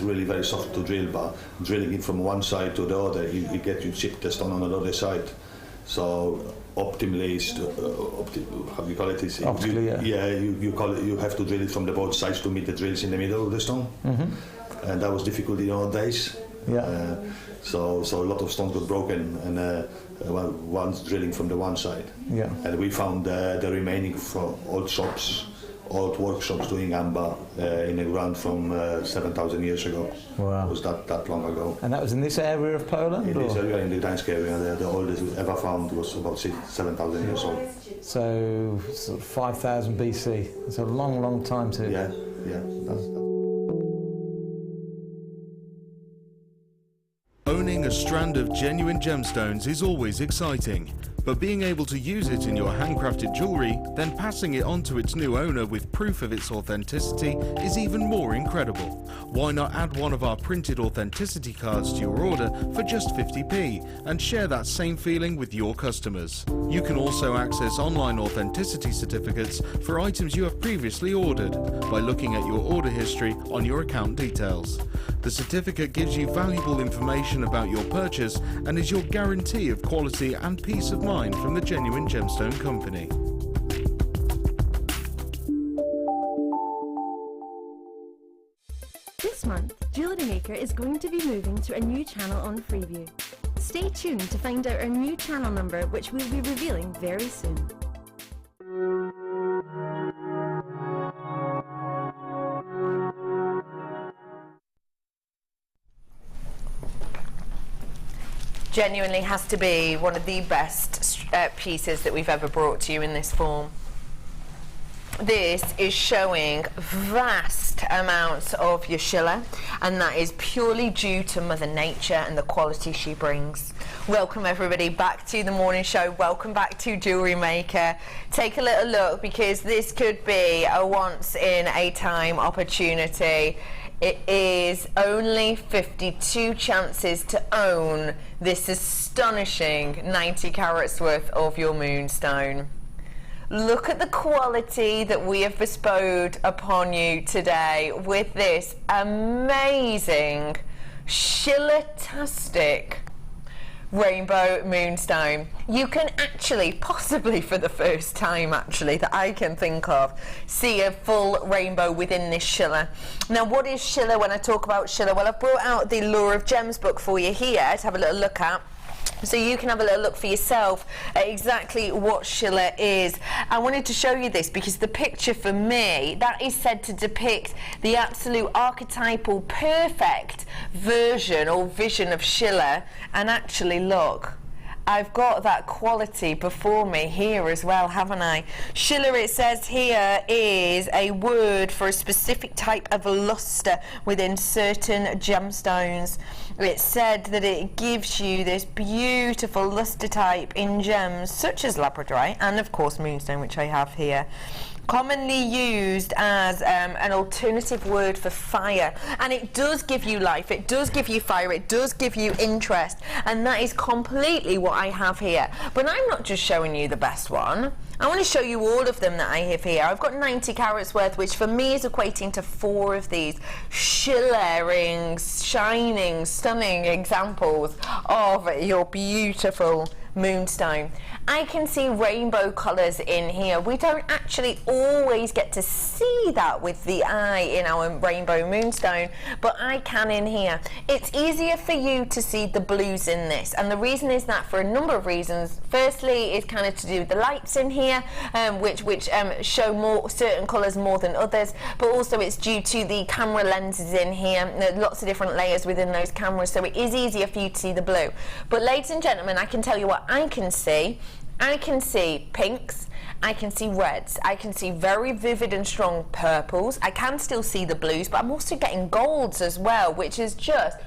really very soft to drill, but drilling it from one side to the other, you get you chip the stone on the other side. So optimally, how do you call it? Optically, yeah. You have to drill it from the both sides to meet the drills in the middle of the stone. Mm-hmm. And that was difficult in our days. Yeah. So a lot of stones got broken, and one's drilling from the one side. Yeah. And we found the remaining from old shops, old workshops doing amber in the ground from 7,000 years ago. Wow. It was that long ago. And that was in this area of Poland? In this area, in the Gdańsk area, the oldest we ever found was about 7,000 years old. So sort of 5,000 BC. It's a long, long time to... Yeah. Owning a strand of genuine gemstones is always exciting, but being able to use it in your handcrafted jewellery, then passing it on to its new owner with proof of its authenticity is even more incredible. Why not add one of our printed authenticity cards to your order for just 50p and share that same feeling with your customers? You can also access online authenticity certificates for items you have previously ordered by looking at your order history on your account details. The certificate gives you valuable information about your purchase and is your guarantee of quality and peace of mind from the Genuine Gemstone Company. This month, Jewellery Maker is going to be moving to a new channel on Freeview. Stay tuned to find out our new channel number, which we'll be revealing very soon. Genuinely has to be one of the best pieces that we've ever brought to you in this form. this is showing vast amounts of your Schiller, and that is purely due to Mother Nature and the quality she brings. Welcome everybody back to the morning show. Welcome back to Jewellery Maker. Take a little look, because this could be a once in a time opportunity. It is only 52 chances to own this astonishing 90 carats worth of your Moonstone. Look at the quality that we have bestowed upon you today with this amazing Schiller-tastic rainbow Moonstone. You can actually, possibly for the first time actually that I can think of, see a full rainbow within this Schiller. Now, what is Schiller? When I talk about Schiller, well, I've brought out the Lure of Gems book for you here to have a little look at, so you can have a little look for yourself at exactly what Schiller is. I wanted to show you this because the picture for me, that is said to depict the absolute archetypal perfect version or vision of Schiller. And actually, look, I've got that quality before me here as well, haven't I? Schiller, it says here, is a word for a specific type of luster within certain gemstones. It's said that it gives you this beautiful luster type in gems such as Labradorite and of course Moonstone, which I have here. Commonly used as an alternative word for fire, and it does give you life, it does give you fire, it does give you interest, and that is completely what I have here. But I'm not just showing you the best one, I want to show you all of them that I have here. I've got 90 carats worth, which for me is equating to 4 of these shimmering, shining, stunning examples of your beautiful Moonstone. I can see rainbow colours in here. We don't actually always get to see that with the eye in our rainbow Moonstone, but I can in here. It's easier for you to see the blues in this, and the reason is that for a number of reasons. Firstly, it's kind of to do with the lights in here, which show more certain colours more than others, but also it's due to the camera lenses in here. There are lots of different layers within those cameras, so it is easier for you to see the blue. But ladies and gentlemen, I can tell you what I can see. I can see pinks, I can see reds, I can see very vivid and strong purples, I can still see the blues, but I'm also getting golds as well, which is just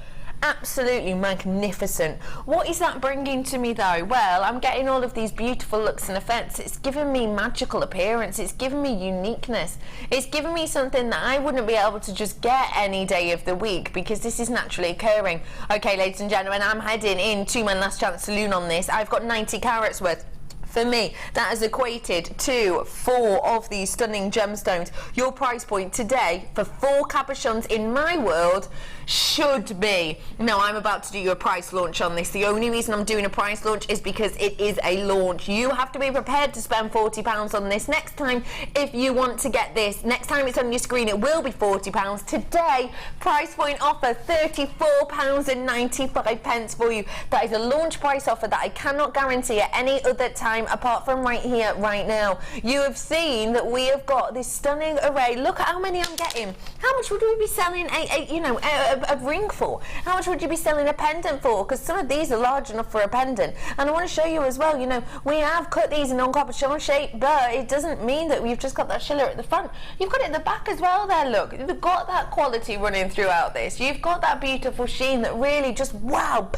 absolutely magnificent. What is that bringing to me though? Well, I'm getting all of these beautiful looks and effects. It's given me magical appearance, it's given me uniqueness, it's given me something that I wouldn't be able to just get any day of the week, because this is naturally occurring. Okay, ladies and gentlemen, I'm heading into my last chance saloon on this. I've got 90 carats worth. For me, that is equated to 4 of these stunning gemstones. Your price point today for 4 cabochons in my world should be, now I'm about to do you a price launch on this. The only reason I'm doing a price launch is because it is a launch. You have to be prepared to spend £40 on this. Next time, if you want to get this, next time it's on your screen, it will be £40. Today, price point offer, £34.95 for you. That is a launch price offer that I cannot guarantee at any other time apart from right here, right now. You have seen that we have got this stunning array. Look at how many I'm getting. How much would we be selling a ring for? How much would you be selling a pendant for? Because some of these are large enough for a pendant. And I want to show you as well, we have cut these in non-cabochon shape, but it doesn't mean that we've just got that Schiller at the front. You've got it at the back as well there, look. You've got that quality running throughout this. You've got that beautiful sheen that really just, wow,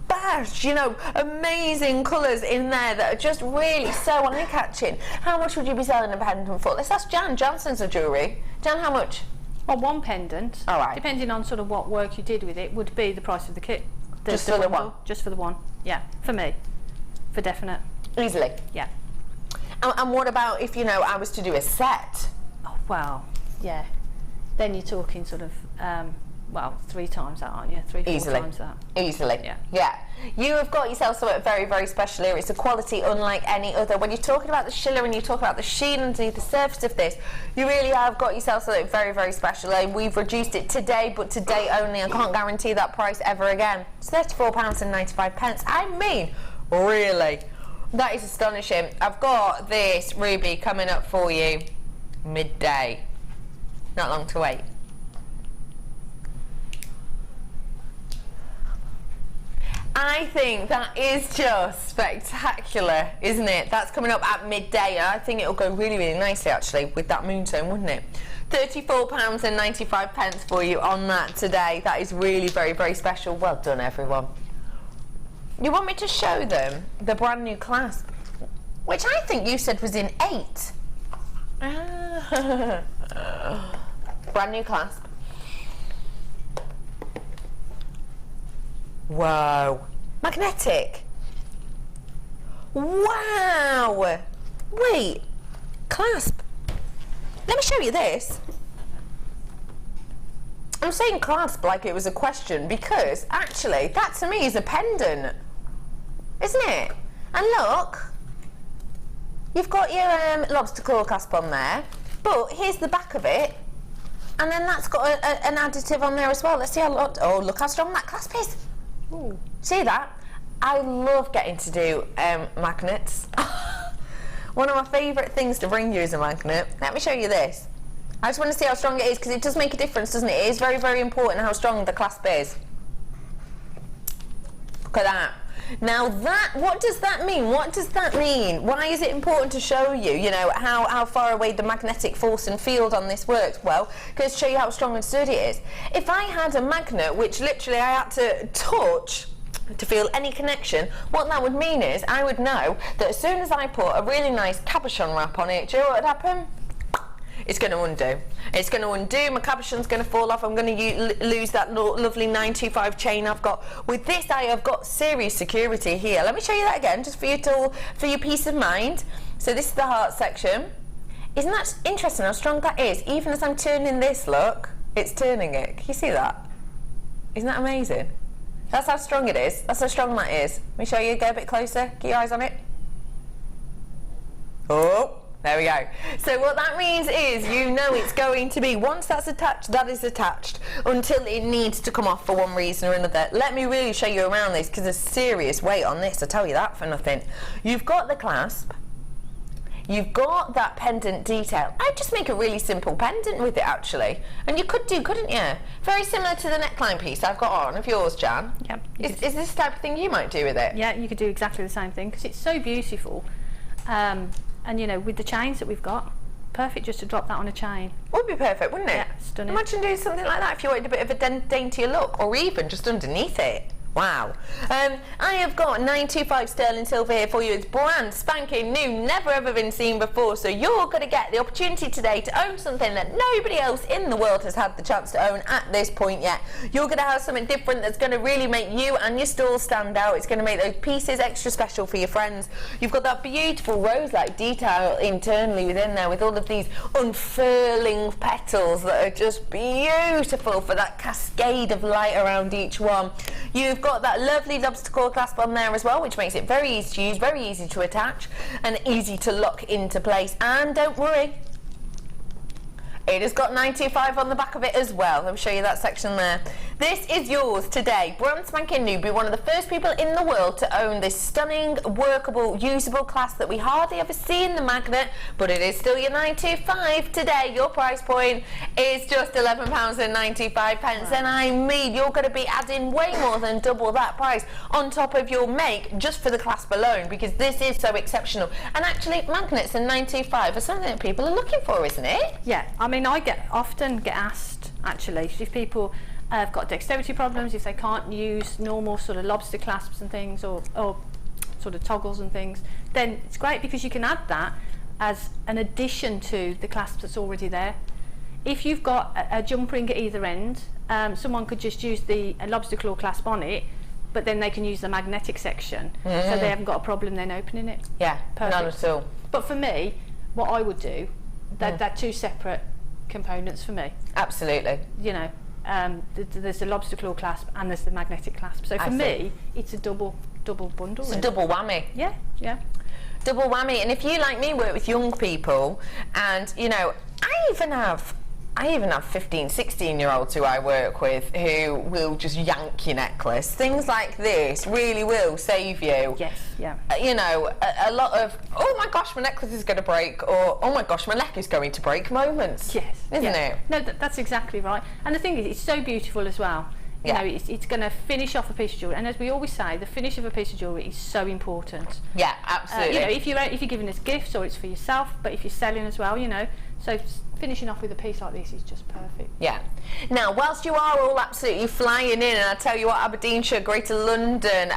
bash, amazing colours in there that are just really so eye-catching. How much would you be selling a pendant for? Let's ask Jan. Jansen's a jewellery. Jan, how much? Well, one pendant, all right, depending on sort of what work you did with it, would be the price of the kit. Just for the one? Just for the one, yeah. For me, for definite. Easily? Yeah. And what about if, I was to do a set? Oh, well, yeah. Then you're talking sort of, 3 times that, aren't you? 3, 4 times that. Easily. Yeah. You have got yourself something very, very special here. It's a quality unlike any other. When you're talking about the Schiller and you talk about the sheen underneath the surface of this, you really have got yourself something very, very special. And we've reduced it today, but today only. I can't guarantee that price ever again. It's £34.95. I mean, really. That is astonishing. I've got this ruby coming up for you midday. Not long to wait. I think that is just spectacular, isn't it? That's coming up at midday. I think it'll go really, really nicely actually with that Moonstone, wouldn't it? £34.95 for you on that today. That is really very, very special. Well done, everyone. You want me to show them the brand new clasp, which I think you said was in 8. Brand new clasp. Whoa. Magnetic. Wow. Wait. Clasp. Let me show you this. I'm saying clasp like it was a question because actually that to me is a pendant, isn't it? And look, you've got your lobster claw clasp on there, but here's the back of it, and then that's got an additive on there as well. Let's see how look how strong that clasp is. Ooh. See that? I love getting to do magnets. One of my favourite things to bring you is a magnet. Let me show you this. I just want to see how strong it is because it does make a difference, doesn't it? It is very, very important how strong the clasp is. Look at that. Now that, what does that mean? What does that mean? Why is it important to show you, you know, how far away the magnetic force and field on this works? Well, because to show you how strong and sturdy it is. If I had a magnet which literally I had to touch to feel any connection, what that would mean is I would know that as soon as I put a really nice cabochon wrap on it, do you know what would happen? It's going to undo. It's going to undo, my cabochon's going to fall off, I'm going to lose that lovely 925 chain I've got. With this I have got serious security here. Let me show you that again, just for your peace of mind. So this is the heart section. Isn't that interesting how strong that is? Even as I'm turning this, look, it's turning it. Can you see that? Isn't that amazing? That's how strong it is. That's how strong that is. Let me show you, go a bit closer, keep your eyes on it. Oh, there we go. So what that means is you know it's going to be, once that's attached, that is attached until it needs to come off for one reason or another. Let me really show you around this because there's serious weight on this, I tell you that for nothing. You've got the clasp, you've got that pendant detail. I'd just make a really simple pendant with it actually. And you could do, couldn't you? Very similar to the neckline piece I've got on of yours, Jan. Yep. Is this the type of thing you might do with it? Yeah, you could do exactly the same thing because it's so beautiful. And you know, with the chains that we've got, perfect just to drop that on a chain. Would be perfect, wouldn't it? Yeah, stunning. Imagine doing something like that if you wanted a bit of a daintier look, or even just underneath it. Wow. I have got 925 sterling silver here for you. It's brand spanking new, never ever been seen before. So you're going to get the opportunity today to own something that nobody else in the world has had the chance to own at this point yet. You're going to have something different that's going to really make you and your stall stand out. It's going to make those pieces extra special for your friends. You've got that beautiful rose-like detail internally within there with all of these unfurling petals that are just beautiful for that cascade of light around each one. You've got that lovely lobster claw clasp on there as well, which makes it very easy to use, very easy to attach and easy to lock into place. And don't worry, it has got 925 on the back of it as well. Let me show you that section there. This is yours today. Brand spanking new. Be one of the first people in the world to own this stunning, workable, usable clasp that we hardly ever see in the magnet, but it is still your 925 today. Your price point is just £11.95, wow. And I mean, you're going to be adding way more than double that price on top of your make just for the clasp alone, because this is so exceptional. And actually, magnets and 925 are something that people are looking for, isn't it? Yeah, I mean, I often get asked actually if people have got dexterity problems, if they can't use normal sort of lobster clasps and things, or sort of toggles and things, then it's great because you can add that as an addition to the clasp that's already there. If you've got a jump ring at either end, someone could just use the lobster claw clasp on it, but then they can use the magnetic section, so they haven't got a problem then opening it. Yeah, perfect. None at all. But for me, what I would do, they're two separate components for me. Absolutely. You know, there's the lobster claw clasp and there's the magnetic clasp. So for me, it's a double bundle. It's a double whammy. Yeah, yeah. Double whammy. And if you, like me, work with young people, and you know, I even have 15, 16-year-olds who I work with who will just yank your necklace. Things like this really will save you. Yes, yeah. You know, a lot of, oh my gosh, my necklace is going to break, or oh my gosh, my neck is going to break moments. Yes. Isn't it? No, that's exactly right. And the thing is, it's so beautiful as well. You know, it's going to finish off a piece of jewellery, and as we always say, the finish of a piece of jewellery is so important. Yeah, absolutely. You know, if you're giving us gifts or it's for yourself, but if you're selling as well, you know, so finishing off with a piece like this is just perfect. Yeah. Now, whilst you are all absolutely flying in, and I tell you what, Aberdeenshire, Greater London,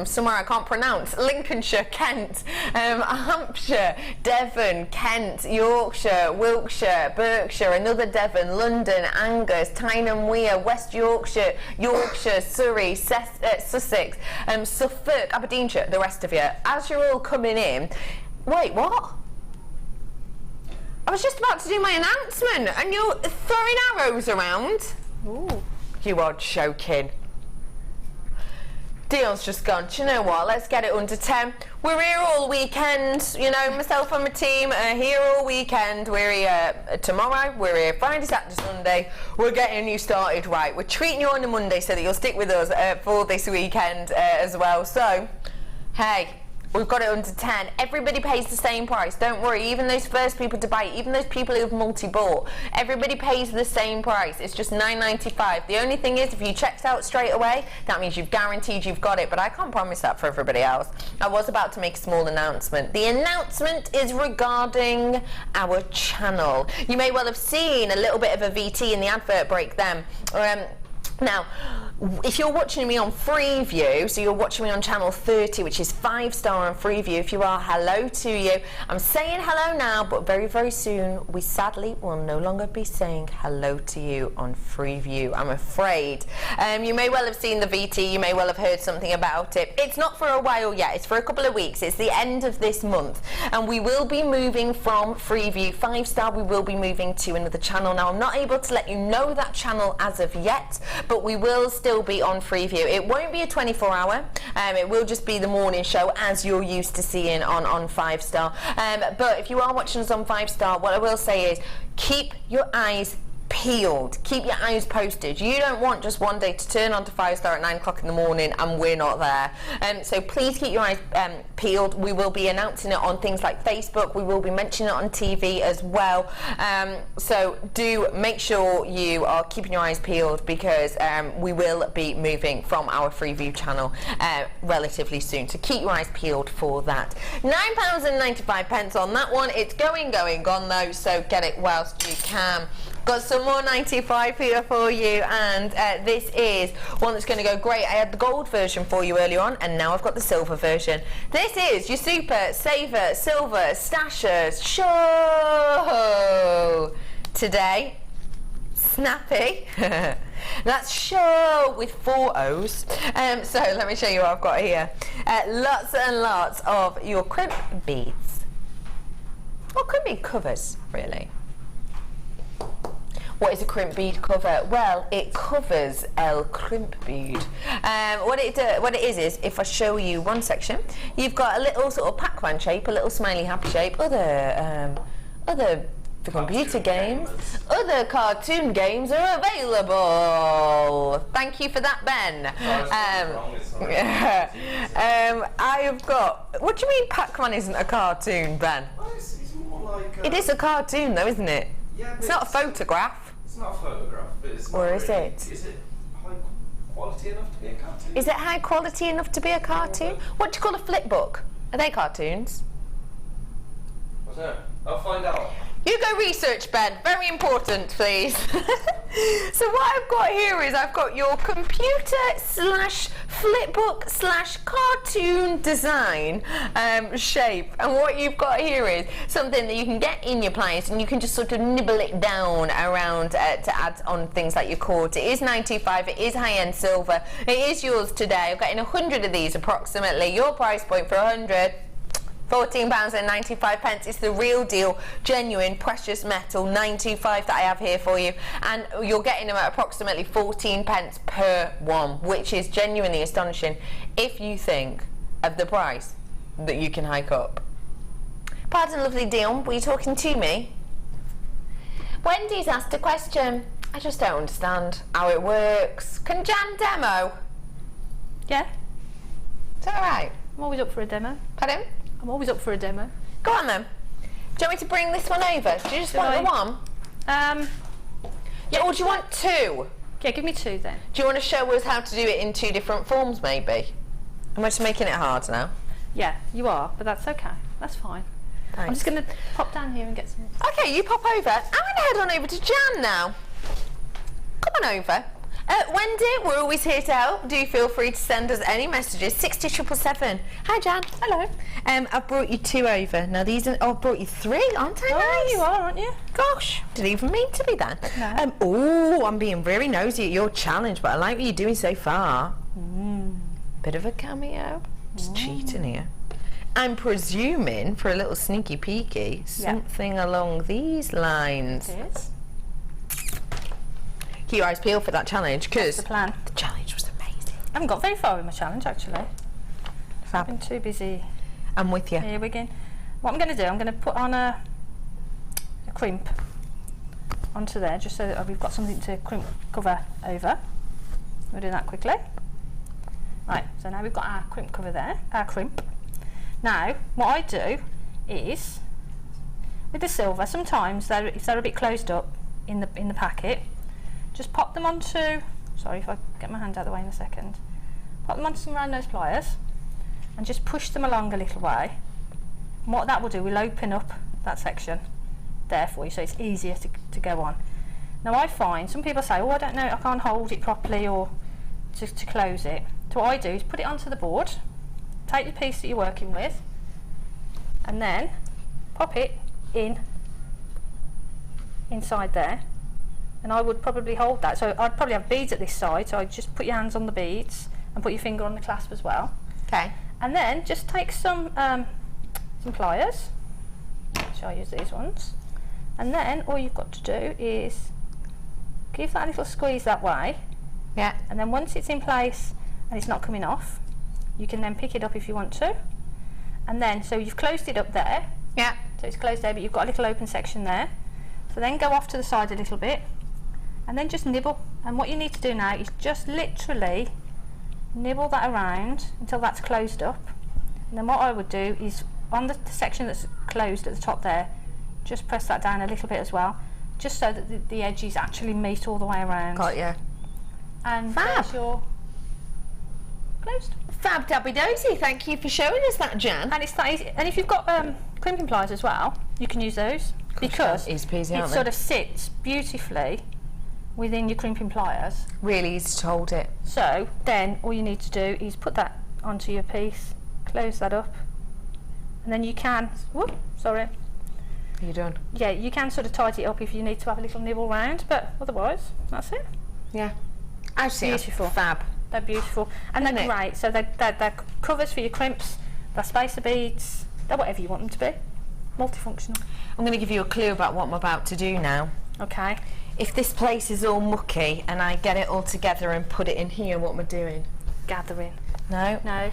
somewhere I can't pronounce, Lincolnshire, Kent, Hampshire, Devon, Kent, Yorkshire, Wiltshire, Berkshire, another Devon, London, Angus, Tyne Wear, West Yorkshire, Yorkshire, Surrey, Sussex, Suffolk, Aberdeenshire, the rest of you, as you're all coming in, wait, what? I was just about to do my announcement and you're throwing arrows around. Ooh. You are joking. Dion's just gone, do you know what, let's get it under 10. We're here all weekend, you know, myself and my team are here all weekend. We're here tomorrow, we're here Friday, Saturday, Sunday. We're getting you started right. We're treating you on a Monday so that you'll stick with us for this weekend as well. So, hey, we've got it under 10. Everybody pays the same price. Don't worry. Even those first people to buy, even those people who've multi-bought, everybody pays the same price. It's just $9.95. The only thing is, if you checked out straight away, that means you've guaranteed you've got it. But I can't promise that for everybody else. I was about to make a small announcement. The announcement is regarding our channel. You may well have seen a little bit of a VT in the advert break then. Now, if you're watching me on Freeview, so you're watching me on channel 30, which is 5-star on Freeview, if you are, hello to you. I'm saying hello now, but very, very soon, we sadly will no longer be saying hello to you on Freeview, I'm afraid. You may well have seen the VT, you may well have heard something about it. It's not for a while yet, it's for a couple of weeks, it's the end of this month, and we will be moving from Freeview 5-star, we will be moving to another channel. Now, I'm not able to let you know that channel as of yet, but we will still be on Freeview. It won't be a 24-hour, it will just be the morning show as you're used to seeing on 5-star. But if you are watching us on 5-star, what I will say is keep your eyes peeled, keep your eyes posted. You don't want just one day to turn on to 5-star at 9 o'clock in the morning and we're not there. So please keep your eyes peeled. We will be announcing it on things like Facebook. We will be mentioning it on TV as well. So do make sure you are keeping your eyes peeled, because we will be moving from our Freeview channel relatively soon. So keep your eyes peeled for that. £9.95 on that one. It's going, gone though, so get it whilst you can. Got some more 95 here for you, and this is one that's going to go great. I had the gold version for you earlier on, and now I've got the silver version. This is your Super Saver Silver Stashers Show today. Snappy. That's show with 4 O's. So let me show you what I've got here. Lots and lots of your crimp beads. Or crimp bead covers, really. What is a crimp bead cover? Well, it covers a crimp bead. What it is if I show you one section, you've got a little sort of Pac-Man shape, a little smiley happy shape, other for computer games, other cartoon games are available. Thank you for that, Ben. I've got, what do you mean Pac-Man isn't a cartoon, Ben? It's more like it is a cartoon though, isn't it? Yeah, it's not a photograph. It's not a photograph, but it's not. Or is really, it? Is it high quality enough to be a cartoon? Is it high quality enough to be a cartoon? What do you call a flip book? Are they cartoons? I don't know. I'll find out. You go research, Ben. Very important, please. So what I've got here is I've got your computer slash flipbook slash cartoon design shape, and what you've got here is something that you can get in your pliers and you can just sort of nibble it down around to add on things like your cord. It is $9.25. It is high-end silver. It is yours today. I've got in 100 of these approximately. Your price point for 100. £14.95. It's the real deal, genuine, precious metal 925 that I have here for you, and you're getting them at approximately 14 pence per one, which is genuinely astonishing if you think of the price that you can hike up. Pardon, lovely Dion, were you talking to me? Wendy's asked a question. I just don't understand how it works. Can Jan demo? Yeah. Is that alright? I'm always up for a demo. Pardon? I'm always up for a demo. Go on then. Do you want me to bring this one over? Do you just want the one? Yeah. Or do you want two? Yeah, give me 2 then. Do you want to show us how to do it in 2 different forms, maybe? Am I just making it hard now? Yeah, you are, but that's okay. That's fine. Thanks. I'm just going to pop down here and get some... Okay, you pop over. I'm going to head on over to Jan now. Come on over. Wendy, we're always here to help. Do feel free to send us any messages. 60777. Hi, Jan. Hello. I've brought you 2 over. Now, these are... Oh, I've brought you 3, aren't I? Oh, you are, aren't you? Gosh, didn't even mean to be that. No. Oh, I'm being very nosy at your challenge, but I like what you're doing so far. Bit of a cameo. Just cheating here. I'm presuming, for a little sneaky peeky, something along these lines. It is. Keep your eyes peeled for that challenge, because the plan. The challenge was amazing. I haven't got very far with my challenge, actually. I've been too busy. I'm with you. Here we go. What I'm going to do, I'm going to put on a crimp onto there, just so that we've got something to crimp cover over. We'll do that quickly. Right, so now we've got our crimp cover there, our crimp. Now, what I do is, with the silver, sometimes if they're a bit closed up in the packet, just pop them onto, sorry if I get my hand out of the way in a second, pop them onto some round nose pliers and just push them along a little way. And what that will do, we'll open up that section there for you, so it's easier to go on. Now I find, some people say, oh, I don't know, I can't hold it properly or to close it. So what I do is put it onto the board, take the piece that you're working with, and then pop it inside there. And I would probably hold that. So I'd probably have beads at this side, so I'd just put your hands on the beads and put your finger on the clasp as well. Okay. And then just take some pliers, so I use these ones, and then all you've got to do is give that a little squeeze that way. Yeah. And then once it's in place and it's not coming off, you can then pick it up if you want to. And then, so you've closed it up there. Yeah. So it's closed there, but you've got a little open section there. So then go off to the side a little bit, and then just nibble. And what you need to do now is just literally nibble that around until that's closed up. And then what I would do is, on the section that's closed at the top there, just press that down a little bit as well, just so that the edges actually meet all the way around. Got you. And Fab. there's your closed. Fab dabby dozy, thank you for showing us that, Jan. And it's that easy. And if you've got crimping pliers as well, you can use those, because easy peasy, it sort of sits beautifully within your crimping pliers. Really easy to hold it. So then all you need to do is put that onto your piece, close that up, and then you can, whoop, sorry. Are you done? Yeah, you can sort of tidy it up if you need to have a little nibble round, but otherwise, that's it. Yeah. Actually, beautiful. Fab. They're beautiful. And they're great. So they're covers for your crimps, they're spacer beads, they're whatever you want them to be. Multifunctional. I'm going to give you a clue about what I'm about to do now. Okay. If this place is all mucky and I get it all together and put it in here, what am I doing? Gathering. No. No.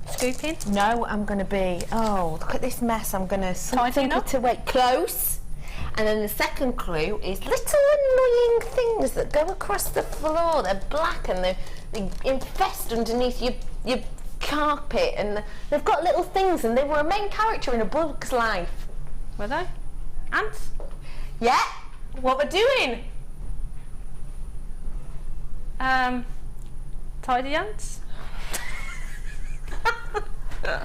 Scooping? No, I'm going to be, oh, look at this mess. I'm going to tidying up to wait close. And then the second clue is little annoying things that go across the floor. They're black and they infest underneath your carpet, and they've got little things, and they were a main character in A Bug's Life. Were they? Ants? Yeah. What we're doing? Tidy ants? Tidy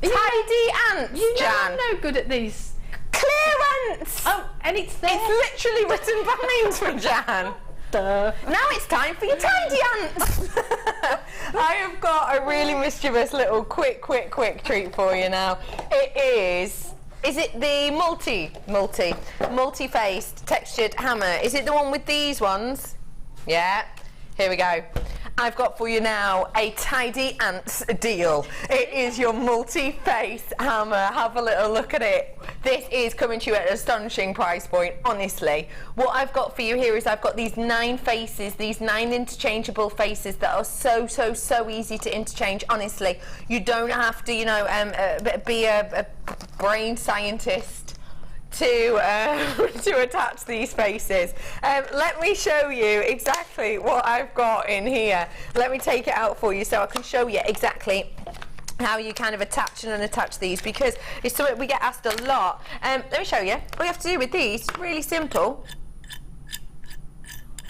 ants, You know Jan. I'm no good at these. Clear ants. Oh, and it's there. It's literally written behind me, Jan. Duh. Now it's time for your tidy ants. I have got a really mischievous little quick treat for you now. It is it the multi-faced textured hammer? Is it the one with these ones? Yeah. Here we go. I've got for you now a tidy ants deal. It is your multi-face hammer. Have a little look at it. This is coming to you at an astonishing price point, honestly. What I've got for you here is I've got these 9 faces, these 9 interchangeable faces that are so easy to interchange, honestly. You don't have to, you know, be a brain scientist to attach these faces. Let me show you exactly what I've got in here. Let me take it out for you so I can show you exactly how you kind of attach and unattach these, because it's something we get asked a lot. Let me show you. All you have to do with these, really simple.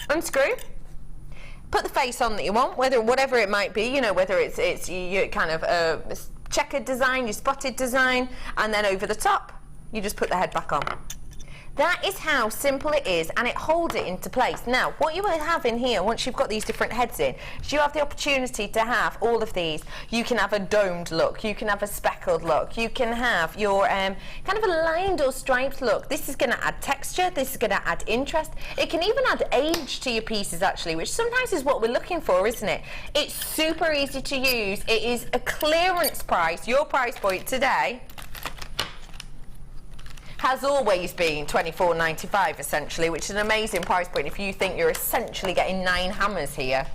unscrew, put the face on that you want, whatever it might be, you know, whether it's your kind of checkered design, your spotted design, and then over the top you just put the head back on. That is how simple it is, and it holds it into place. Now, what you will have in here, once you've got these different heads in, is you have the opportunity to have all of these. You can have a domed look, you can have a speckled look, you can have your kind of a lined or striped look. This is going to add texture, this is going to add interest. It can even add age to your pieces, actually, which sometimes is what we're looking for, isn't it? It's super easy to use. It is a clearance price. Your price point today has always been $24.95 essentially, which is an amazing price point. If you think you're essentially getting 9 hammers here,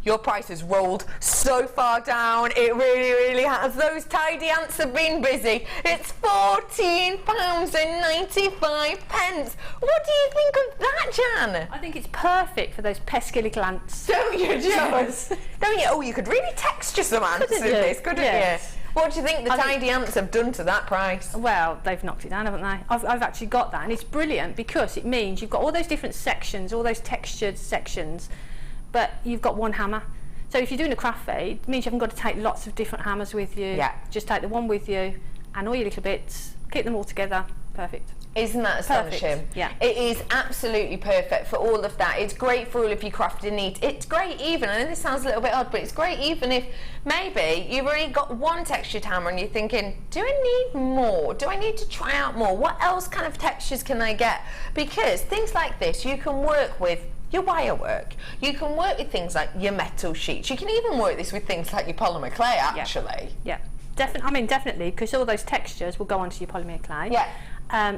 your price has rolled so far down. It really, really has. Those tidy ants have been busy. It's £14.95. What do you think of that, Jan? I think it's perfect for those pesky little ants. Don't you, just? Don't you? Oh, you could really texture some ants with this, couldn't you? What do you think the tidy ants have done to that price? Well, they've knocked it down, haven't they? I've actually got that, and it's brilliant because it means you've got all those different sections, all those textured sections, but you've got one hammer. So if you're doing a craft feed, it means you haven't got to take lots of different hammers with you. Yeah. Just take the one with you and all your little bits, keep them all together. Perfect. Isn't that astonishing? Perfect. Yeah. It is absolutely perfect for all of that. It's great for all of your crafting needs. It's great even, I know this sounds a little bit odd, but it's great even if maybe you've already got one textured hammer and you're thinking, do I need more? Do I need to try out more? What else kind of textures can I get? Because things like this, you can work with your wire work. You can work with things like your metal sheets. You can even work this with things like your polymer clay, actually. Yeah. Definitely, because all those textures will go onto your polymer clay. Yeah.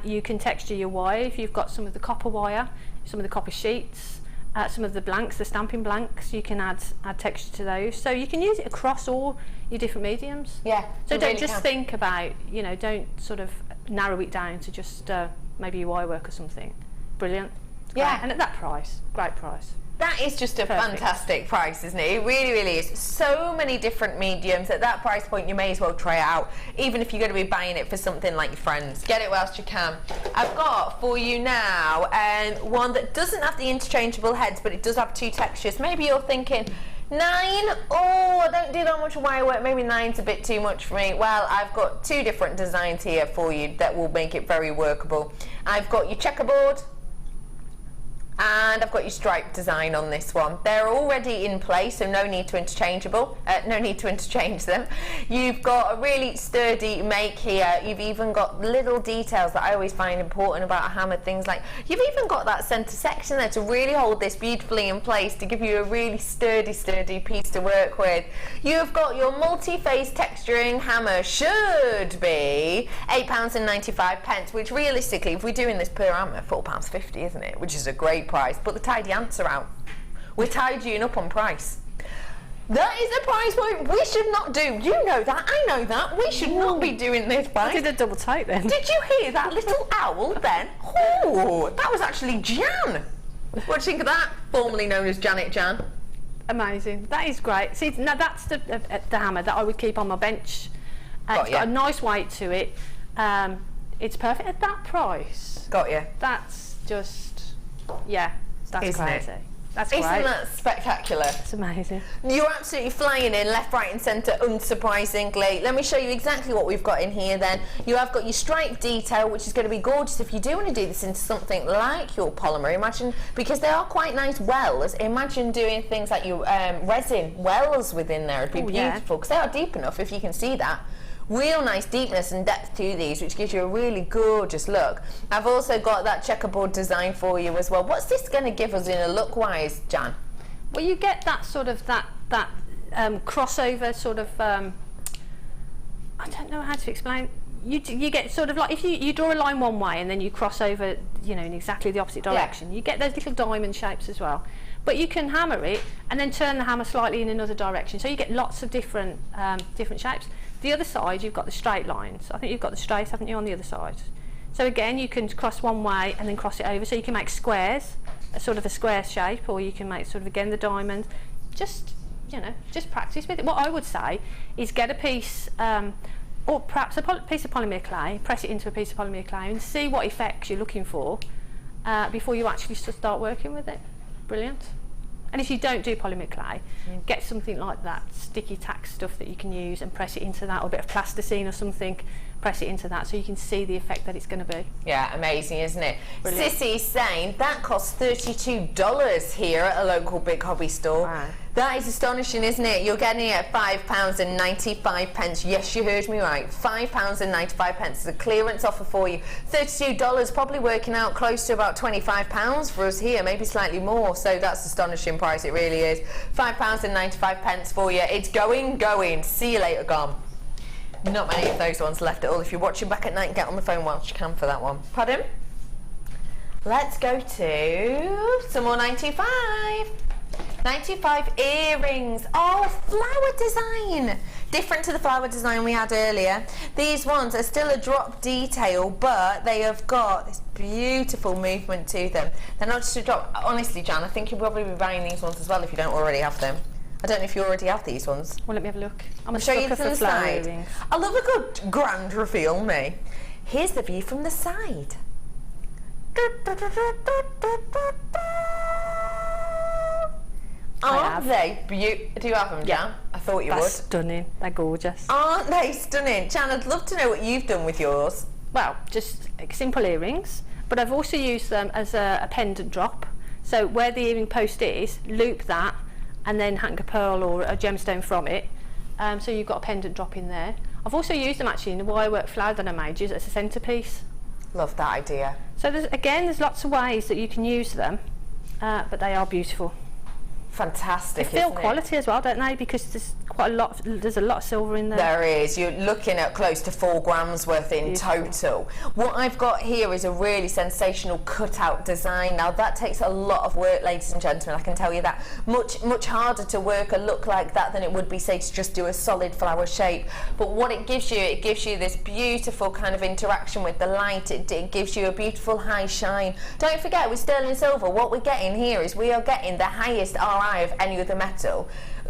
You can texture your wire if you've got some of the copper wire, some of the copper sheets, some of the blanks, the stamping blanks. You can add texture to those, so you can use it across all your different mediums. Yeah. So don't just think about, you know, don't sort of narrow it down to just maybe your wire work or something. Brilliant. Yeah. And at that price, great price. That is just a fantastic price, isn't it? It really, really is. So many different mediums. At that price point, you may as well try it out, even if you're going to be buying it for something like your friends. Get it whilst you can. I've got for you now one that doesn't have the interchangeable heads, but it does have 2 textures. Maybe you're thinking, 9? Oh, I don't do that much wire work. Maybe 9's a bit too much for me. Well, I've got 2 different designs here for you that will make it very workable. I've got your checkerboard, and I've got your stripe design on this one. They're already in place, so no need to interchange them. You've got a really sturdy make here. You've even got little details that I always find important about a hammer, things like you've even got that center section there to really hold this beautifully in place to give you a really sturdy piece to work with. You've got your multi-phase texturing hammer, should be £8.95, which realistically, if we're doing this per hammer, £4.50, isn't it? Which is a great price, but the tidy ants are out. We're tidying up on price. That is a price point we should not do. You know that, I know that. We should not be doing this price. I did a double take then. Did you hear that little owl then? Oh, that was actually Jan. What do you think of that? Formerly known as Janet Jan. Amazing. That is great. See, now that's the hammer that I would keep on my bench. It's got a nice weight to it. It's perfect at that price. Got you. That's just, yeah, that's Isn't crazy. it? That's great. Isn't that spectacular? It's amazing. You're absolutely flying in left, right and centre, unsurprisingly. Let me show you exactly what we've got in here then. You have got your stripe detail, which is going to be gorgeous if you do want to do this into something like your polymer. Imagine, because they are quite nice wells, imagine doing things like your resin wells within there. It'd be beautiful, because they are deep enough, if you can see that. Real nice deepness and depth to these, which gives you a really gorgeous look. I've also got that checkerboard design for you as well. What's this going to give us in a look-wise, Jan? Well, you get that sort of that crossover sort of. I don't know how to explain. You get sort of like if you draw a line one way and then you cross over, you know, in exactly the opposite direction. You get those little diamond shapes as well. But you can hammer it and then turn the hammer slightly in another direction, so you get lots of different shapes. The other side, you've got the straight lines. I think you've got the straight, haven't you, on the other side? So again, you can cross one way and then cross it over, so you can make squares, a sort of a square shape, or you can make sort of again the diamond. Just, you know, just practice with it. What I would say is get a piece, or perhaps a piece of polymer clay, press it into a piece of polymer clay, and see what effects you're looking for before you actually start working with it. Brilliant. And if you don't do polymer clay, get something like that sticky tack stuff that you can use and press it into that, or a bit of plasticine or something, press it into that so you can see the effect that it's going to be. Yeah, amazing, isn't it? Brilliant. Sissy's saying that costs $32 here at a local big hobby store. Wow. That is astonishing, isn't it? You're getting it at £5.95. Yes, you heard me right. £5.95 is a clearance offer for you. $32, probably working out close to about £25 for us here, maybe slightly more. So that's astonishing price, it really is. £5.95 for you. It's going. See you later, gone. Not many of those ones left at all. If you're watching back at night, get on the phone whilst you can for that one. Pardon? Let's go to some more 95. 95 earrings. Oh, flower design. Different to the flower design we had earlier. These ones are still a drop detail, but they have got this beautiful movement to them. They're not just a drop. Honestly, Jan, I think you'll probably be buying these ones as well if you don't already have them. I don't know if you already have these ones. Well, let me have a look. I'm I'll show you sucker from the for flower side. earrings. I love a good grand reveal, me. Here's the view from the side. Aren't they beautiful? Do you have them, Jan? I thought you would. Stunning. They're gorgeous. Aren't they stunning? Jan, I'd love to know what you've done with yours. Well, just simple earrings, but I've also used them as a pendant drop. So where the earring post is, loop that and then hang a pearl or a gemstone from it. So you've got a pendant drop in there. I've also used them actually in the wirework flower that I made as a centrepiece. Love that idea. So there's lots of ways that you can use them, but they are beautiful. Fantastic. They feel isn't it? quality as well, don't they? Because there's a lot of silver in there. There is. You're looking at close to 4 grams worth in total. What I've got here is a really sensational cutout design. Now that takes a lot of work, ladies and gentlemen, I can tell you that. Much harder to work a look like that than it would be, say, to just do a solid flower shape. But what it gives you this beautiful kind of interaction with the light. It gives you a beautiful high shine. Don't forget, with sterling silver, what we're getting here is we are getting the highest RI of any other metal.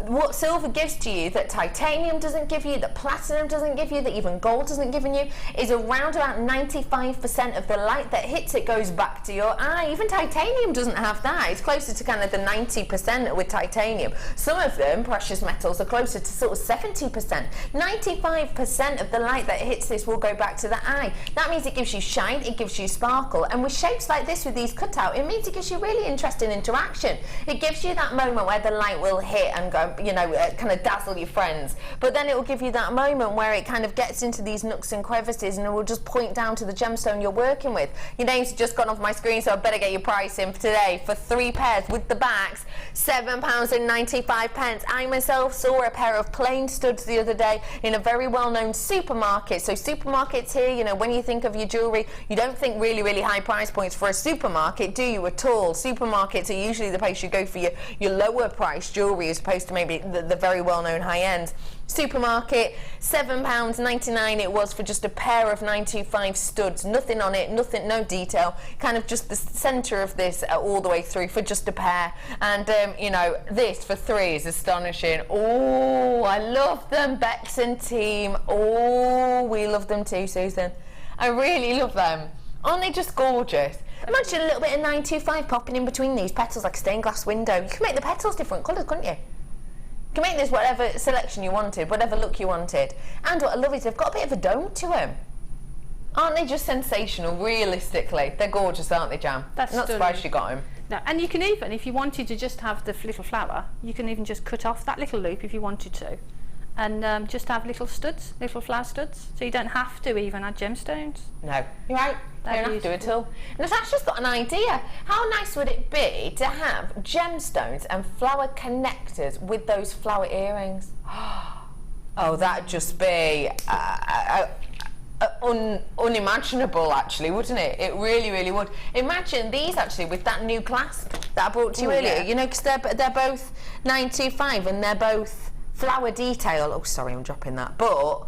What silver gives to you that titanium doesn't give you, that platinum doesn't give you, that even gold doesn't give you, is around about 95% of the light that hits it goes back to your eye. Even titanium doesn't have that. It's closer to kind of the 90% with titanium. Some of them, precious metals, are closer to sort of 70%. 95% of the light that hits this will go back to the eye. That means it gives you shine, it gives you sparkle, and with shapes like this, with these cutout, it means it gives you really interesting interaction. It gives you that moment where the light will hit and go, you know, kind of dazzle your friends, but then it will give you that moment where it kind of gets into these nooks and crevices and it will just point down to the gemstone you're working with. Your name's just gone off my screen, so I better get your price in for today. For 3 pairs with the backs, £7.95. I myself saw a pair of plain studs the other day in a very well-known supermarket. So supermarkets here, you know, when you think of your jewellery, you don't think really high price points for a supermarket, do you at all? Supermarkets are usually the place you go for your lower price jewellery as opposed to maybe the very well-known high-end. Supermarket, £7.99 it was for just a pair of 925 studs. Nothing on it, nothing, no detail, kind of just the centre of this all the way through for just a pair. And you know, this for 3 is astonishing. Oh, I love them, Bex and team. Oh, we love them too, Susan. I really love them. Aren't they just gorgeous? Imagine a little bit of 925 popping in between these petals like a stained glass window. You could make the petals different colours, couldn't you? You can make this whatever selection you wanted, whatever look you wanted. And what I love is they've got a bit of a dome to them. Aren't they just sensational, realistically? They're gorgeous, aren't they, Jam? That's I'm not surprised you got them. No, and you can even, if you wanted to just have the little flower, you can even just cut off that little loop if you wanted to. And just have little studs, little flower studs. So you don't have to even add gemstones. No, you're right. You don't have to at all. And I've actually just got an idea. How nice would it be to have gemstones and flower connectors with those flower earrings? Oh, that'd just be unimaginable, actually, wouldn't it? It really would. Imagine these actually with that new clasp that I brought to you earlier. Yeah. You know, because they're both 925 and they're both flower detail. Oh, sorry, I'm dropping that. But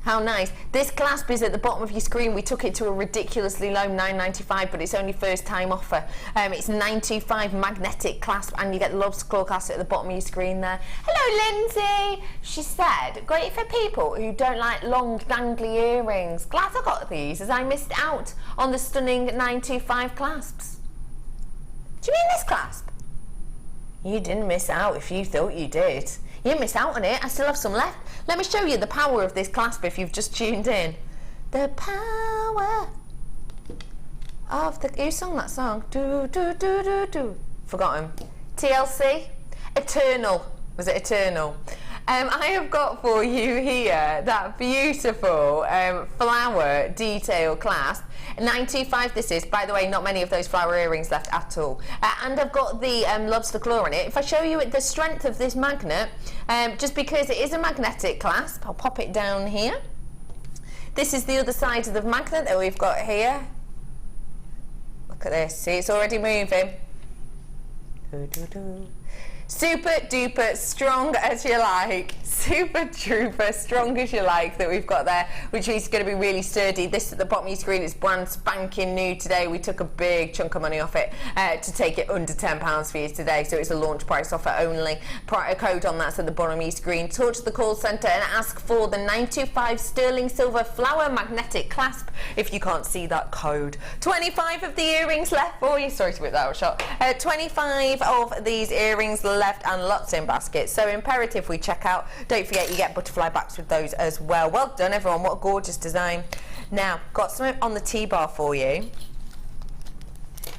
how nice. This clasp is at the bottom of your screen. We took it to a ridiculously low $9.95, but it's only first time offer. It's $9.25 magnetic clasp, and you get the lobster claw clasp at the bottom of your screen there. Hello, Lindsay. She said, great for people who don't like long dangly earrings. Glad I got these as I missed out on the stunning $9.25 clasps. Do you mean this clasp? You didn't miss out if you thought you did. You didn't miss out on it. I still have some left. Let me show you the power of this clasp if you've just tuned in. The power of the... Who sung that song? Do, do, do, do, do. Forgotten. TLC? Eternal. Was it Eternal? I have got for you here that beautiful flower detail clasp. 925 this is. By the way, not many of those flower earrings left at all. And I've got the lobster claw on it. If I show you the strength of this magnet, just because it is a magnetic clasp, I'll pop it down here. This is the other side of the magnet that we've got here. Look at this. See, it's already moving. Super duper strong as you like, super duper strong as you like that we've got there, which is going to be really sturdy. This at the bottom of your screen is brand spanking new today. We took a big chunk of money off it to take it under £10 for you today, so it's a launch price offer only. A code on that's at the bottom of your screen. Talk to the call centre and ask for the 925 sterling silver flower magnetic clasp if you can't see that code. 25 of the earrings left for you. Sorry to whip that out shot. 25 of these earrings left and lots in baskets, so imperative we check out. Don't forget you get butterfly backs with those as well. Well done everyone, what a gorgeous design. Now got something on the T-bar for you,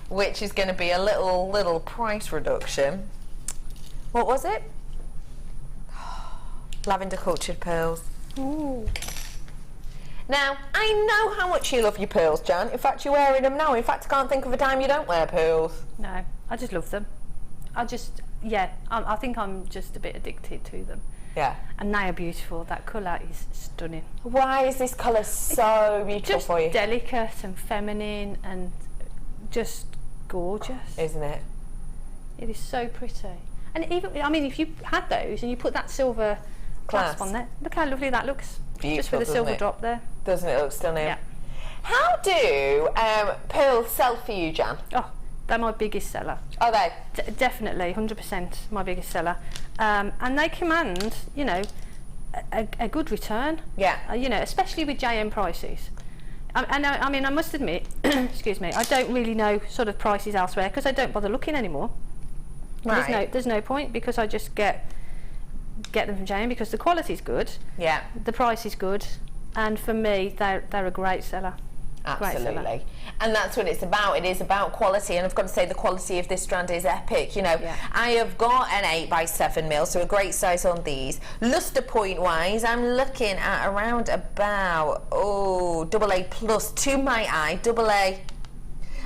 which is going to be a little price reduction. What was it? Lavender cultured pearls. Ooh. Now, I know how much you love your pearls, Jan. In fact, you're wearing them now. In fact, I can't think of a time you don't wear pearls. No, I just love them. I think I'm just a bit addicted to them. Yeah. And they are beautiful. That colour is stunning. Why is this colour so beautiful for you? Just delicate and feminine and just gorgeous. Isn't it? It is so pretty. And even, I mean, if you had those and you put that silver clasp on there, look how lovely that looks. Beautiful, just with a silver drop there. Doesn't it look stunning? Yeah. How do pearls sell for you, Jan? Oh, they're my biggest seller. Are they? Definitely, 100% my biggest seller. And they command, you know, a good return. Yeah. You know, especially with JM prices. I mean, I must admit, excuse me, I don't really know sort of prices elsewhere because I don't bother looking anymore. Right. There's no point because I just get them from JM because the quality's good. Yeah. The price is good, and for me, they're a great seller. Absolutely. And that's what it's about. It is about quality, and I've got to say the quality of this strand is epic. You know, I have got an 8x7mm, so a great size on these. Luster point wise, I'm looking at around about AA plus to my eye. AA,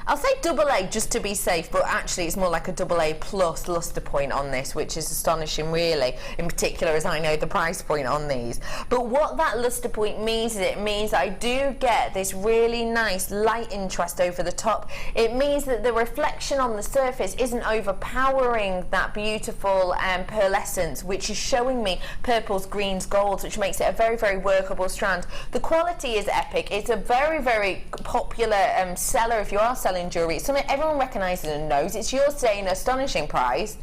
I'll say AA just to be safe, but actually it's more like a AA plus luster point on this, which is astonishing really, in particular as I know the price point on these. But what that luster point means is it means I do get this really nice light interest over the top. It means that the reflection on the surface isn't overpowering that beautiful pearlescence, which is showing me purples, greens, golds, which makes it a very, very workable strand. The quality is epic. It's a very, very popular seller if you are selling jewellery. It's something everyone recognises and knows. It's yours today in an astonishing price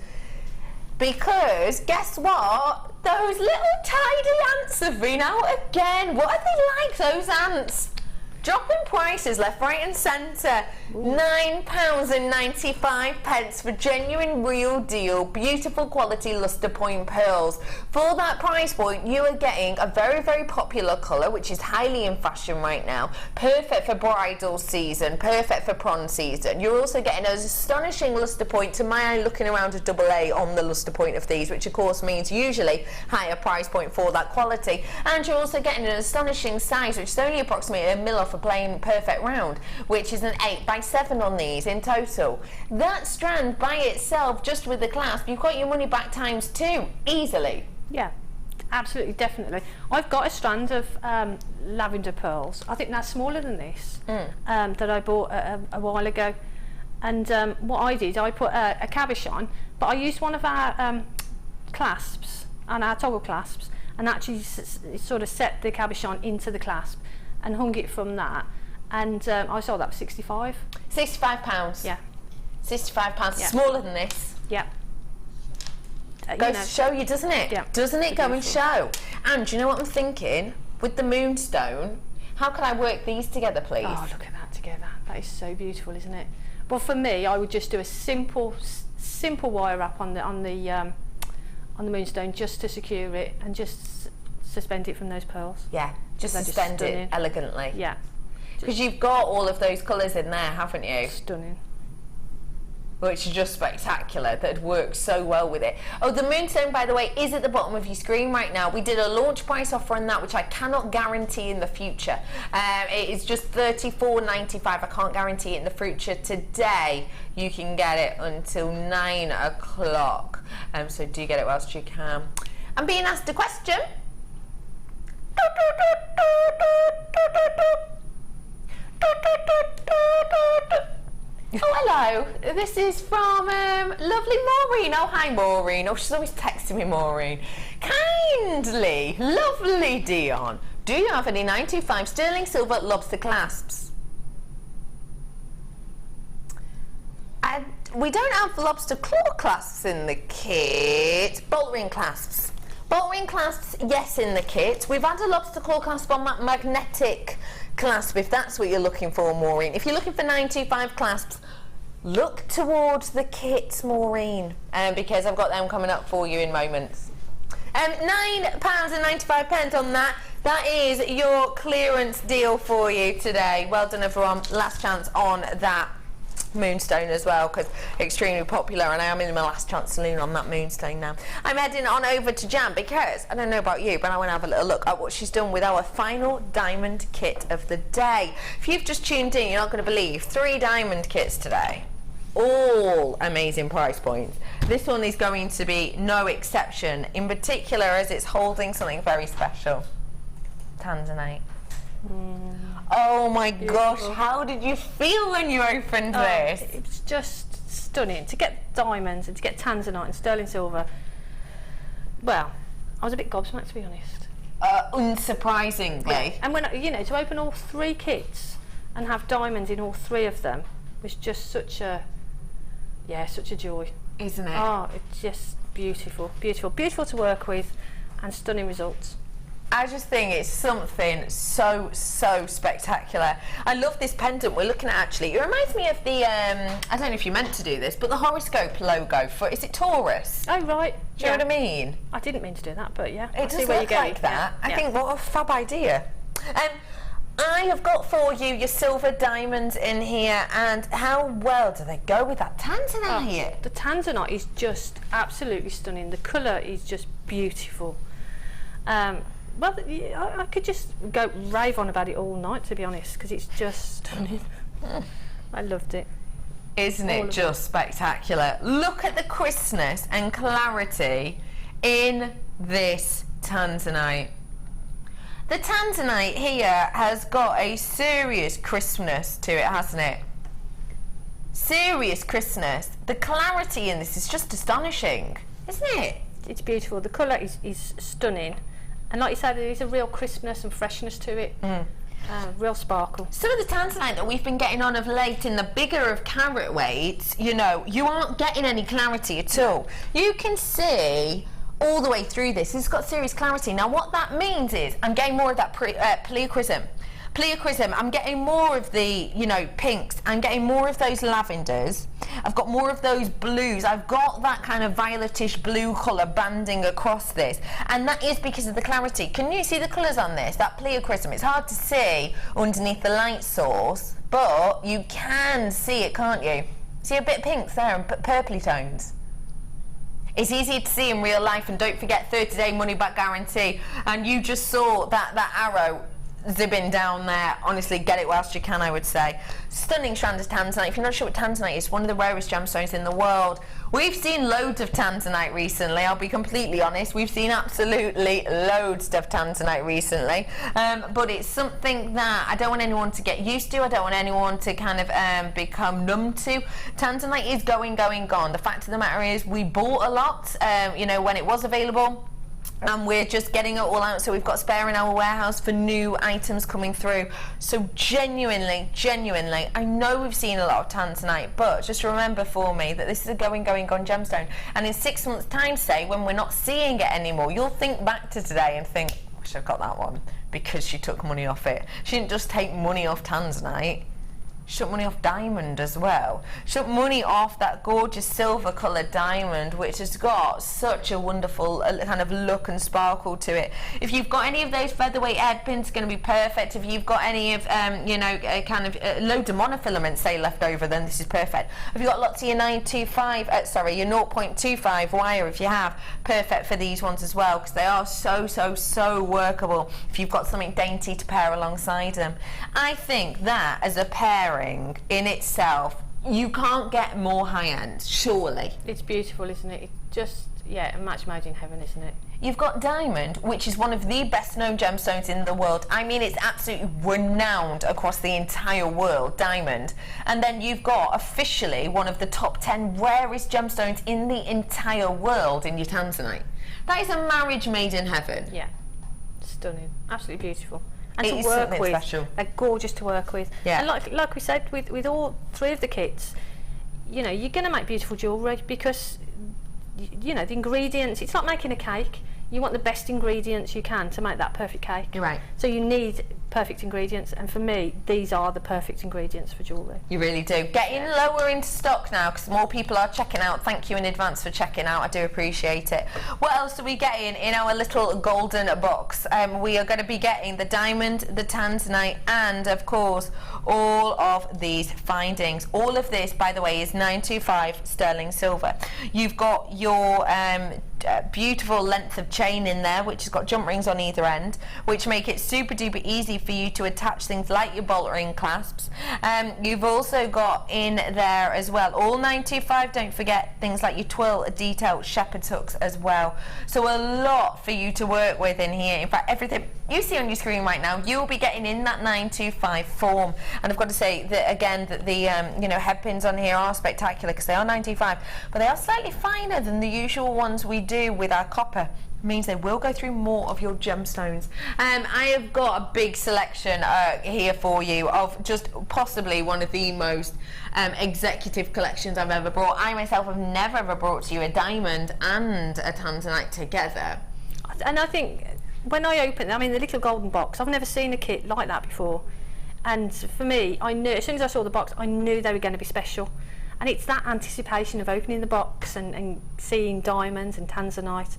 because guess what? Those little tidy ants have been out again. What are they like, those ants? Dropping prices left, right and centre. £9.95 for genuine, real deal, beautiful quality luster point pearls. For that price point, you are getting a very, very popular colour, which is highly in fashion right now. Perfect for bridal season, perfect for prom season. You're also getting an astonishing luster point, to my eye, looking around a AA on the luster point of these, which of course means usually higher price point for that quality. And you're also getting an astonishing size, which is only approximately a mil off a plain perfect round, which is an 8x7 on these in total. That strand by itself, just with the clasp, you've got your money back ×2 easily. Yeah, absolutely, definitely. I've got a strand of lavender pearls. I think that's smaller than this that I bought a while ago. And what I did, I put a cabochon, but I used one of our clasps and our toggle clasps, and actually sort of set the cabochon into the clasp and hung it from that, and I sold that for £65. £65? Yeah. £65, yeah. Smaller than this? Yeah. Goes to show you, doesn't it? Yeah. Doesn't it go and show? And do you know what I'm thinking? With the Moonstone, how can I work these together, please? Oh, look at that together. That is so beautiful, isn't it? But for me, I would just do a simple wire wrap on the Moonstone just to secure it, and just suspend it from those pearls. Yeah, just suspend it elegantly. Yeah. Because you've got all of those colours in there, haven't you? Stunning. Which is just spectacular. That works so well with it. Oh, the Moonstone, by the way, is at the bottom of your screen right now. We did a launch price offer on that, which I cannot guarantee in the future. It is just $34.95. I can't guarantee it in the future. Today, you can get it until 9 o'clock. So do get it whilst you can. I'm being asked a question. Oh, hello. This is from lovely Maureen. Oh, hi, Maureen. Oh, she's always texting me, Maureen. Kindly, lovely Dion, do you have any 925 sterling silver lobster clasps? We don't have lobster claw clasps in the kit. Bolt ring clasps. Bolt ring clasps, yes, in the kit. We've had a lobster claw clasp on that magnetic clasp, if that's what you're looking for, Maureen. If you're looking for 925 clasps, look towards the kits, Maureen, because I've got them coming up for you in moments. £9.95 on that. That is your clearance deal for you today. Well done, everyone. Last chance on that Moonstone as well, because extremely popular, and I am in my last chance saloon on that Moonstone now. I'm heading on over to Jam because I don't know about you, but I want to have a little look at what she's done with our final diamond kit of the day. If you've just tuned in, you're not going to believe 3 diamond kits today, all amazing price points. This one is going to be no exception, in particular as it's holding something very special. Tanzanite. Oh my gosh, how did you feel when you opened this? It was just stunning. To get diamonds and to get tanzanite and sterling silver, well, I was a bit gobsmacked, to be honest. Unsurprisingly. Yeah. And when, you know, to open all 3 kits and have diamonds in all 3 of them was just such a joy. Isn't it? Oh, it's just beautiful, beautiful, beautiful to work with, and stunning results. I just think it's something so spectacular. I love this pendant we're looking at, actually. It reminds me of the, I don't know if you meant to do this, but the horoscope logo for, is it Taurus? Oh, right. Do you know what I mean? I didn't mean to do that, but yeah. It does look like that. I think what a fab idea. I have got for you your silver diamonds in here, and how well do they go with that tanzanite? The tanzanite is just absolutely stunning. The colour is just beautiful. Well, I could just go rave on about it all night, to be honest, because it's just stunning. I loved it. Isn't it just spectacular? Look at the crispness and clarity in this tanzanite. The tanzanite here has got a serious crispness to it, hasn't it? Serious crispness. The clarity in this is just astonishing, isn't it? It's beautiful. The colour is stunning. And like you said, there is a real crispness and freshness to it. Real sparkle. Some of the tanzanite that we've been getting on of late in the bigger of carat weights, you know, you aren't getting any clarity at all. You can see all the way through this. It's got serious clarity. Now what that means is I'm getting more of that pleochrysm. I'm getting more of the, you know, pinks. I'm getting more of those lavenders. I've got more of those blues. I've got that kind of violetish blue colour banding across this, and that is because of the clarity. Can you see the colours on this? That pleochrysm. It's hard to see underneath the light source, but you can see it, can't you? See a bit of pinks there and purpley tones. It's easy to see in real life, and don't forget 30-day money-back guarantee. And you just saw that arrow zipping down there. Honestly, get it whilst you can, I would say. Stunning strand of tanzanite. If you're not sure what tanzanite is, one of the rarest gemstones in the world. We've seen loads of tanzanite recently, I'll be completely honest. We've seen absolutely loads of tanzanite recently, but it's something that I don't want anyone to get used to. I don't want anyone to kind of become numb to. Tanzanite is going, gone. The fact of the matter is we bought a lot, you know, when it was available, and we're just getting it all out, so we've got spare in our warehouse for new items coming through. So genuinely, I know we've seen a lot of tanzanite, but just remember for me that this is a going, gone gemstone, and in 6 months' time, say, when we're not seeing it anymore, you'll think back to today and think, I wish I've got that one, because she took money off it. She didn't just take money off tanzanite, Shut money off diamond as well. Shut money off that gorgeous silver coloured diamond, which has got such a wonderful kind of look and sparkle to it. If you've got any of those featherweight head pins, it's going to be perfect. If you've got any of loads of monofilaments, say, left over, then this is perfect. If you've got lots of your 925, your 0.25 wire, if you have, perfect for these ones as well, because they are so workable if you've got something dainty to pair alongside them. I think that as a pairing in itself, you can't get more high-end, surely. It's beautiful, isn't it? It just, yeah, a match made in heaven, isn't it? You've got diamond, which is one of the best known gemstones in the world. I mean, it's absolutely renowned across the entire world, diamond. And then you've got officially one of the top 10 rarest gemstones in the entire world in your tanzanite. That is a marriage made in heaven. Yeah, stunning, absolutely beautiful. And it to work with, special. They're gorgeous to work with. Yeah. And like we said, with all three of the kits, you know, you're going to make beautiful jewellery because, you know, the ingredients, it's like making a cake. You want the best ingredients you can to make that perfect cake. You're right. So you need perfect ingredients, and for me, these are the perfect ingredients for jewellery. You really do. Getting lower into stock now because more people are checking out. Thank you in advance for checking out. I do appreciate it. What else are we getting in our little golden box? We are going to be getting the diamond, the tanzanite, and of course all of these findings. All of this, by the way, is 925 sterling silver. You've got your beautiful length of chain in there, which has got jump rings on either end, which make it super duper easy for you to attach things like your bolt ring clasps. You've also got in there as well all 925, don't forget things like your twill, detail, shepherd's hooks as well. So a lot for you to work with in here. In fact, everything you see on your screen right now, you'll be getting in that 925 form. And I've got to say that again, that the head pins on here are spectacular because they are 925, but they are slightly finer than the usual ones we do with our copper. Means they will go through more of your gemstones. I have got a big selection here for you of just possibly one of the most executive collections I've ever brought. I myself have never ever brought to you a diamond and a tanzanite together. And I think when I opened, I mean, the little golden box, I've never seen a kit like that before. And for me, I knew, as soon as I saw the box, I knew they were going to be special. And it's that anticipation of opening the box and seeing diamonds and tanzanite.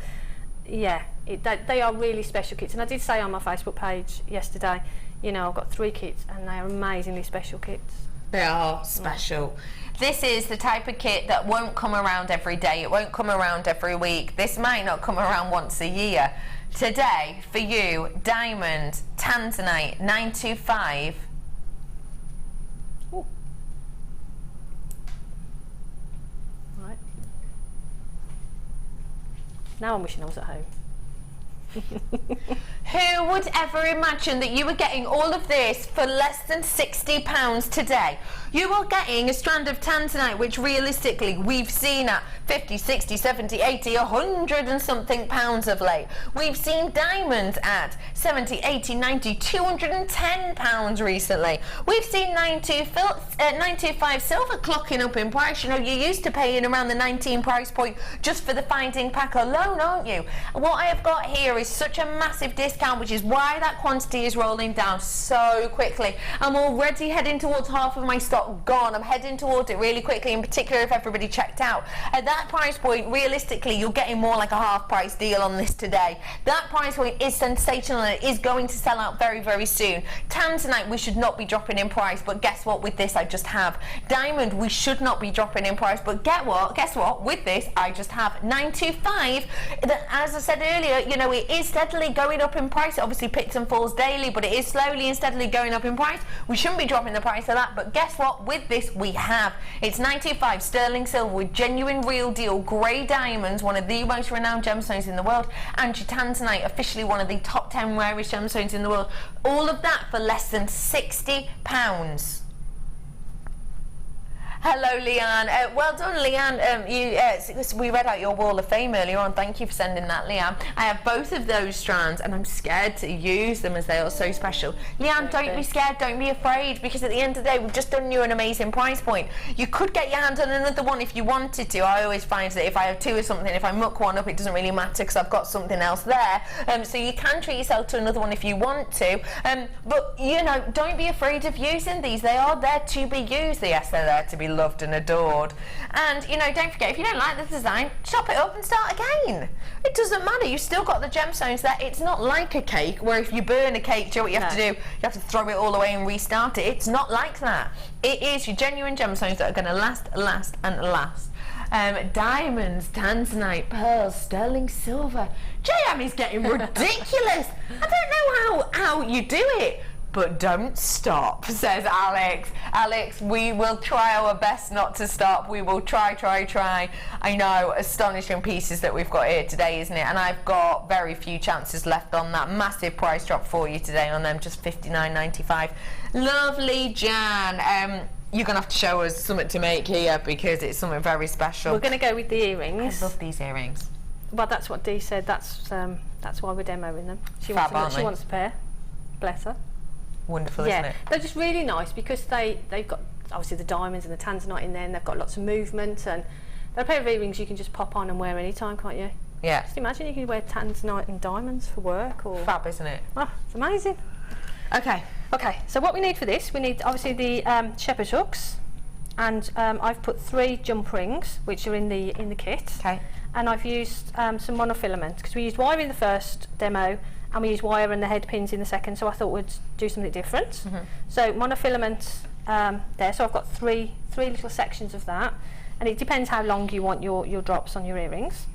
Yeah, they are really special kits. And I did say on my Facebook page yesterday, you know, I've got 3 kits and they are amazingly special kits. They are special. This is the type of kit that won't come around every day. It won't come around every week. This might not come around once a year. Today, for you, diamond, tanzanite, 925. Ooh. Right. Now I'm wishing I was at home. Who would ever imagine that you were getting all of this for less than £60 today? You are getting a strand of tanzanite, which realistically we've seen at 50, 60, 70, 80, 100 and something pounds of late. We've seen diamonds at 70, 80, 90, 210 pounds recently. We've seen 925 silver clocking up in price. You know, you're used to paying around the 19 price point just for the finding pack alone, aren't you? What I have got here is such a massive discount, which is why that quantity is rolling down so quickly. I'm already heading towards half of my stock gone. I'm heading towards it really quickly, in particular if everybody checked out. At that price point, realistically, you're getting more like a half price deal on this today. That price point is sensational and it is going to sell out very, very soon. Tanzanite, we should not be dropping in price, but guess what? With this, I just have. Diamond, we should not be dropping in price, but guess what? With this, I just have 925. As I said earlier, you know, it is steadily going up in price. It obviously picks and falls daily, but it is slowly and steadily going up in price. We shouldn't be dropping the price of that, but guess what? With this, we have. It's 925 sterling silver with genuine real deal grey diamonds, one of the most renowned gemstones in the world, and your tanzanite, officially one of the top 10 rarest gemstones in the world. All of that for less than £60. Hello, Leanne. Well done, Leanne. We read out your wall of fame earlier on. Thank you for sending that, Leanne. I have both of those strands, and I'm scared to use them as they are so special. Leanne, don't be scared. Don't be afraid, because at the end of the day, we've just done you an amazing price point. You could get your hand on another one if you wanted to. I always find that if I have two or something, if I muck one up, it doesn't really matter because I've got something else there. So you can treat yourself to another one if you want to. But you know, don't be afraid of using these. They are there to be used. Yes, they're there to be loved and adored. And you know, don't forget, if you don't like the design, chop it up and start again. It doesn't matter. You've still got the gemstones there. It's not like a cake where if you burn a cake, do you know what you have to do? You have to throw it all away and restart it. It's not like that. It is your genuine gemstones that are going to last and last. Diamonds, tanzanite, pearls, sterling silver. JM is getting ridiculous. I don't know how you do it. But don't stop, says Alex. Alex, we will try our best not to stop. We will try. I know, astonishing pieces that we've got here today, isn't it? And I've got very few chances left on that. Massive price drop for you today on them, just $59.95. Lovely, Jan. You're going to have to show us something to make here because it's something very special. We're going to go with the earrings. I love these earrings. Well, that's what Dee said. That's why we're demoing them. She wants a pair. Bless her. Wonderful, isn't it? They're just really nice because they've got obviously the diamonds and the tanzanite in there, and they've got lots of movement, and they're a pair of earrings you can just pop on and wear anytime, can't you? Yeah. Just imagine you can wear tanzanite and diamonds for work. Or fab, isn't it? Oh, it's amazing. Okay, so what we need for this, we need obviously the shepherd's hooks, and I've put 3 jump rings which are in the kit. Okay. And I've used some monofilament because we used wire in the first demo and we used wire and the head pins in the second, so I thought we'd do something different. So monofilament there, so I've got three little sections of that, and it depends how long you want your drops on your earrings.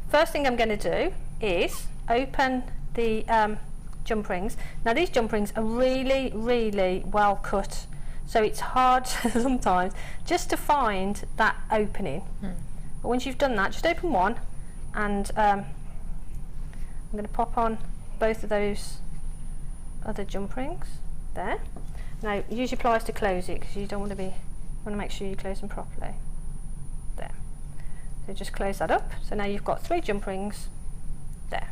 First thing I'm going to do is open the jump rings. Now these jump rings are really, really well cut, so it's hard sometimes just to find that opening. But once you've done that, just open one, and I'm going to pop on both of those other jump rings there. Now use your pliers to close it because you don't want to make sure you close them properly. There. So just close that up. So now you've got 3 jump rings there.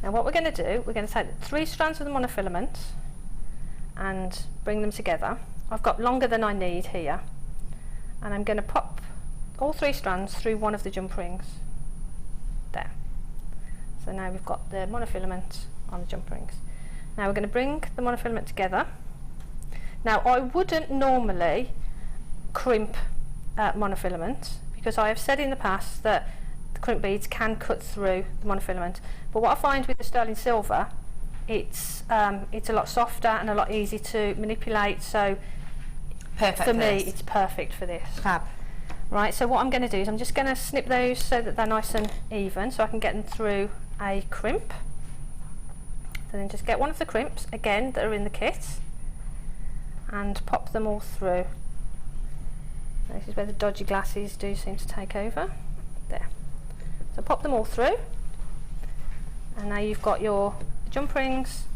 Now what we're going to do, we're going to take 3 strands of the monofilament and bring them together. I've got longer than I need here, and I'm going to pop all 3 strands through one of the jump rings there. So now we've got the monofilament on the jump rings. Now we're going to bring the monofilament together. Now I wouldn't normally crimp monofilament because I have said in the past that the crimp beads can cut through the monofilament, but what I find with the sterling silver, it's a lot softer and a lot easier to manipulate, so perfect for me it's perfect for this. Fab. Right, so what I'm going to do is I'm just going to snip those so that they're nice and even, so I can get them through a crimp. So then just get one of the crimps, again, that are in the kit, and pop them all through. This is where the dodgy glasses do seem to take over. There. So pop them all through, and now you've got your jump rings,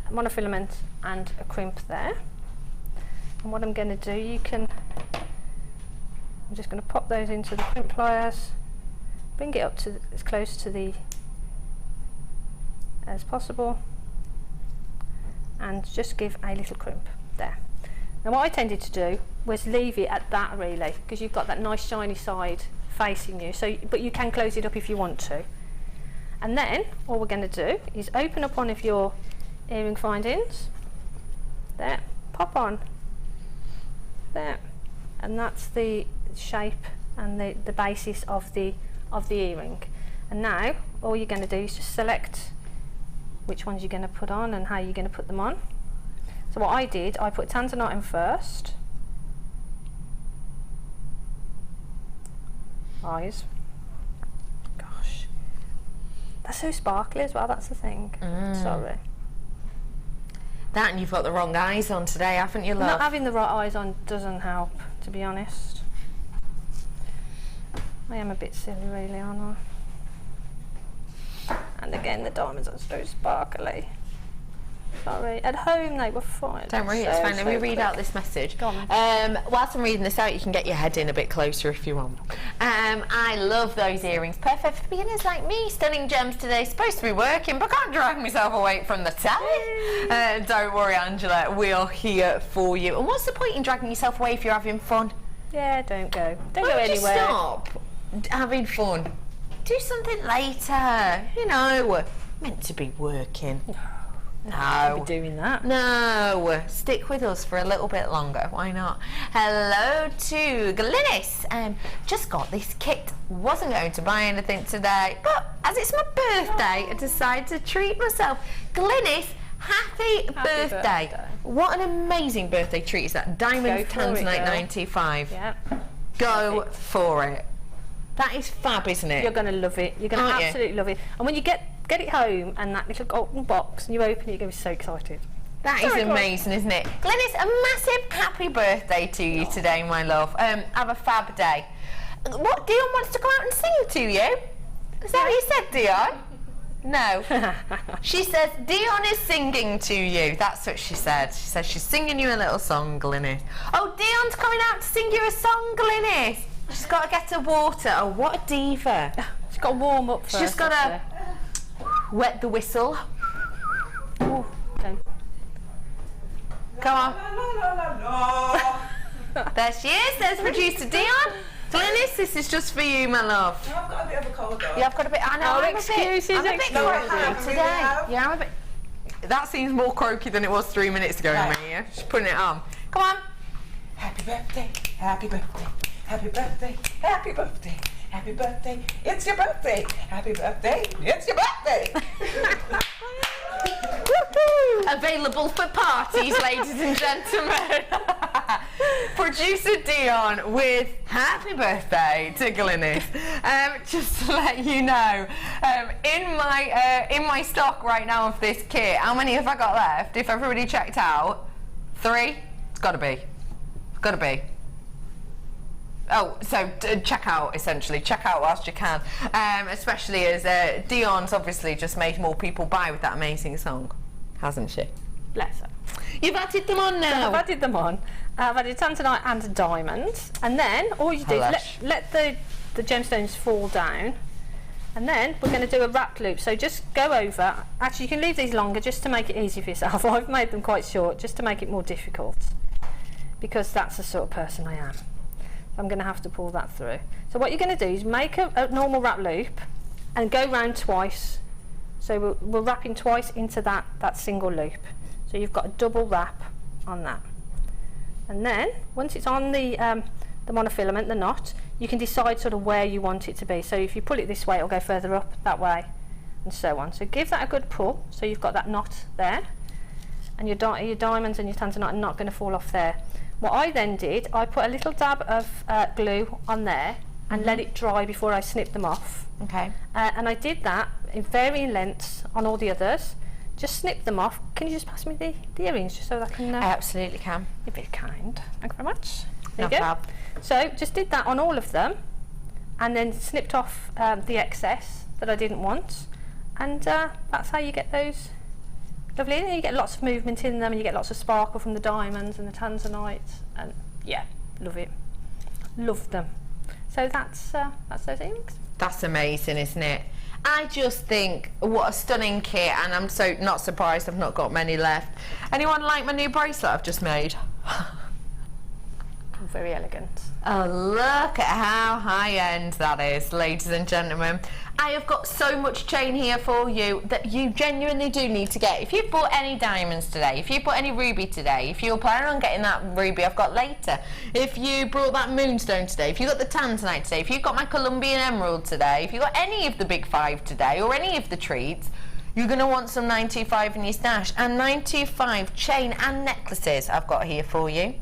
a monofilament, and a crimp there. And what I'm going to do, I'm just going to pop those into the crimp pliers, bring it up to as close to the as possible, and just give a little crimp there. Now what I tended to do was leave it at that, really, because you've got that nice shiny side facing you, so but you can close it up if you want to. And then all we're going to do is open up one of your earring findings there, pop on there, and that's the shape and the basis of the earring. And now all you're going to do is just select which ones you're going to put on and how you're going to put them on. So what I did, I put tanzanite in first, eyes, gosh, they're so sparkly as well, that's the thing. Sorry. That, and you've got the wrong eyes on today, haven't you, love? Not having the right eyes on doesn't help, to be honest. I am a bit silly, really, aren't I? And again, the diamonds are so sparkly. Sorry, at home they were fine. Don't worry, it's fine. Let me read out this message. Whilst I'm reading this out, you can get your head in a bit closer if you want. I love those earrings. Perfect for beginners like me. Stunning gems today. Supposed to be working, but can't drag myself away from the telly. Don't worry, Angela. We are here for you. And what's the point in dragging yourself away if you're having fun? Yeah, don't go. Don't Why go would you anywhere. stop having fun? Do something later. You know, meant to be working. No, I'll be doing that. No, stick with us for a little bit longer. Why not? Hello to Glynis. Just got this kit. Wasn't going to buy anything today, but as it's my birthday, I decided to treat myself. Glynis, happy birthday. What an amazing birthday treat is that? Diamond Tanzanite 95. Yeah. Go for it. That is fab, isn't it? You're going to love it. You're going to absolutely love it. And when you get it home and that little golden box and you open it, you're going to be so excited. That is amazing, isn't it? Glynis, a massive happy birthday to you today, my love. Have a fab day. What, Dion wants to come out and sing to you? Is that what you said, Dion? No. She says, Dion is singing to you. That's what she said. She says she's singing you a little song, Glynis. Oh, Dion's coming out to sing you a song, Glynis. She's got to get her water. Oh, what a diva. She's got to warm up first. She's just got to wet the whistle. Ooh, okay. Come on. There she is. There's producer Dion. Glynis, this is just for you, my love. I've got a bit of a cold though. Yeah, I've got a bit. I know. I'm excuses. I'm a bit croaky today. Yeah, I'm a bit. That seems more croaky than it was 3 minutes ago, Mia. She's putting it on. Come on. Happy birthday, happy birthday, happy birthday, happy birthday, happy birthday. It's your birthday. Happy birthday. It's your birthday. Available for parties, ladies and gentlemen. Producer Dion with happy birthday to Glynis. Just to let you know, in my stock right now of this kit, how many have I got left? If everybody checked out, 3. It's got to be. Got to be. Oh, so check out, essentially. Check out whilst you can. Especially as Dion's obviously just made more people buy with that amazing song, hasn't she? Bless her. You've added them on now. I've added them on. I've added tanzanite and a diamond. And then all you do is let the gemstones fall down. And then we're going to do a wrap loop. So just go over. Actually, you can leave these longer just to make it easy for yourself. I've made them quite short just to make it more difficult, because that's the sort of person I am. I'm going to have to pull that through. So what you're going to do is make a normal wrap loop and go round twice. So we're wrapping twice into that single loop. So you've got a double wrap on that. And then once it's on the monofilament, the knot, you can decide sort of where you want it to be. So if you pull it this way, it'll go further up that way, and so on. So give that a good pull, so you've got that knot there, and your diamonds and your tanzanite are not going to fall off there. What I then did, I put a little dab of glue on there and let it dry before I snipped them off. Okay. And I did that in varying lengths on all the others. Just snip them off. Can you just pass me the earrings just so that I can... I absolutely can. You're very kind. Thank you very much. There No you go. problem. So just did that on all of them, and then snipped off the excess that I didn't want, and that's how you get those lovely. And you get lots of movement in them, and you get lots of sparkle from the diamonds and the tanzanite, and yeah, love it. Love them. So that's those earrings. That's amazing, isn't it? I just think, what a stunning kit, and I'm so not surprised I've not got many left. Anyone like my new bracelet I've just made? Very elegant. Oh, look at how high-end that is, ladies and gentlemen. I have got so much chain here for you that you genuinely do need to get. If you've bought any diamonds today, if you bought any ruby today, if you're planning on getting that ruby I've got later, if you brought that moonstone today, if you got the tanzanite today, if you got my Colombian emerald today, if you got any of the big 5 today, or any of the treats, you're going to want some 925 in your stash. And 925 chain and necklaces I've got here for you.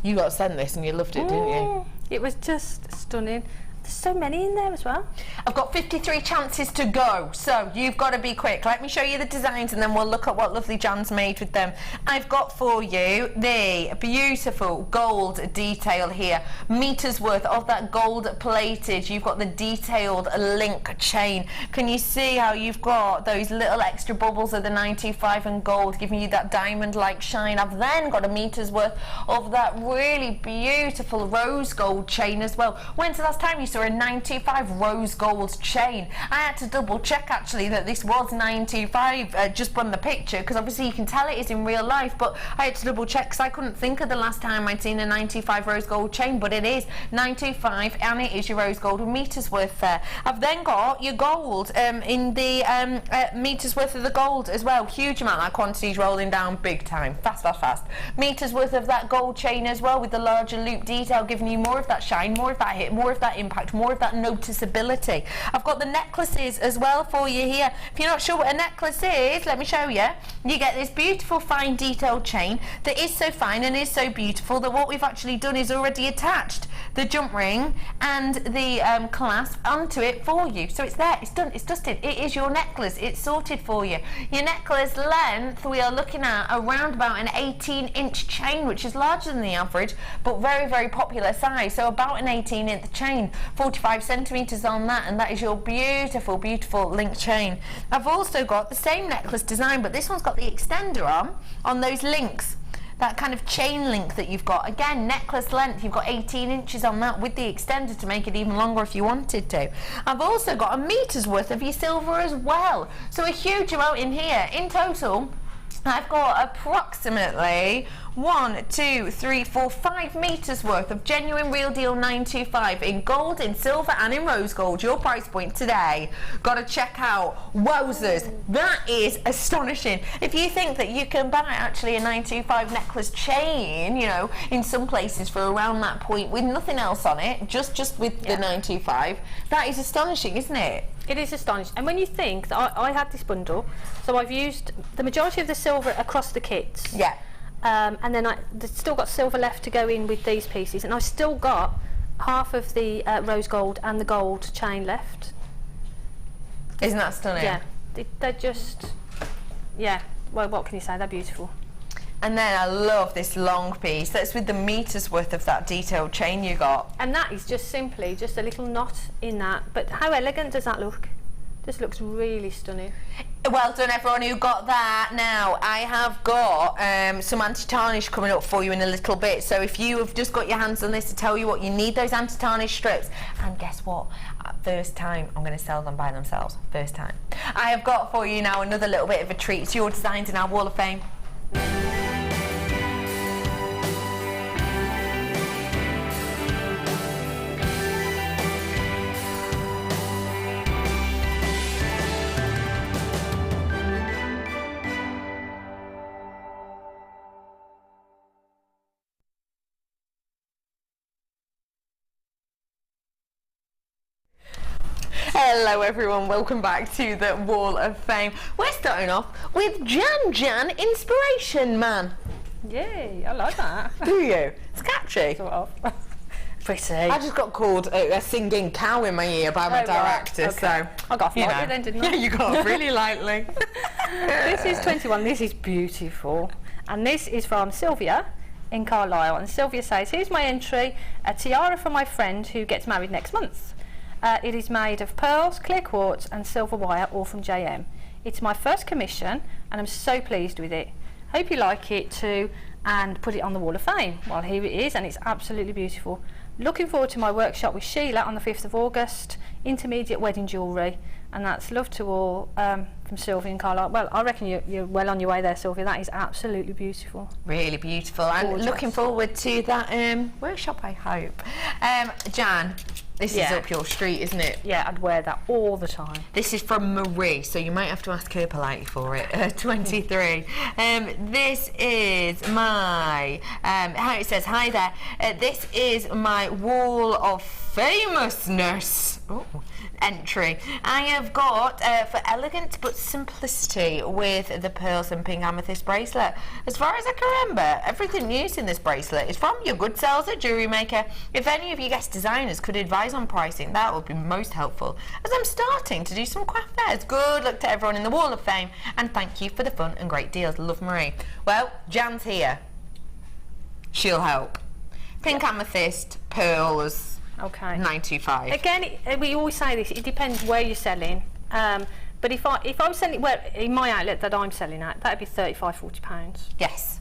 You got sent this and you loved it, didn't you? It was just stunning. There's so many in there as well. I've got 53 chances to go, so you've got to be quick. Let me show you the designs and then we'll look at what lovely Jan's made with them. I've got for you the beautiful gold detail here, meters worth of that gold plated. You've got the detailed link chain. Can you see how you've got those little extra bubbles of the 925 and gold giving you that diamond-like shine? I've then got a meter's worth of that really beautiful rose gold chain as well. When's the last time you saw a 925 rose gold chain? I had to double check actually that this was 925 just from the picture, because obviously you can tell it is in real life, but I had to double check because I couldn't think of the last time I'd seen a 925 rose gold chain, but it is 925 and it is your rose gold with meters worth there. I've then got your gold in the meters worth of the gold as well. Huge amount. That quantity's rolling down big time. Fast. Meters worth of that gold chain as well with the larger loop detail, giving you more of that shine, more of that hit, more of that impact, more of that noticeability. I've got the necklaces as well for you here. If you're not sure what a necklace is, let me show you. You get this beautiful fine detailed chain that is so fine and is so beautiful that what we've actually done is already attached the jump ring and the clasp onto it for you. So it's there, it's done, it's dusted. It is your necklace, it's sorted for you. Your necklace length, we are looking at around about an 18-inch chain, which is larger than the average, but very popular size. So about an 18-inch chain, 45 centimeters on that, and that is your beautiful link chain. I've also got the same necklace design, but this one's got the extender on those links. That kind of chain link that you've got. Again, necklace length, you've got 18 inches on that with the extender to make it even longer if you wanted to. I've also got a meter's worth of your silver as well. So a huge amount in here. In total, I've got approximately 1, 2, 3, 4, 5 meters worth of genuine real deal 925 in gold, in silver and in rose gold. Your price point today, gotta check out. Wowzers, that is astonishing. If you think that you can buy actually a 925 necklace chain, you know, in some places for around that point with nothing else on it, just with the 925, that is astonishing, isn't it? It is astonishing. And when you think that I had this bundle, so I've used the majority of the silver across the kits. Yeah. And then I've still got silver left to go in with these pieces, and I've still got half of the rose gold and the gold chain left. Isn't that stunning? Yeah, they're just, yeah, well, what can you say, they're beautiful. And then I love this long piece that's with the meters worth of that detailed chain you got. And that is just simply just a little knot in that, but how elegant does that look? This looks really stunning. Well done everyone who got that. Now I have got some anti-tarnish coming up for you in a little bit, so if you have just got your hands on this to tell you what you need, those anti-tarnish strips, and guess what, first time I'm going to sell them by themselves, first time. I have got for you now another little bit of a treat. It's your designs in our Wall of Fame. Hello everyone, welcome back to the Wall of Fame. We're starting off with Jan Inspiration Man. Yay, I like that. Do you? It's catchy. Sort of. Pretty. I just got called a singing cow in my ear by my director, right. Okay. So I got off lightly then, didn't I? Yeah, you got off really lightly. This is 21, this is beautiful. And this is from Sylvia in Carlisle. And Sylvia says, here's my entry, a tiara for my friend who gets married next month. It is made of pearls, clear quartz and silver wire, all from JM. It's my first commission and I'm so pleased with it. Hope you like it too, and put it on the Wall of Fame. Well, here it is, and it's absolutely beautiful. Looking forward to my workshop with Sheila on the 5th of August, intermediate wedding jewellery, and that's love to all from Sylvia and Carlisle. Well, I reckon you're well on your way there, Sylvia. That is absolutely beautiful. Really beautiful, and gorgeous. Looking forward to that workshop, I hope. Jan, this is up your street, isn't it? Yeah, I'd wear that all the time. This is from Marie, so you might have to ask her politely for it. 23. This is my, how it says, hi there. This is my Wall of Famousness entry. I have got, for elegant but simplicity with the pearls and pink amethyst bracelet. As far as I can remember, everything used in this bracelet is from your good selves at Jewellery Maker. If any of you guest designers could advise on pricing, that would be most helpful, as I'm starting to do some craft fairs. Good luck to everyone in the Wall of Fame, and thank you for the fun and great deals. Love, Marie. Well, Jan's here. She'll help. Pink amethyst, pearls, okay, 925. Again, we always say this, it depends where you're selling. But if I was selling, well, in my outlet that I'm selling at, that'd be £35–40. Yes.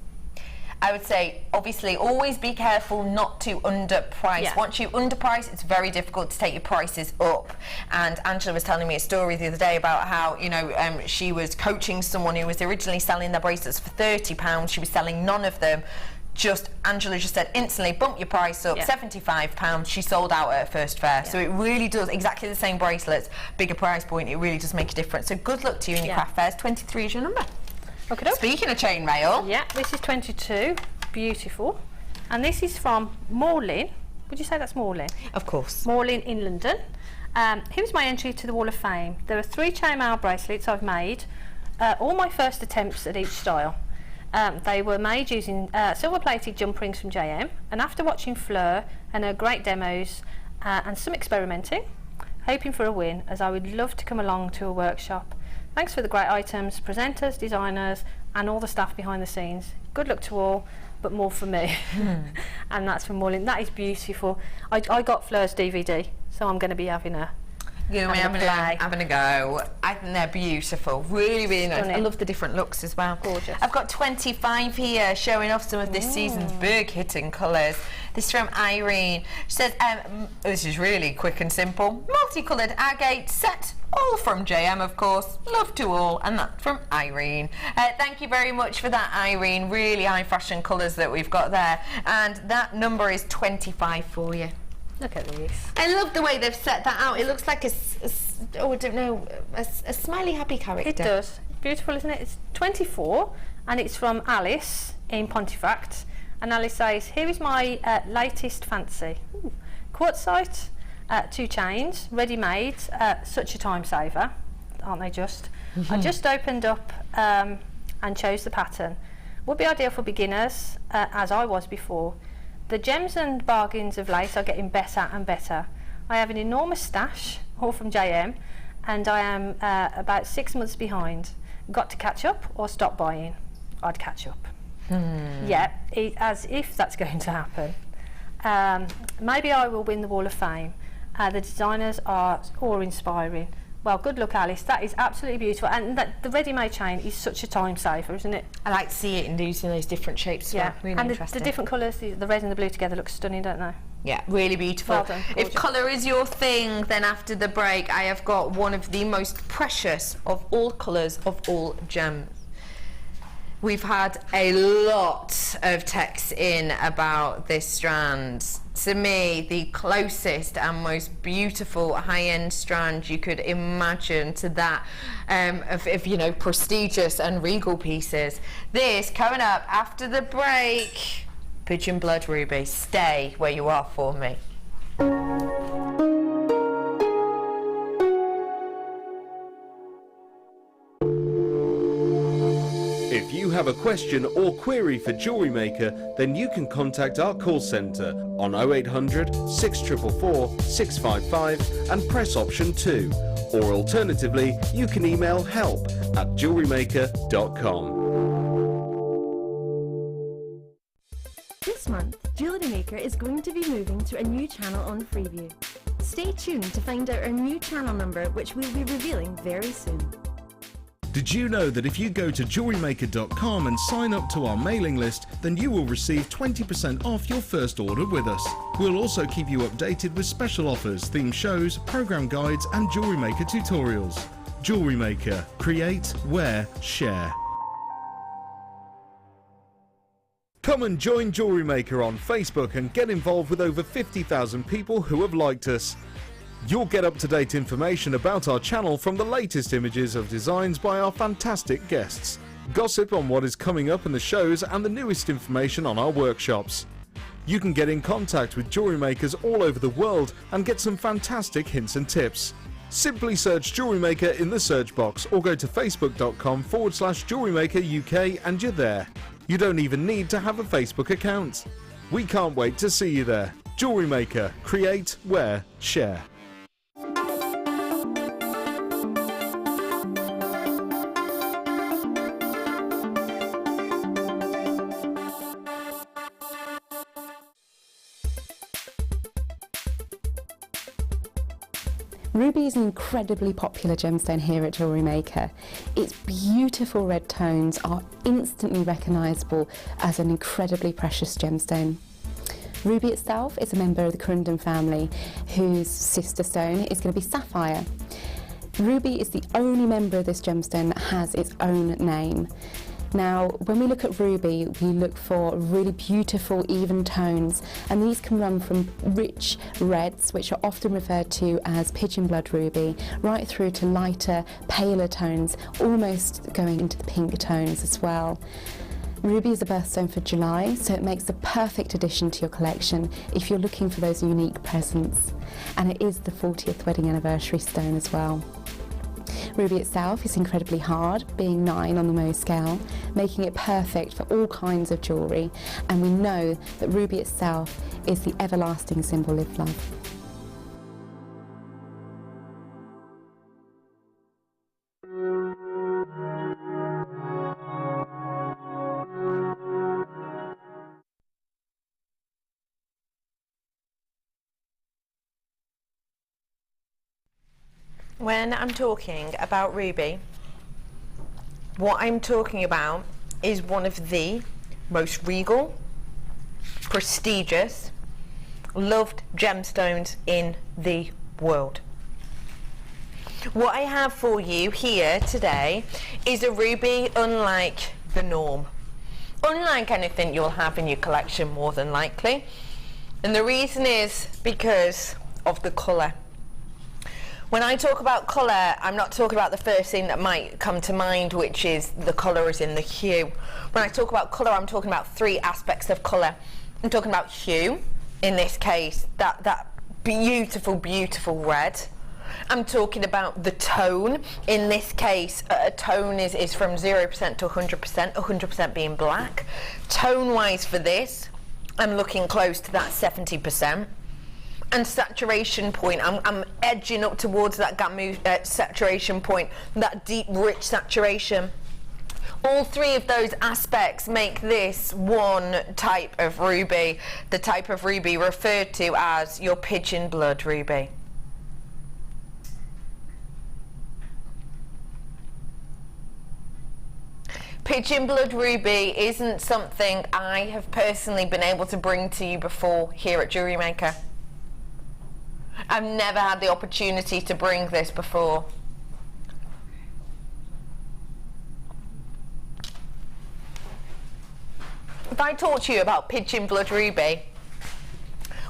I would say, obviously, always be careful not to underprice. Yeah. Once you underprice, it's very difficult to take your prices up. And Angela was telling me a story the other day about how, you know, she was coaching someone who was originally selling their bracelets for £30. She was selling none of them. Angela just said instantly, bump your price up, £75. She sold out at her first fair. So it really does, exactly the same bracelets, bigger price point, it really does make a difference. So good luck to you in your craft fairs. 23 is your number. Okay. Speaking of chainmail. Yeah, this is 22, beautiful. And this is from Morlin. Would you say that's Morlin? Of course. Morlin in London. Here's my entry to the Wall of Fame. There are 3 chainmail bracelets I've made, all my first attempts at each style. They were made using silver-plated jump rings from JM, and after watching Fleur and her great demos and some experimenting, hoping for a win, as I would love to come along to a workshop. Thanks for the great items, presenters, designers, and all the staff behind the scenes. Good luck to all, but more for me. And that's from Morlin. That is beautiful. I got Fleur's DVD, so I'm going to be having a having a go. I think they're beautiful, really, really nice. Stunning. I love the different looks as well. Gorgeous. I've got 25 here, showing off some of this season's big hitting colours. This is from Irene. She says, this is really quick and simple. Multicoloured agate set, all from JM, of course. Love to all, and that's from Irene. Thank you very much for that, Irene. Really high fashion colours that we've got there, and that number is 25 for you. Look at this. I love the way they've set that out. It looks like a smiley, happy character. It does. Beautiful, isn't it? It's 24, and it's from Alice in Pontefract. And Alice says, here is my latest fancy. Ooh. Quartzite, 2 chains, ready-made, such a time saver, aren't they just? I just opened up and chose the pattern. Would be ideal for beginners, as I was before. The gems and bargains of lace are getting better and better. I have an enormous stash, all from JM, and I am about 6 months behind. Got to catch up or stop buying? I'd catch up. Yeah, as if that's going to happen. Maybe I will win the Wall of Fame. The designers are awe-inspiring. Well, good luck, Alice. That is absolutely beautiful, and the ready-made chain is such a time saver, isn't it? I like to see it in using those different shapes. Yeah, really and interesting. The different colours, the red and the blue together, look stunning, don't they? Yeah, really beautiful. Well done, if colour is your thing, then after the break, I have got one of the most precious of all colours of all gems. We've had a lot of texts in about this strand. To me, the closest and most beautiful high-end strand you could imagine to that of you know, prestigious and regal pieces. This coming up after the break. Pigeon Blood Ruby, stay where you are for me. If you have a question or query for Jewellery Maker, then you can contact our call centre on 0800 644 655 and press option 2. Or alternatively, you can email help@jewellerymaker.com. This month, Jewellery Maker is going to be moving to a new channel on Freeview. Stay tuned to find out our new channel number, which we'll be revealing very soon. Did you know that if you go to JewelleryMaker.com and sign up to our mailing list, then you will receive 20% off your first order with us. We'll also keep you updated with special offers, theme shows, program guides and Jewellery Maker tutorials. Jewellery Maker. Create, wear, share. Come and join Jewellery Maker on Facebook and get involved with over 50,000 people who have liked us. You'll get up-to-date information about our channel from the latest images of designs by our fantastic guests, gossip on what is coming up in the shows and the newest information on our workshops. You can get in contact with jewellery makers all over the world and get some fantastic hints and tips. Simply search Jewellery Maker in the search box or go to facebook.com/Jewellery Maker UK and you're there. You don't even need to have a Facebook account. We can't wait to see you there. Jewellery Maker. Create, wear, share. Ruby is an incredibly popular gemstone here at Jewellery Maker. Its beautiful red tones are instantly recognisable as an incredibly precious gemstone. Ruby itself is a member of the Crimp family, whose sister stone is going to be sapphire. Ruby is the only member of this gemstone that has its own name. Now, when we look at ruby, we look for really beautiful, even tones, and these can run from rich reds, which are often referred to as pigeon blood ruby, right through to lighter, paler tones, almost going into the pink tones as well. Ruby is a birthstone for July, so it makes the perfect addition to your collection if you're looking for those unique presents. And it is the 40th wedding anniversary stone as well. Ruby itself is incredibly hard, being 9 on the Mohs scale, making it perfect for all kinds of jewellery, and we know that ruby itself is the everlasting symbol of love. When I'm talking about ruby, what I'm talking about is one of the most regal, prestigious, loved gemstones in the world. What I have for you here today is a ruby unlike the norm, unlike anything you'll have in your collection more than likely, and the reason is because of the colour. When I talk about colour, I'm not talking about the first thing that might come to mind, which is the colour is in the hue. When I talk about colour, I'm talking about 3 aspects of colour. I'm talking about hue, in this case, that beautiful, beautiful red. I'm talking about the tone. In this case, a tone is from 0% to 100%, 100% being black. Tone-wise for this, I'm looking close to that 70%. And saturation point, I'm edging up towards that saturation point, that deep, rich saturation. All 3 of those aspects make this one type of ruby, the type of ruby referred to as your pigeon blood ruby. Pigeon blood ruby isn't something I have personally been able to bring to you before here at Jewellery Maker. I've never had the opportunity to bring this before. If I talk to you about pigeon blood ruby,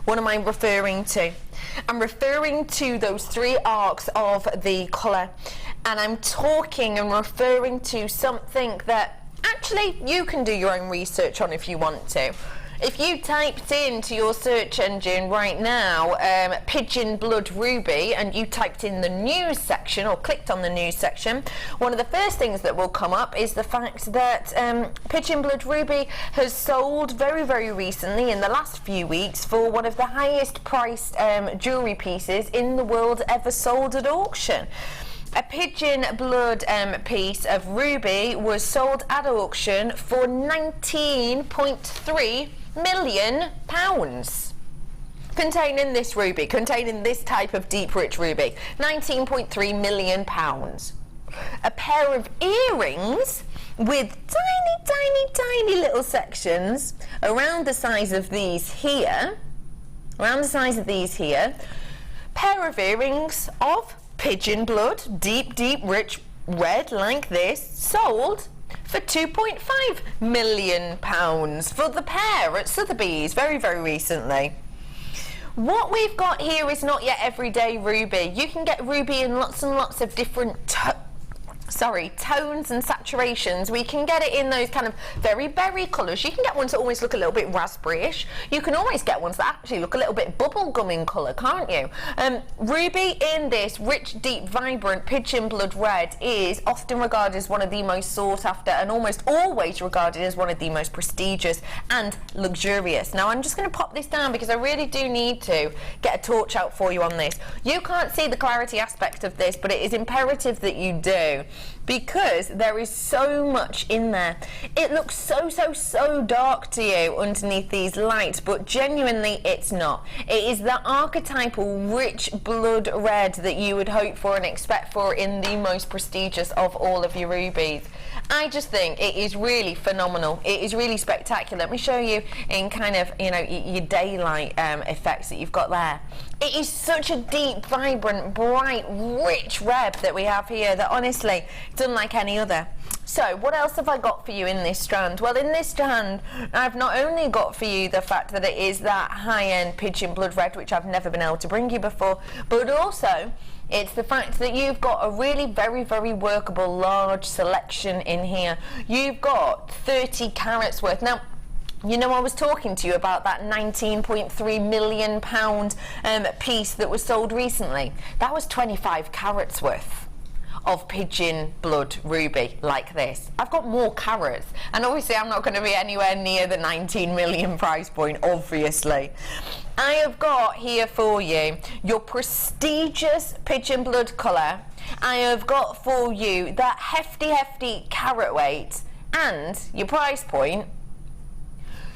what am I referring to? I'm referring to those 3 arcs of the colour, and I'm talking and referring to something that actually you can do your own research on if you want to. If you typed into your search engine right now pigeon blood ruby and you typed in the news section or clicked on the news section, one of the first things that will come up is the fact that pigeon blood ruby has sold very, very recently in the last few weeks for one of the highest priced jewellery pieces in the world ever sold at auction. A pigeon blood piece of ruby was sold at auction for £19.3 million containing this ruby, containing this type of deep rich ruby. £19.3 million. A pair of earrings with tiny, tiny, tiny little sections around the size of these here, pair of earrings of pigeon blood, deep, deep, rich red like this, sold for £2.5 million for the pair at Sotheby's very, very recently. What we've got here is not yet everyday ruby. You can get ruby in lots and lots of different tones and saturations. We can get it in those kind of very berry colours. You can get ones that almost look a little bit raspberry-ish. You can always get ones that actually look a little bit bubblegum in colour, can't you? Ruby in this rich, deep, vibrant pigeon blood red is often regarded as one of the most sought after and almost always regarded as one of the most prestigious and luxurious. Now I'm just going to pop this down because I really do need to get a torch out for you on this. You can't see the clarity aspect of this, but it is imperative that you do, because there is so much in there. It looks so dark to you underneath these lights, but genuinely it's not. It is the archetypal rich blood red that you would hope for and expect for in the most prestigious of all of your rubies. I just think it is really phenomenal. It is really spectacular. Let me show you in kind of, you know, your daylight effects that you've got there. It is such a deep, vibrant, bright, rich red that we have here that honestly, it's unlike any other. So what else have I got for you in this strand? Well, in this strand, I've not only got for you the fact that it is that high-end pigeon blood red, which I've never been able to bring you before, but also it's the fact that you've got a really very workable large selection in here. You've got 30 carats worth. Now, you know, I was talking to you about that £19.3 million piece that was sold recently. That was 25 carats worth of pigeon blood ruby like this. I've got more carats, and obviously I'm not going to be anywhere near the 19 million price point, obviously. I have got here for you your prestigious pigeon blood colour. I have got for you that hefty carat weight, and your price point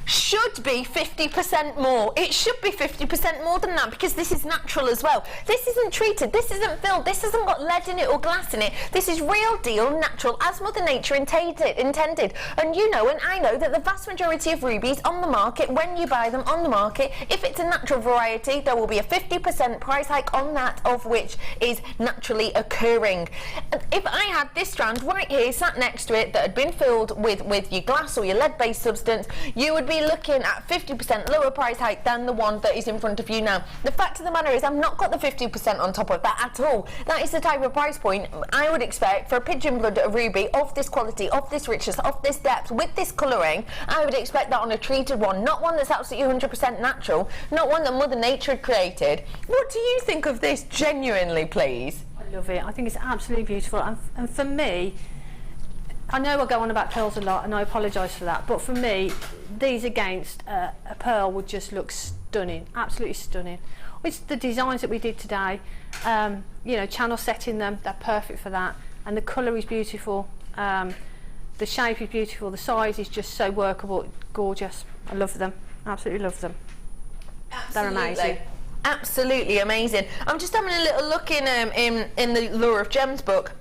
should be 50% more. It should be 50% more than that, because this is natural as well. This isn't treated, this isn't filled, this hasn't got lead in it or glass in it. This is real deal, natural, as Mother Nature intended. And you know, and I know, that the vast majority of rubies on the market, when you buy them on the market, if it's a natural variety, there will be a 50% price hike on that, of which is naturally occurring. And if I had this strand right here sat next to it that had been filled with your glass or your lead-based substance, you would be looking at 50% lower price hike than the one that is in front of you now. The fact of the matter is, I've not got the 50% on top of that at all. That is the type of price point I would expect for a pigeon blood ruby of this quality, of this richness, of this depth, with this colouring. I would expect that on a treated one, not one that's absolutely 100% natural, not one that Mother Nature had created. What do you think of this, genuinely, please? I love it. I think it's absolutely beautiful, and for me, I know I go on about pearls a lot, and I apologise for that, but for me, these against a pearl would just look stunning, absolutely stunning. With the designs that we did today, you know, channel setting them, they're perfect for that, and the colour is beautiful, the shape is beautiful, the size is just so workable, gorgeous. I love them, absolutely love them. Absolutely. They're amazing. Absolutely amazing. I'm just having a little look in the Lure of Gems book.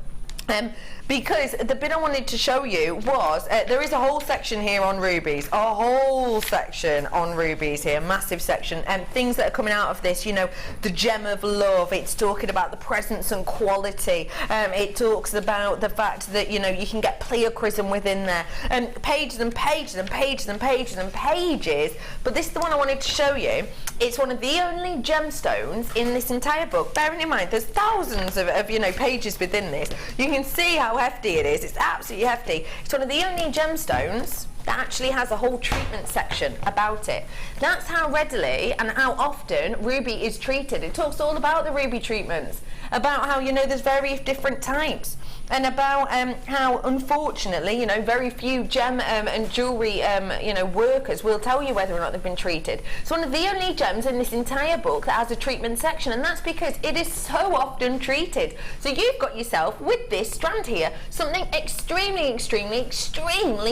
Because the bit I wanted to show you was, there is a whole section here on rubies, a whole section on rubies here, massive section, and things that are coming out of this, you know, the gem of love, it's talking about the presence and quality, it talks about the fact that, you know, you can get pleochrysm within there, and pages and pages and pages and pages and pages, but this is the one I wanted to show you. It's one of the only gemstones in this entire book, bearing in mind there's thousands of you know, pages within this. You can see how hefty it is. It's absolutely hefty. It's one of the only gemstones that actually has a whole treatment section about it. That's how readily and how often ruby is treated. It talks all about the ruby treatments, about how, you know, there's very different types, and about how, unfortunately, you know, very few gem and jewellery, you know, workers will tell you whether or not they've been treated. It's one of the only gems in this entire book that has a treatment section, and that's because it is so often treated. So you've got yourself, with this strand here, something extremely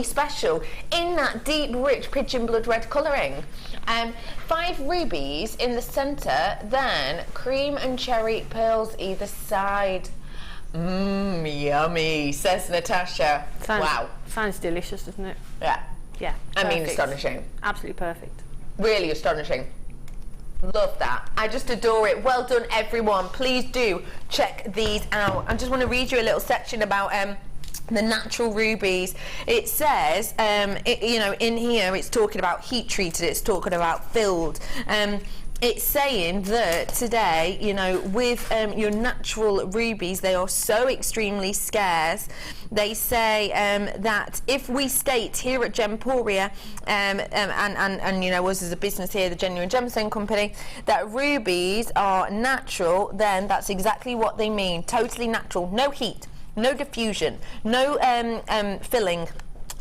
special in that deep, rich pigeon blood red colouring. 5 rubies in the centre, then cream and cherry pearls either side. Yummy, says Natasha. Wow. Sounds delicious, doesn't it? Yeah. Yeah. I mean, perfect. astonishing. Absolutely perfect. Really astonishing. Love that. I just adore it. Well done, everyone. Please do check these out. I just want to read you a little section about the natural rubies. It says, you know, in here it's talking about heat treated, it's talking about filled. it's saying that today, you know, with your natural rubies, they are so extremely scarce. They say that if we state here at Gemporia, and you know, us as a business here, the Genuine Gemstone Company, that rubies are natural, then that's exactly what they mean. Totally natural, no heat, no diffusion, no filling.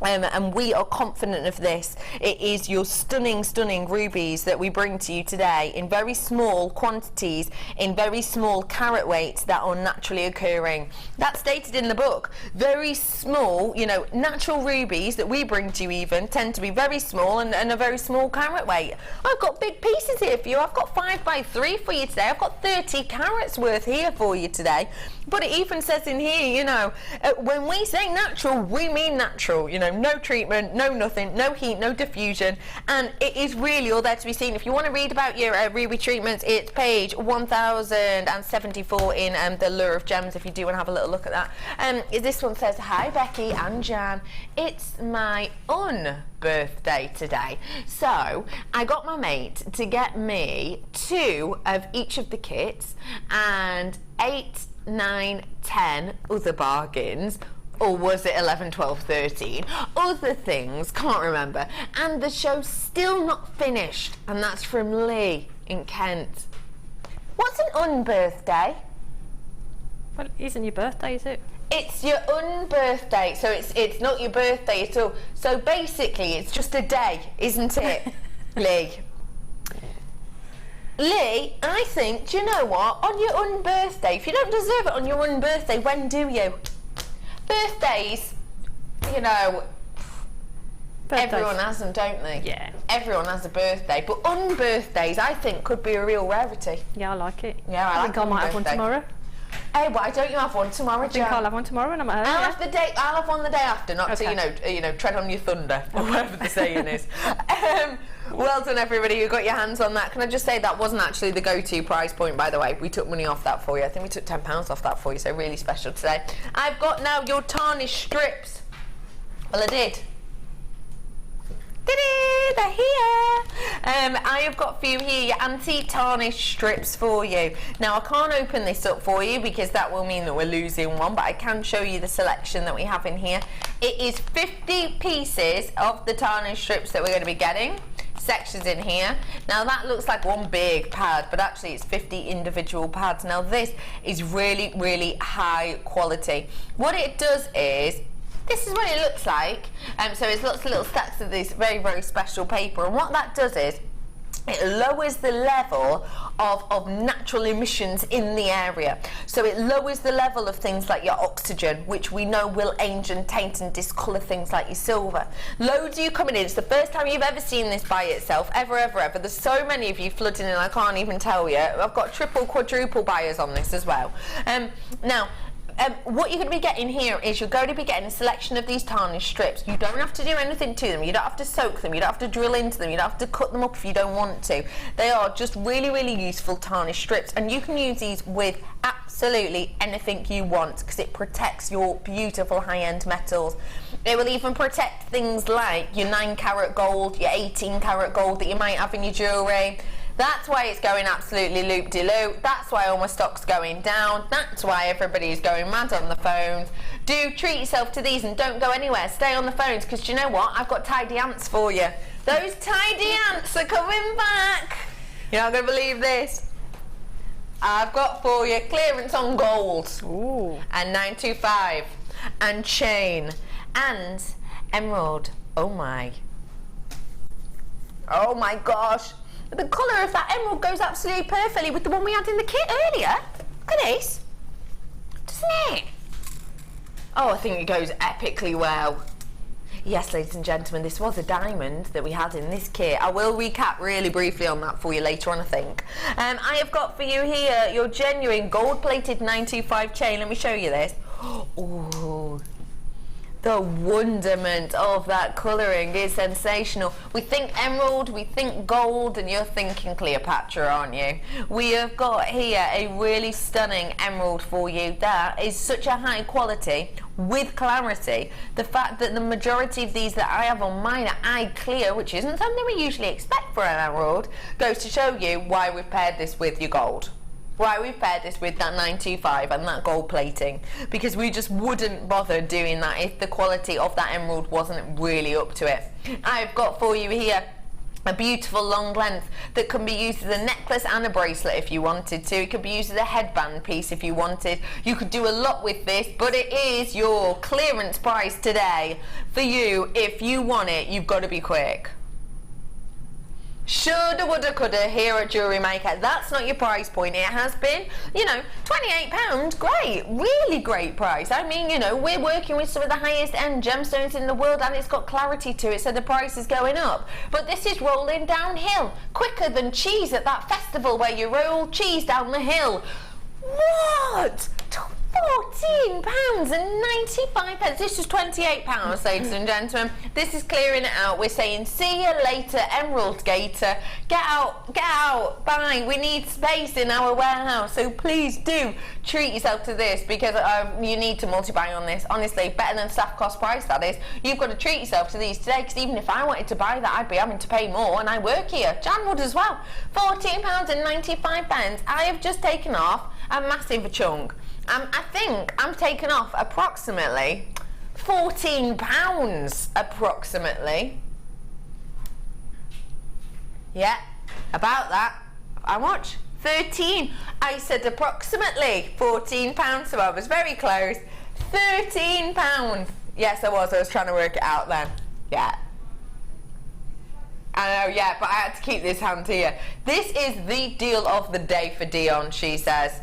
And we are confident of this. It is your stunning, stunning rubies that we bring to you today in very small quantities, in very small carat weights that are naturally occurring. That's stated in the book. Very small, you know, natural rubies that we bring to you even tend to be very small and a very small carat weight. I've got big pieces here for you. I've got 5x3 for you today. I've got 30 carats worth here for you today. But it even says in here, you know, when we say natural, we mean natural, you know, no treatment, no nothing, no heat, no diffusion, and it is really all there to be seen. If you want to read about your ruby treatments, it's page 1074 in the Lure of Gems, if you do want to have a little look at that. This one says, hi Becky and Jan, it's my birthday today, so I got my mate to get me 2 of each of the kits and 8, 9, 10 other bargains, or was it 11, 12, 13? Other things, can't remember. And the show's still not finished, and that's from Lee in Kent. What's an unbirthday? Well, it isn't your birthday, is it? It's your unbirthday, so it's not your birthday at all. So basically, it's just a day, isn't it, Lee? Lee, I think, do you know what? On your unbirthday, if you don't deserve it on your unbirthday, when do you? Birthdays, you know, everyone has them, don't they? Yeah. Everyone has a birthday, but unbirthdays, I think, could be a real rarity. Yeah, I like it. Yeah, I think I might have one tomorrow. Hey, why don't you have one tomorrow, I think I'll have one tomorrow when I'm at home. I'll have one the day after, not to, you know, tread on your thunder, or whatever the saying is. Well done, everybody who got your hands on that. Can I just say that wasn't actually the go-to price point, by the way. We took money off that for you. I think we took £10 off that for you, so really special today. I've got now your tarnished strips. Well, I did. They're here. I have got for you here your antique tarnished strips for you. Now I can't open this up for you because that will mean that we're losing one, but I can show you the selection that we have in here. It is 50 pieces of the tarnished strips that we're going to be getting. Sections in here. Now that looks like one big pad, but actually it's 50 individual pads. Now this is really, really high quality. What it does is, this is what it looks like. So it's lots of little stacks of this very, very special paper, and what that does is it lowers the level of natural emissions in the area. So it lowers the level of things like your oxygen, which we know will age and taint and discolour things like your silver. Loads of you coming in. It's the first time you've ever seen this by itself, ever, ever, ever. There's so many of you flooding in, I can't even tell you. I've got triple, quadruple buyers on this as well. Now, what you're going to be getting here is you're going to be getting a selection of these tarnished strips. You don't have to do anything to them. You don't have to soak them. You don't have to drill into them. You don't have to cut them up if you don't want to. They are just really, really useful tarnished strips, and you can use these with absolutely anything you want because it protects your beautiful high-end metals. It will even protect things like your 9-carat gold, your 18-carat gold that you might have in your jewellery. That's why it's going absolutely loop-de-loop. That's why all my stock's going down. That's why everybody's going mad on the phones. Do treat yourself to these and don't go anywhere. Stay on the phones because do you know what? I've got tidy ants for you. Those tidy ants are coming back. You're not going to believe this. I've got for you clearance on gold. Ooh. And 925 and chain and emerald. Oh my. Oh my gosh. The colour of that emerald goes absolutely perfectly with the one we had in the kit earlier. Look at this. Doesn't it? Oh, I think it goes epically well. Yes, ladies and gentlemen, this was a diamond that we had in this kit. I will recap really briefly on that for you later on, I think. I have got for you here your genuine gold-plated 925 chain. Let me show you this. Ooh. The wonderment of that colouring is sensational. We think emerald, we think gold, and you're thinking Cleopatra, aren't you? We have got here a really stunning emerald for you that is such a high quality with clarity. The fact that the majority of these that I have on mine are eye clear, which isn't something we usually expect for an emerald, goes to show you why we've paired this with your gold. Why we've paired this with that 925 and that gold plating, because we just wouldn't bother doing that if the quality of that emerald wasn't really up to it. I've got for you here a beautiful long length that can be used as a necklace and a bracelet if you wanted to. It could be used as a headband piece if you wanted. You could do a lot with this, but it is your clearance price today for you. If you want it, you've got to be quick. Shoulda, woulda, coulda here at Jewellery Maker. That's not your price point. It has been, you know, £28. Great, really great price. I mean, you know, we're working with some of the highest end gemstones in the world, and it's got clarity to it, so the price is going up. But this is rolling downhill quicker than cheese at that festival where you roll cheese down the hill. What? £14.95. This was £28, ladies and gentlemen. This is clearing it out. We're saying, see you later, Emerald Gator. Get out, bye. We need space in our warehouse, so please do treat yourself to this, because you need to multi-buy on this. Honestly, better than staff cost price, that is. You've got to treat yourself to these today, because even if I wanted to buy that, I'd be having to pay more, and I work here. Jan would as well. £14.95. I have just taken off a massive chunk. I think I'm taking off approximately £14, approximately. Yeah, about that. How much? 13. I said approximately £14, so I was very close. £13. Yes, I was trying to work it out then. Yeah. I know, yeah, but I had to keep this hand here. This is the deal of the day for Dion, she says.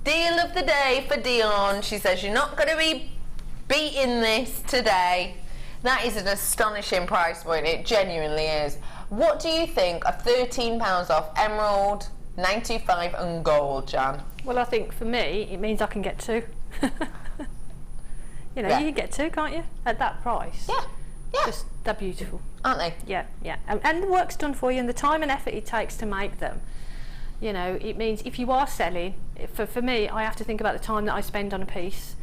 Deal of the day for Dion. She says you're not going to be beating this today. That is an astonishing price point. It genuinely is. What do you think of £13 off emerald, 925 and gold, Jan? Well, I think for me it means I can get two. You know, yeah. You can get two, can't you? At that price. Yeah. Yeah. Just, they're beautiful, aren't they? Yeah, yeah. And the work's done for you, and the time and effort it takes to make them. You know, it means if you are selling, for me, I have to think about the time that I spend on a piece,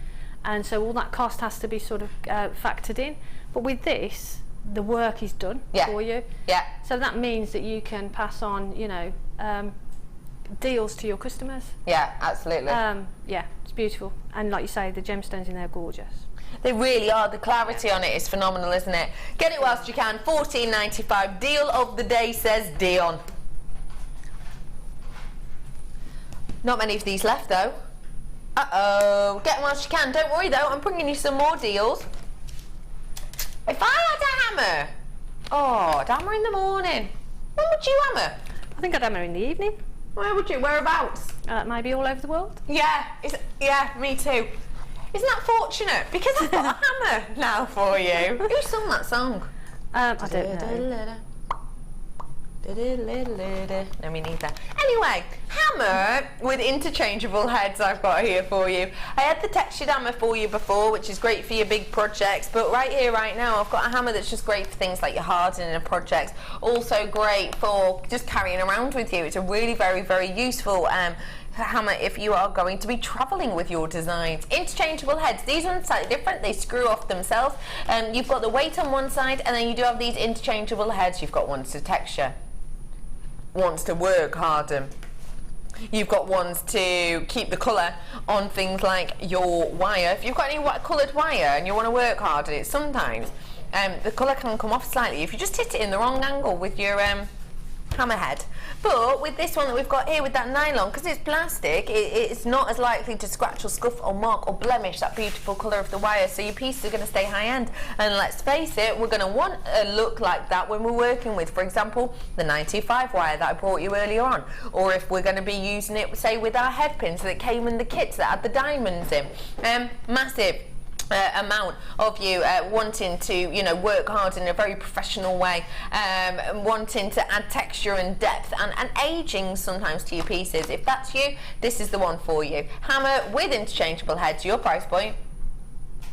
and so all that cost has to be sort of factored in. But with this, the work is done for you. Yeah. So that means that you can pass on, you know, deals to your customers. Yeah, absolutely. Yeah, it's beautiful, and like you say, the gemstones in there are gorgeous. They really are. The clarity on it is phenomenal, isn't it? Get it whilst you can. £14.95. Deal of the day, says Dion. Not many of these left though. Uh-oh. Get them whilst you can. Don't worry though, I'm bringing you some more deals. If I had a hammer, I'd hammer in the morning. When would you hammer? I think I'd hammer in the evening. Where would you? Whereabouts? Maybe all over the world. Yeah, yeah, me too. Isn't that fortunate? Because I've got a hammer now for you. Who sung that song? I don't know. No, me neither. Anyway, hammer with interchangeable heads I've got here for you. I had the textured hammer for you before, which is great for your big projects, but right here, right now, I've got a hammer that's just great for things like your hardening projects. Also great for just carrying around with you. It's a really very, very useful hammer if you are going to be travelling with your designs. Interchangeable heads, these ones are slightly different, they screw off themselves. You've got the weight on one side, and then you do have these interchangeable heads. You've got ones to texture, ones to work harden. You've got ones to keep the colour on things like your wire. If you've got any coloured wire and you want to work harden it, sometimes the colour can come off slightly if you just hit it in the wrong angle with your hammerhead. But with this one that we've got here with that nylon, because it's plastic, it's not as likely to scratch or scuff or mark or blemish that beautiful colour of the wire, so your pieces are going to stay high end. And let's face it, we're going to want a look like that when we're working with, for example, the 925 wire that I brought you earlier on, or if we're going to be using it, say, with our head pins that came in the kits that had the diamonds in. Massive amount of you wanting to, you know, work hard in a very professional way, wanting to add texture and depth and aging sometimes to your pieces. If that's you, this is the one for you. Hammer with interchangeable heads. Your price point?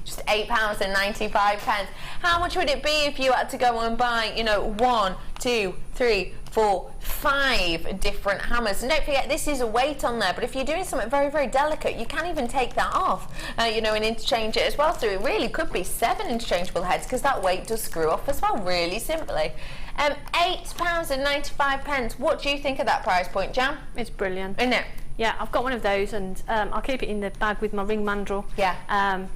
Just £8.95. How much would it be if you had to go and buy, you know, 1, 2, 3, 4, 5 different hammers? And don't forget, this is a weight on there, but if you're doing something very, very delicate, you can even take that off, you know, and interchange it as well. So it really could be 7 interchangeable heads, because that weight does screw off as well, really simply. £8.95. What do you think of that price point, Jam? It's brilliant. Isn't it? Yeah, I've got one of those, and I'll keep it in the bag with my ring mandrel. Yeah.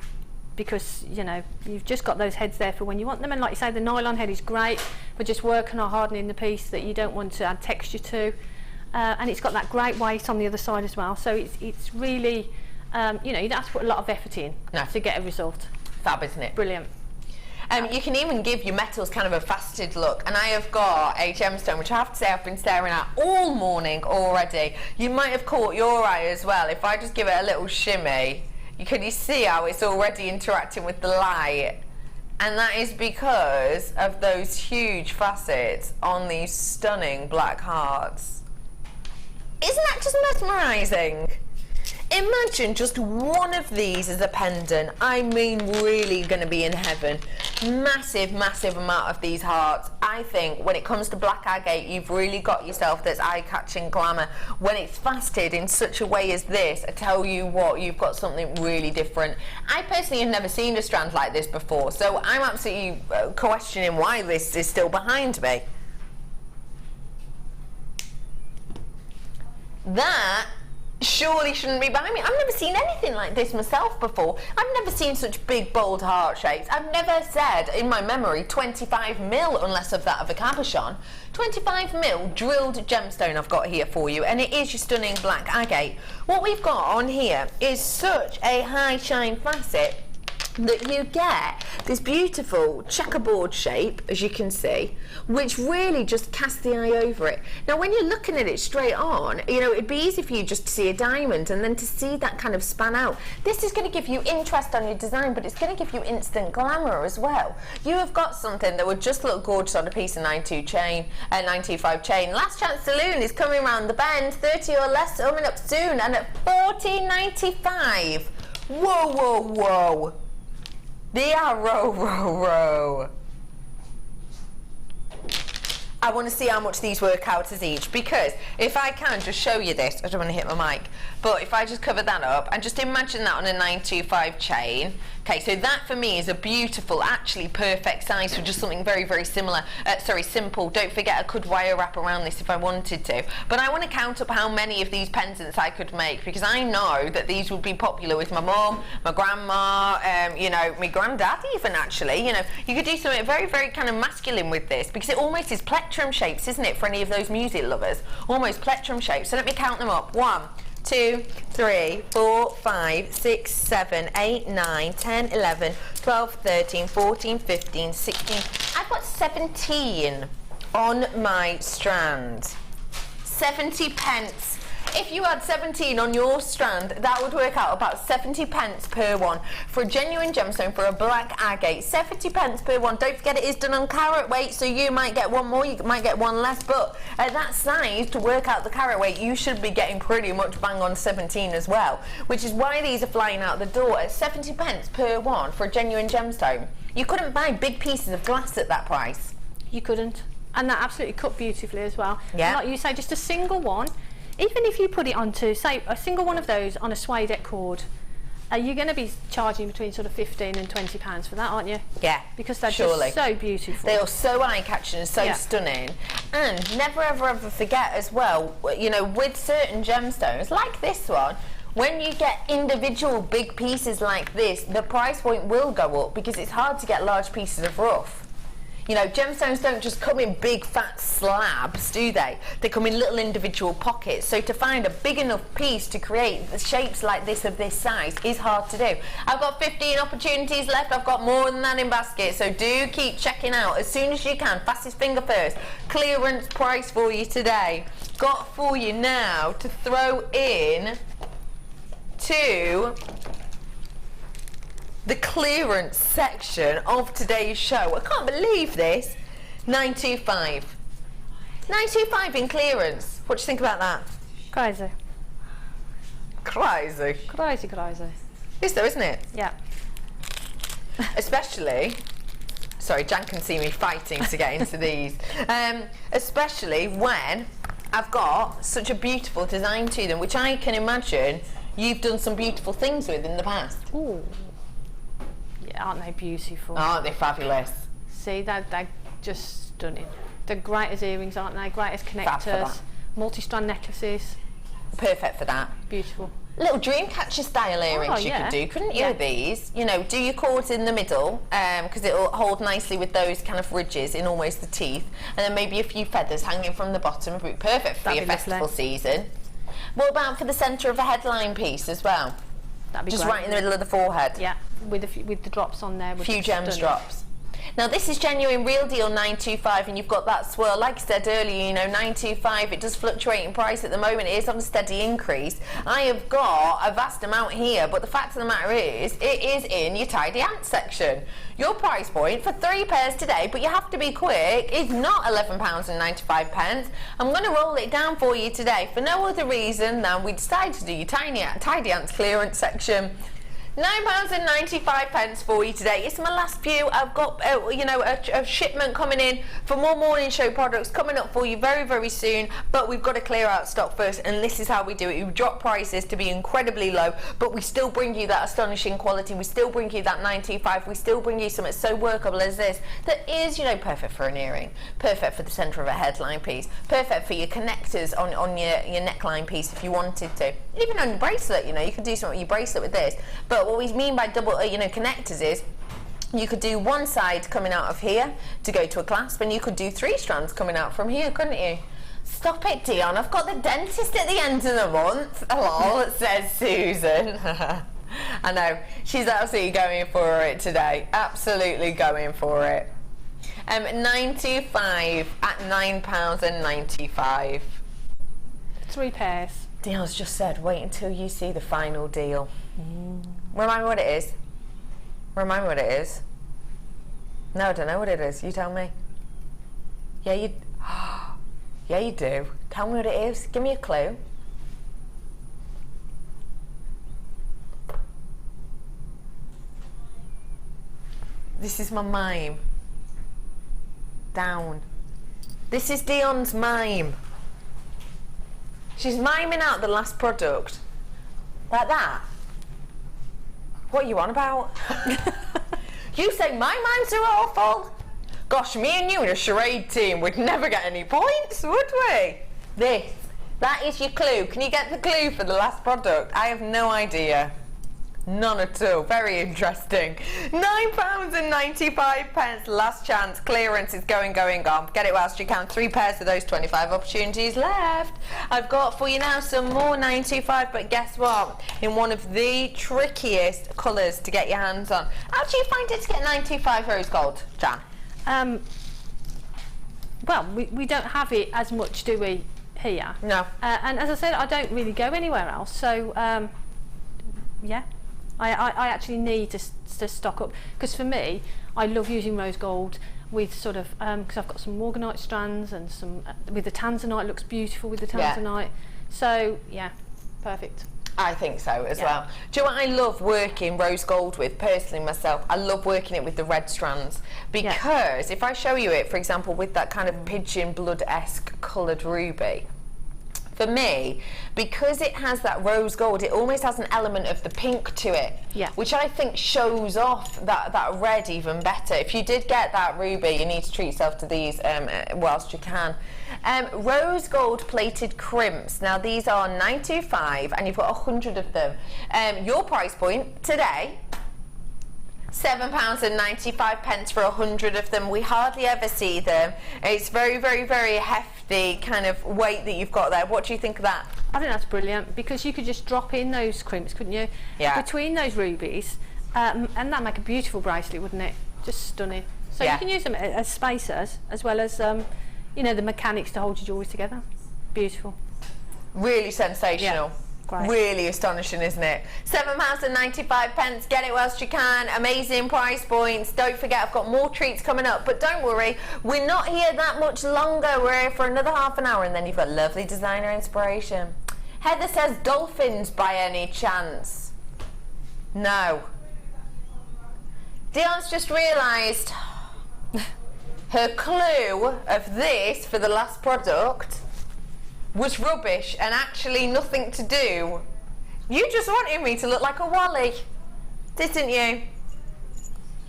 Because, you know, you've just got those heads there for when you want them, and like you say, the nylon head is great for just working or hardening the piece that you don't want to add texture to, and it's got that great weight on the other side as well, so it's really, you know, you don't have to put a lot of effort in to get a result. Fab, isn't it? Brilliant. You can even give your metals kind of a faceted look, and I have got a gemstone which I have to say I've been staring at all morning already. You might have caught your eye as well. If I just give it a little shimmy, can you see how it's already interacting with the light? And that is because of those huge facets on these stunning black hearts. Isn't that just mesmerising? Imagine just one of these as a pendant. I mean, really going to be in heaven. Massive, massive amount of these hearts. I think when it comes to black agate, you've really got yourself this eye-catching glamour. When it's faceted in such a way as this, I tell you what, you've got something really different. I personally have never seen a strand like this before, so I'm absolutely questioning why this is still behind me. That surely shouldn't be behind me. I've never seen anything like this myself before. I've never seen such big, bold heart shapes. I've never said, in my memory, 25mm, unless of that of a cabochon. 25mm drilled gemstone I've got here for you, and it is your stunning black agate. What we've got on here is such a high shine facet that you get this beautiful checkerboard shape, as you can see, which really just casts the eye over it. Now when you're looking at it straight on, you know, it'd be easy for you just to see a diamond and then to see that kind of span out. This is going to give you interest on your design, but it's going to give you instant glamour as well. You have got something that would just look gorgeous on a piece of 925 chain. Last Chance Saloon is coming around the bend, 30 or less coming up soon, and at $14.95. Whoa, whoa, whoa. They are row. I want to see how much these work out as each, because if I can just show you this, I don't want to hit my mic, but if I just cover that up and just imagine that on a 925 chain. Okay, so that for me is a beautiful, actually perfect size for just something very, very similar, simple. Don't forget I could wire wrap around this if I wanted to, but I want to count up how many of these pendants I could make, because I know that these would be popular with my mum, my grandma, you know, my granddad even, actually. You know, you could do something very, very kind of masculine with this, because it almost is plectrum shapes, isn't it, for any of those music lovers? Almost plectrum shapes. So let me count them up. 1, 2, 3, 4, 5, 6, 7, 8, 9, 10, 11, 12, 13, 14, 15, 16. I've got 17 on my strand. 70 pence. If you had 17 on your strand, that would work out about 70 pence per one. For a genuine gemstone, for a black agate, 70 pence per one. Don't forget it is done on carat weight, so you might get one more, you might get one less, but at that size, to work out the carat weight, you should be getting pretty much bang on 17 as well, which is why these are flying out the door at 70 pence per one for a genuine gemstone. You couldn't buy big pieces of glass at that price. You couldn't. And that absolutely cut beautifully as well. Yeah. And like you say, just a single one, even if you put it onto, say, a single one of those on a suede cord, you're going to be charging between sort of £15 and £20 for that, aren't you? Yeah. Because they're just so beautiful. They are so eye-catching and so stunning. And never, ever, ever forget as well, you know, with certain gemstones, like this one, when you get individual big pieces like this, the price point will go up because it's hard to get large pieces of rough. You know, gemstones don't just come in big fat slabs, do they? They come in little individual pockets. So to find a big enough piece to create the shapes like this of this size is hard to do. I've got 15 opportunities left. I've got more than that in basket. So do keep checking out as soon as you can. Fastest finger first. Clearance price for you today. Got for you now to throw in to the clearance section of today's show. I can't believe this. 925. 925 in clearance. What do you think about that? Crazy. Crazy. Crazy, crazy. Is though, isn't it? Yeah. especially. Sorry, Jan can see me fighting to get into these. Especially when I've got such a beautiful design to them, which I can imagine you've done some beautiful things with in the past. Ooh. Yeah, aren't they beautiful? Aren't they fabulous? See, they're just stunning. They're great as earrings, aren't they? Great as Fab for connectors, that. multi-strand necklaces. Perfect for that. Beautiful. Little dream catcher style earrings you could do, couldn't you, with these? You know, do your cords in the middle, because it'll hold nicely with those kind of ridges in almost the teeth, and then maybe a few feathers hanging from the bottom. Would be perfect for your festival season. What about for the centre of a headline piece as well? That'd be just great. right in the middle of the forehead. Yeah, with the drops on there. A few gems drops. Now this is genuine real deal 925, and you've got that swirl. Like I said earlier, you know, 925, it does fluctuate in price at the moment. It is on a steady increase. I have got a vast amount here, but the fact of the matter is, it is in your tidy ant section. Your price point for 3 pairs today, but you have to be quick, is not £11.95. I'm going to roll it down for you today for no other reason than we decided to do your tidy ants clearance section. £9.95 for you today. It's my last few. I've got you know, a shipment coming in for more morning show products coming up for you very, very soon, but we've got to clear out stock first, and this is how we do it. We drop prices to be incredibly low, but we still bring you that astonishing quality. We still bring you that 925. We still bring you something so workable as this that is, you know, perfect for an earring, perfect for the centre of a headline piece, perfect for your connectors on your neckline piece if you wanted to, even on your bracelet. You know, you could do something with your bracelet with this. But what we mean by double, you know, connectors is you could do one side coming out of here to go to a clasp, and you could do 3 strands coming out from here, couldn't you? Stop it, Dion. I've got the dentist at the end of the month. Hello, says Susan. I know. She's absolutely going for it today. Absolutely going for it. 925 at £9.95. 3 pairs. Dion's just said, wait until you see the final deal. Remind me what it is. Remind me what it is. No, I don't know what it is. You tell me. Yeah, you... Yeah, you do. Tell me what it is. Give me a clue. This is my mime. Down. This is Dion's mime. She's miming out the last product. Like that. What are you on about? You say my mimes are awful? Gosh, me and you in a charade team would never get any points, would we? This. That is your clue. Can you get the clue for the last product? I have no idea. None at all. Very interesting. £9.95. Last chance. Clearance is going on. Get it whilst you can. 3 pairs of those 25 opportunities left. I've got for you now some more 925, but guess what? In one of the trickiest colours to get your hands on. How do you find it to get 925 rose gold, Jan? Well, we don't have it as much, do we, here? No. And as I said, I don't really go anywhere else, so yeah. I actually need to stock up, because for me, I love using rose gold with sort of, because I've got some morganite strands and some, with the tanzanite, it looks beautiful with the tanzanite. Yeah. So, yeah, perfect. I think so as well. Do you know what I love working rose gold with, personally myself? I love working it with the red strands, because if I show you it, for example, with that kind of pigeon blood-esque coloured ruby, for me, because it has that rose gold, it almost has an element of the pink to it, which I think shows off that red even better. If you did get that ruby, you need to treat yourself to these whilst you can. Rose gold plated crimps. Now these are £9.25 and you've got 100 of them. Your price point today, £7.95 for 100 of them. We hardly ever see them. It's very, very, very hefty kind of weight that you've got there. What do you think of that? I think that's brilliant, because you could just drop in those crimps, couldn't you? Yeah. Between those rubies, and that'd make a beautiful bracelet, wouldn't it? Just stunning. So you can use them as spacers, as well as, you know, the mechanics to hold your jewellery together. Beautiful. Really sensational. Yeah. Great. Really astonishing, isn't it? £7.95. Get it whilst you can. Amazing price points. Don't forget, I've got more treats coming up, but don't worry, we're not here that much longer. We're here for another half an hour, and then you've got lovely designer inspiration. Heather says dolphins by any chance? No. Dion's just realised her clue of this for the last product was rubbish and actually nothing to do. You just wanted me to look like a Wally, didn't you?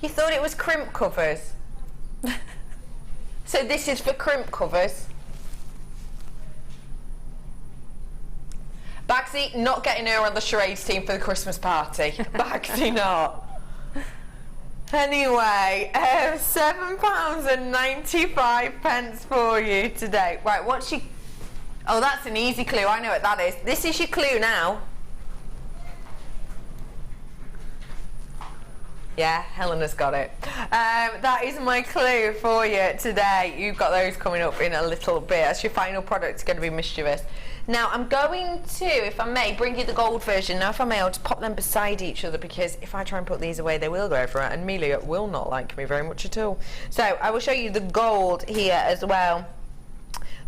You thought it was crimp covers. So this is for crimp covers. Bagsy not getting her on the charades team for the Christmas party. Bagsy not. Anyway, £7.95 for you today. Right, what's she? Oh, that's an easy clue. I know what that is. This is your clue now. Yeah, Helena's got it. That is my clue for you today. You've got those coming up in a little bit. That's your final product. It's going to be mischievous. Now, I'm going to, if I may, bring you the gold version. Now, if I may, I'll just pop them beside each other because if I try and put these away, they will go everywhere, and Amelia will not like me very much at all. So, I will show you the gold here as well.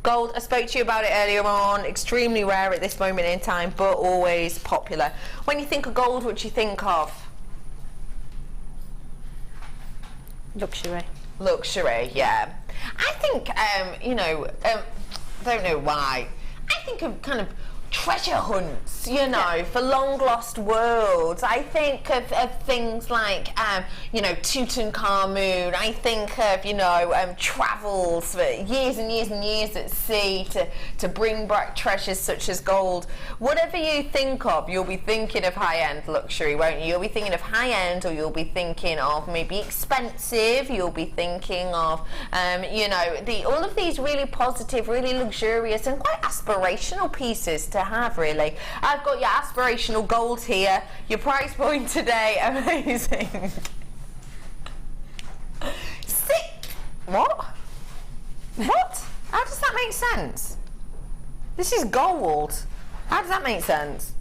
Gold, I spoke to you about it earlier on, extremely rare at this moment in time, but always popular. When you think of gold, what do you think of? Luxury. Luxury, yeah. I think, you know, don't know why. I think of kind of treasure hunts, you know, for long lost worlds. I think of things like, you know, Tutankhamun. I think of, you know, travels for years and years and years at sea to bring back treasures such as gold. Whatever you think of, you'll be thinking of high-end luxury, won't you? You'll be thinking of high-end, or you'll be thinking of maybe expensive. You'll be thinking of, you know, all of these really positive, really luxurious and quite aspirational pieces to have, really. I've got your aspirational gold here. Your price point today, amazing. What? What? How does that make sense? This is gold. How does that make sense?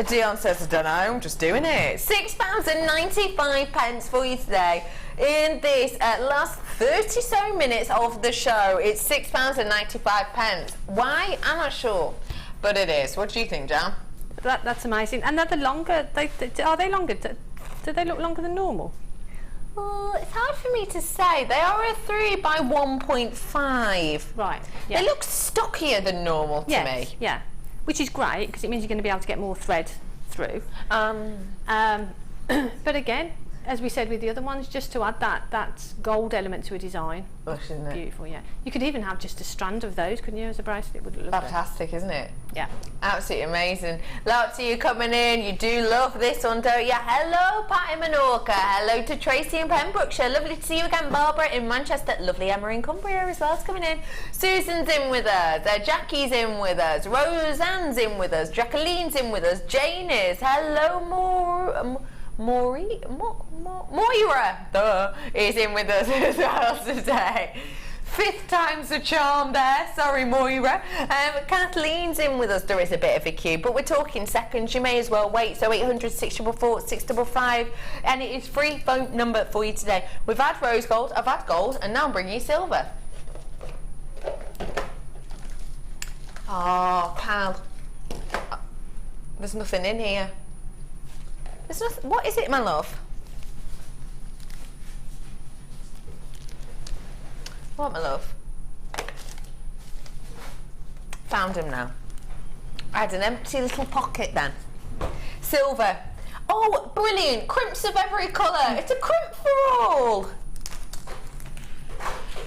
Dion says, I don't know, I'm just doing it. £6.95 for you today. In this last 30 so minutes of the show, it's £6.95. Why? I'm not sure, but it is. What do you think, Jan? That's amazing. And they're longer. Are they longer? Do they look longer than normal? Well, it's hard for me to say. They are a 3 by 1.5. Right. Yeah. They look stockier than normal to me. Yeah. Which is great because it means you're going to be able to get more thread through. But again, as we said with the other ones, just to add that gold element to a design. Lush, isn't it? Beautiful, yeah. You could even have just a strand of those, couldn't you, as a bracelet? It would look fantastic, isn't it? Yeah. Absolutely amazing. Lots of you coming in. You do love this one, don't you? Hello, Patty Menorca. Hello to Tracy in Pembrokeshire. Lovely to see you again. Barbara in Manchester. Lovely Emma in Cumbria as well is coming in. Susan's in with us. Jackie's in with us. Roseanne's in with us. Jacqueline's in with us. Jane is. Hello, Moira is in with us as well today. 5th time's the charm there. Sorry, Moira. Kathleen's in with us. There is a bit of a queue, but we're talking seconds. You may as well wait. So 800 644 655, and it is free phone number for you today. We've had rose gold, I've had gold, and now I'm bringing you silver. Oh, pal. There's nothing in here. There's nothing. What is it, my love? What, my love? Found him now. I had an empty little pocket then. Silver. Oh, brilliant. Crimps of every colour. It's a crimp for all.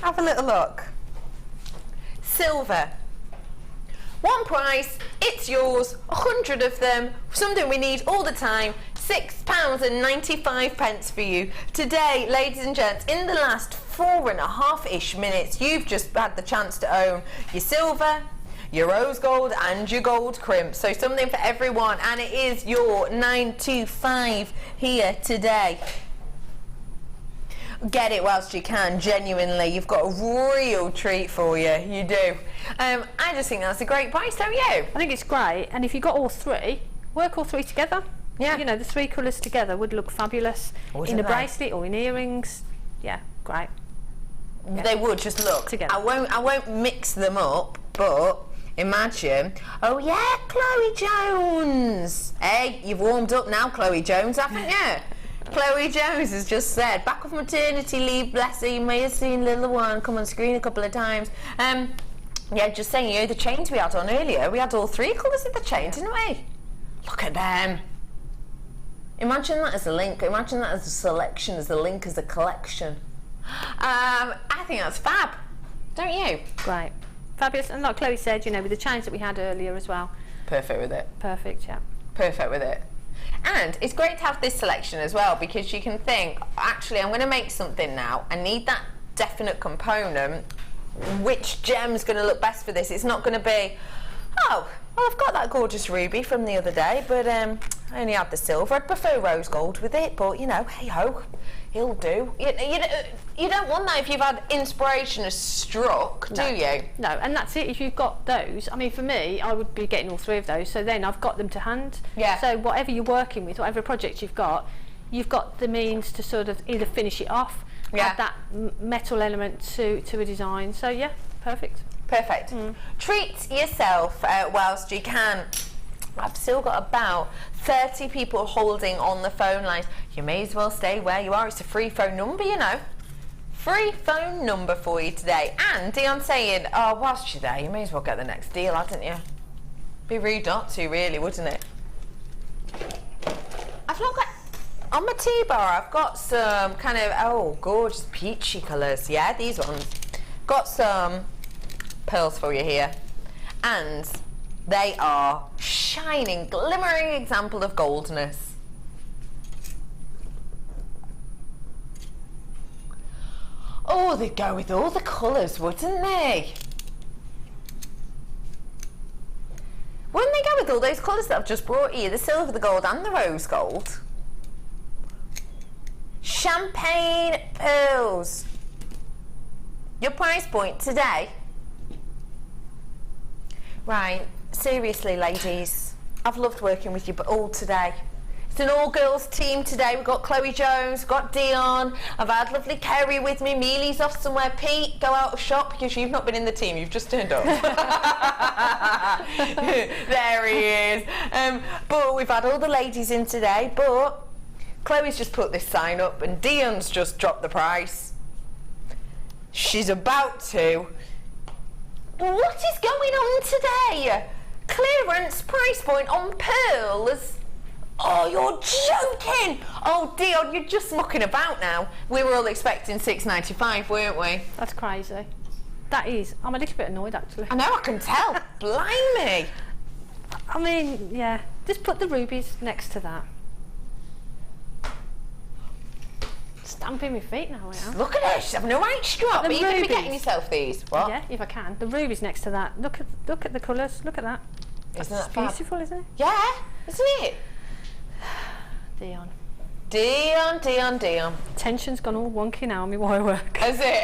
Have a little look. Silver. One price, it's yours, 100 of them, something we need all the time, £6.95 for you. Today, ladies and gents, in the last 4.5-ish minutes, you've just had the chance to own your silver, your rose gold and your gold crimp. So something for everyone, and it is your 925 here today. Get it whilst you can, genuinely. You've got a real treat for you, you do. I just think that's a great price, don't you? I think it's great, and if you got all three, work all three together. Yeah. You know, the 3 colours together would look fabulous in a bracelet or in earrings. Yeah, great. Yeah. They would just look together. I won't mix them up, but imagine. Oh yeah, Chloe Jones. Hey, you've warmed up now, Chloe Jones, haven't you? Chloe Jones has just said, back off maternity leave, bless her, you may have seen little one come on screen a couple of times. Yeah, just saying, you know, the chains we had on earlier, we had all 3 colours of the chain, didn't we? Look at them. Imagine that as a link, imagine that as a selection, as a link, as a collection. I think that's fab, don't you? Great. Fabulous. And like Chloe said, you know, with the chains that we had earlier as well. Perfect with it. Perfect, yeah. Perfect with it. And it's great to have this selection as well, because you can think, actually, I'm going to make something now. I need that definite component. Which gem's going to look best for this? It's not going to be, oh, well, I've got that gorgeous ruby from the other day, but I only had the silver. I'd prefer rose gold with it, but, you know, hey-ho, it'll do. You don't want that if you've had inspiration has struck, do you? No, and that's it. If you've got those, I mean, for me, I would be getting all 3 of those, so then I've got them to hand. Yeah. So whatever you're working with, whatever project you've got the means to sort of either finish it off, add that metal element to a design. So yeah, perfect. Perfect. Treat yourself whilst you can. I've still got about 30 people holding on the phone lines. You may as well stay where you are. It's a free phone number, you know. Free phone number for you today. And Dion's saying, oh, whilst you're there, you may as well get the next deal, hadn't you? Be rude not to, really, wouldn't it? I've not got... On my T-bar, I've got some kind of, oh, gorgeous peachy colours. Yeah, these ones. Got some pearls for you here. And they are shining, glimmering example of goldness. Oh, they'd go with all the colours, wouldn't they? Wouldn't they go with all those colours that I've just brought you? The silver, the gold and the rose gold. Champagne pearls. Your price point today? Right, seriously ladies, I've loved working with you all today. It's an all-girls team today. We've got Chloe Jones, we've got Dion, I've had lovely Kerry with me, Mealy's off somewhere. Pete, go out of shop because you've not been in the team, you've just turned up. There he is. But we've had all the ladies in today, but Chloe's just put this sign up and Dion's just dropped the price. She's about to. What is going on today? Clearance price point on pearls? Oh, you're joking! Oh, Dion, you're just mucking about now. We were all expecting $6.95, weren't we? That's crazy. That is. I'm a little bit annoyed, actually. I know, I can tell. Blimey. I mean, yeah. Just put the rubies next to that. Stamping my feet now, I am. Look at this. Having a right strop. Are you going to be getting yourself these? What? Yeah, if I can. The rubies next to that. Look at the colours. Look at that. Isn't that beautiful, isn't it? Yeah, isn't it? Dion. Dion. Tension's gone all wonky now on my wire work. Has it?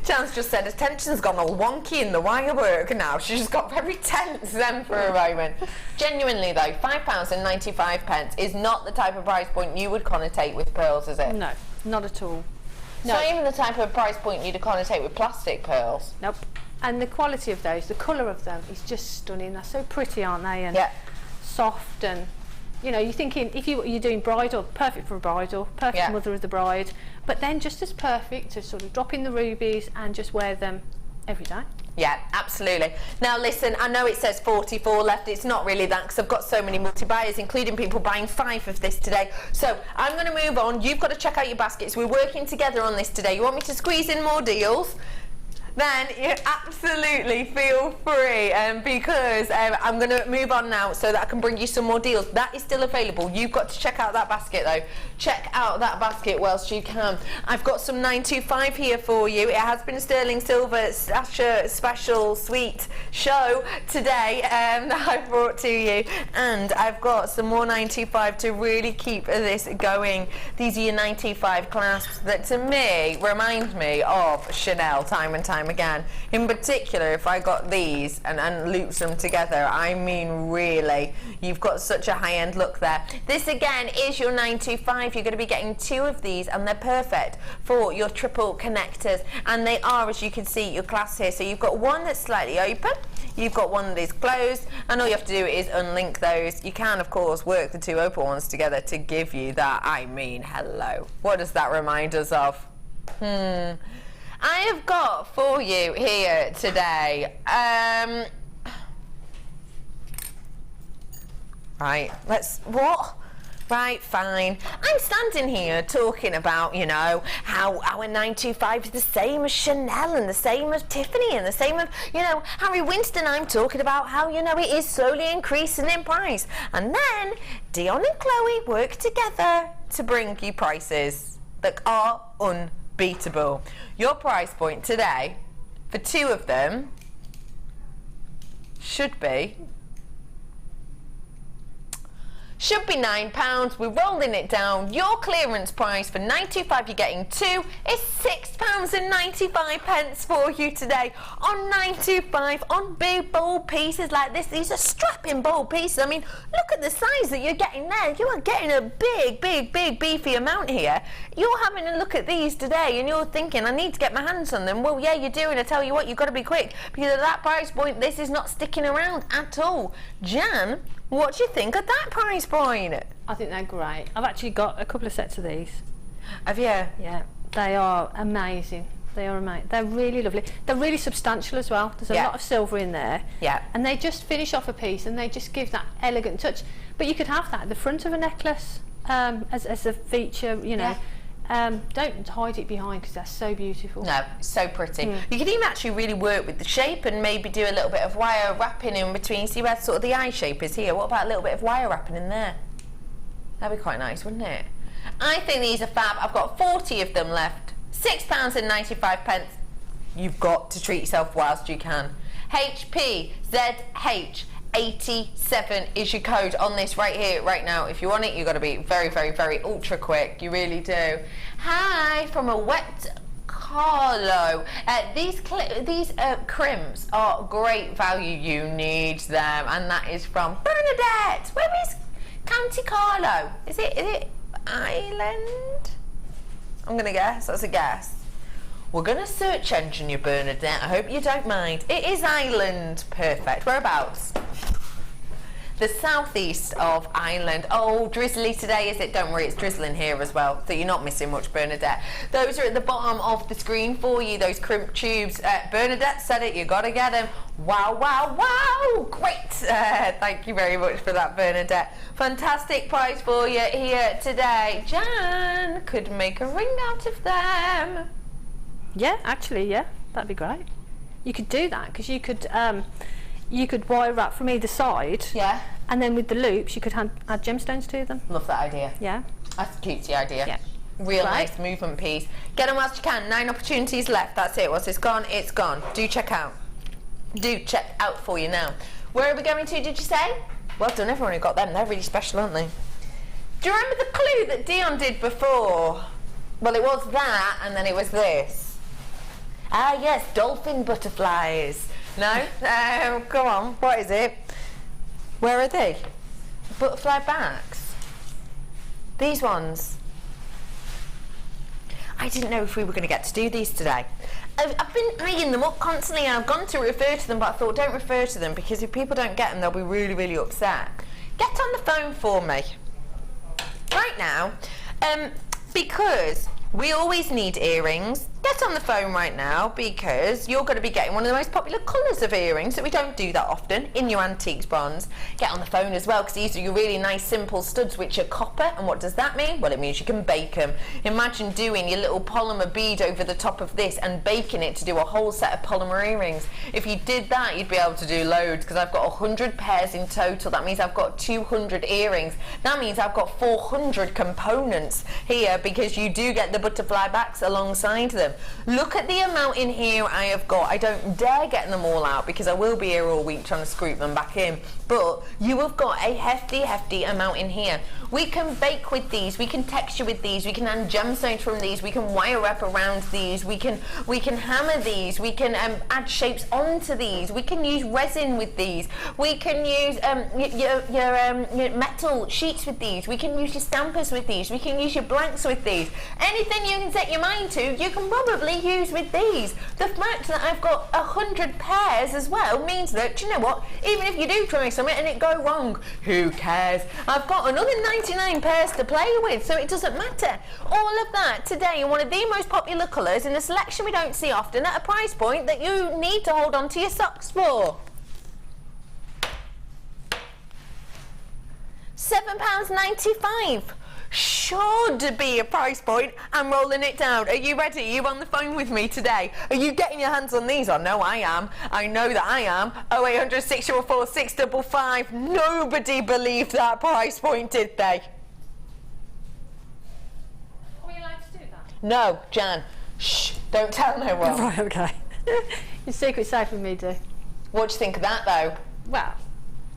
Chance just said, tension's gone all wonky in the wire work now. She just got very tense then for a moment. Genuinely though, £5.95 is not the type of price point you would connotate with pearls, is it? No, not at all. It's not even the type of price point you'd connotate with plastic pearls. Nope. And the quality of those, the colour of them is just stunning. They're so pretty, aren't they? And soft, and you know, you're thinking if you're doing bridal, perfect for a bridal, perfect mother of the bride, but then just as perfect to sort of drop in the rubies and just wear them every day. Yeah, absolutely. Now listen, I know it says 44 left. It's not really that because I've got so many multi-buyers, including people buying 5 of this today. So I'm going to move on. You've got to check out your baskets. We're working together on this today. You want me to squeeze in more deals? Then you absolutely feel free, because I'm going to move on now so that I can bring you some more deals. That is still available. You've got to check out that basket though. Check out that basket whilst you can. I've got some 925 here for you. It has been a sterling silver special sweet show today that I've brought to you, and I've got some more 925 to really keep this going. These are your 925 clasps that to me remind me of Chanel time and time them again. In particular, if I got these and looped them together, I mean really, you've got such a high-end look there. This again is your 925. You're going to be getting 2 of these, and they're perfect for your triple connectors, and they are, as you can see, your clasps here. So you've got one that's slightly open, you've got one that is closed, and all you have to do is unlink those. You can, of course, work the 2 open ones together to give you that. I mean, hello. What does that remind us of? I have got for you here today, right, right, fine. I'm standing here talking about, you know, how our 925 is the same as Chanel and the same as Tiffany and the same as, you know, Harry Winston. I'm talking about how, you know, it is slowly increasing in price. And then Dion and Chloe work together to bring you prices that are unbeatable. Your price point today for 2 of them should be £9. We're rolling it down. Your clearance price for 925, you're getting 2, is £6.95 for you today on 925 on big bold pieces like this. These are strapping bold pieces. I mean, look at the size that you're getting there. You are getting a big beefy amount here. You're having a look at these today and you're thinking, I need to get my hands on them. Well, yeah, you do, and I tell you what, you've got to be quick, because at that price point, this is not sticking around at all. Jan, what do you think of that price point? I think they're great. I've actually got a couple of sets of these. Have you? Yeah, they are amazing. They are amazing. They're really lovely. They're really substantial as well. There's a lot of silver in there. Yeah. And they just finish off a piece and they just give that elegant touch. But you could have that at the front of a necklace as a feature, you know. Don't hide it behind, because that's so beautiful. No, so pretty. You can even actually really work with the shape and maybe do a little bit of wire wrapping in between. See where sort of the eye shape is here? What about a little bit of wire wrapping in there? That'd be quite nice, wouldn't it? I think these are fab. I've got 40 of them left. £6.95. You've got to treat yourself whilst you can. HPZH87 is your code on this right here, right now. If you want it, you've got to be very ultra quick. You really do. Hi from a wet Carlo. These crimps are great value. You need them, and that is from Bernadette. Where is County Carlo? Is it Ireland? I'm gonna guess. That's a guess. We're going to search engine you, Bernadette. I hope you don't mind. It is Ireland. Perfect. Whereabouts? The southeast of Ireland. Oh, drizzly today, is it? Don't worry, it's drizzling here as well, so you're not missing much, Bernadette. Those are at the bottom of the screen for you, those crimp tubes. Bernadette said it, you got to get them. Wow, great. Thank you very much for that, Bernadette. Fantastic price for you here today. Jan could make a ring out of them. Yeah, actually, yeah, that'd be great. You could do that, because you could wire wrap from either side. Yeah. And then with the loops, you could add gemstones to them. Love that idea. Yeah. That's a cutesy idea. Yeah. Real nice movement piece. Get them whilst you can. 9 opportunities left. That's it. Once it's gone, it's gone. Do check out. Do check out for you now. Where are we going to, did you say? Well done, everyone who got them. They're really special, aren't they? Do you remember the clue that Dion did before? Well, it was that, and then it was this. Ah, yes, dolphin butterflies. No? Come on, what is it? Where are they? Butterfly backs. These ones. I didn't know if we were going to get to do these today. I've been eyeing them up constantly, and I've gone to refer to them, but I thought, don't refer to them, because if people don't get them, they'll be really upset. Get on the phone for me. Right now, because we always need earrings. Get on the phone right now, because you're going to be getting one of the most popular colours of earrings that we don't do that often in your antiques bronze. Get on the phone as well, because these are your really nice simple studs which are copper. And what does that mean? Well, it means you can bake them. Imagine doing your little polymer bead over the top of this and baking it to do a whole set of polymer earrings. If you did that, you'd be able to do loads, because I've got 100 pairs in total. That means I've got 200 earrings. That means I've got 400 components here, because you do get the butterfly backs alongside them. Look at the amount in here I have got. I don't dare get them all out because I will be here all week trying to scoop them back in. But you have got a hefty amount in here. We can bake with these, we can texture with these, we can add gemstones from these, we can wire wrap around these, we can hammer these, we can add shapes onto these, we can use resin with these, we can use your metal sheets with these, we can use your stampers with these, we can use your blanks with these. Anything you can set your mind to, you can probably use with these. The fact that I've got 100 pairs as well means that, do you know what, even if you do try something and it go wrong, who cares? I've got another 99 pairs to play with, so it doesn't matter. All of that today in one of the most popular colours in a selection we don't see often at a price point that you need to hold on to your socks for. £7.95 should be a price point. I'm rolling it down. Are you ready? Are you on the phone with me today? Are you getting your hands on these? I know I am. I know that I am. 0800 644 655. Nobody believed that price point, did they? Are we allowed to do that? No, Jan. Shh. Don't tell no one. Right, okay. Your secret's safe with me, dear. What do you think of that, though? Well,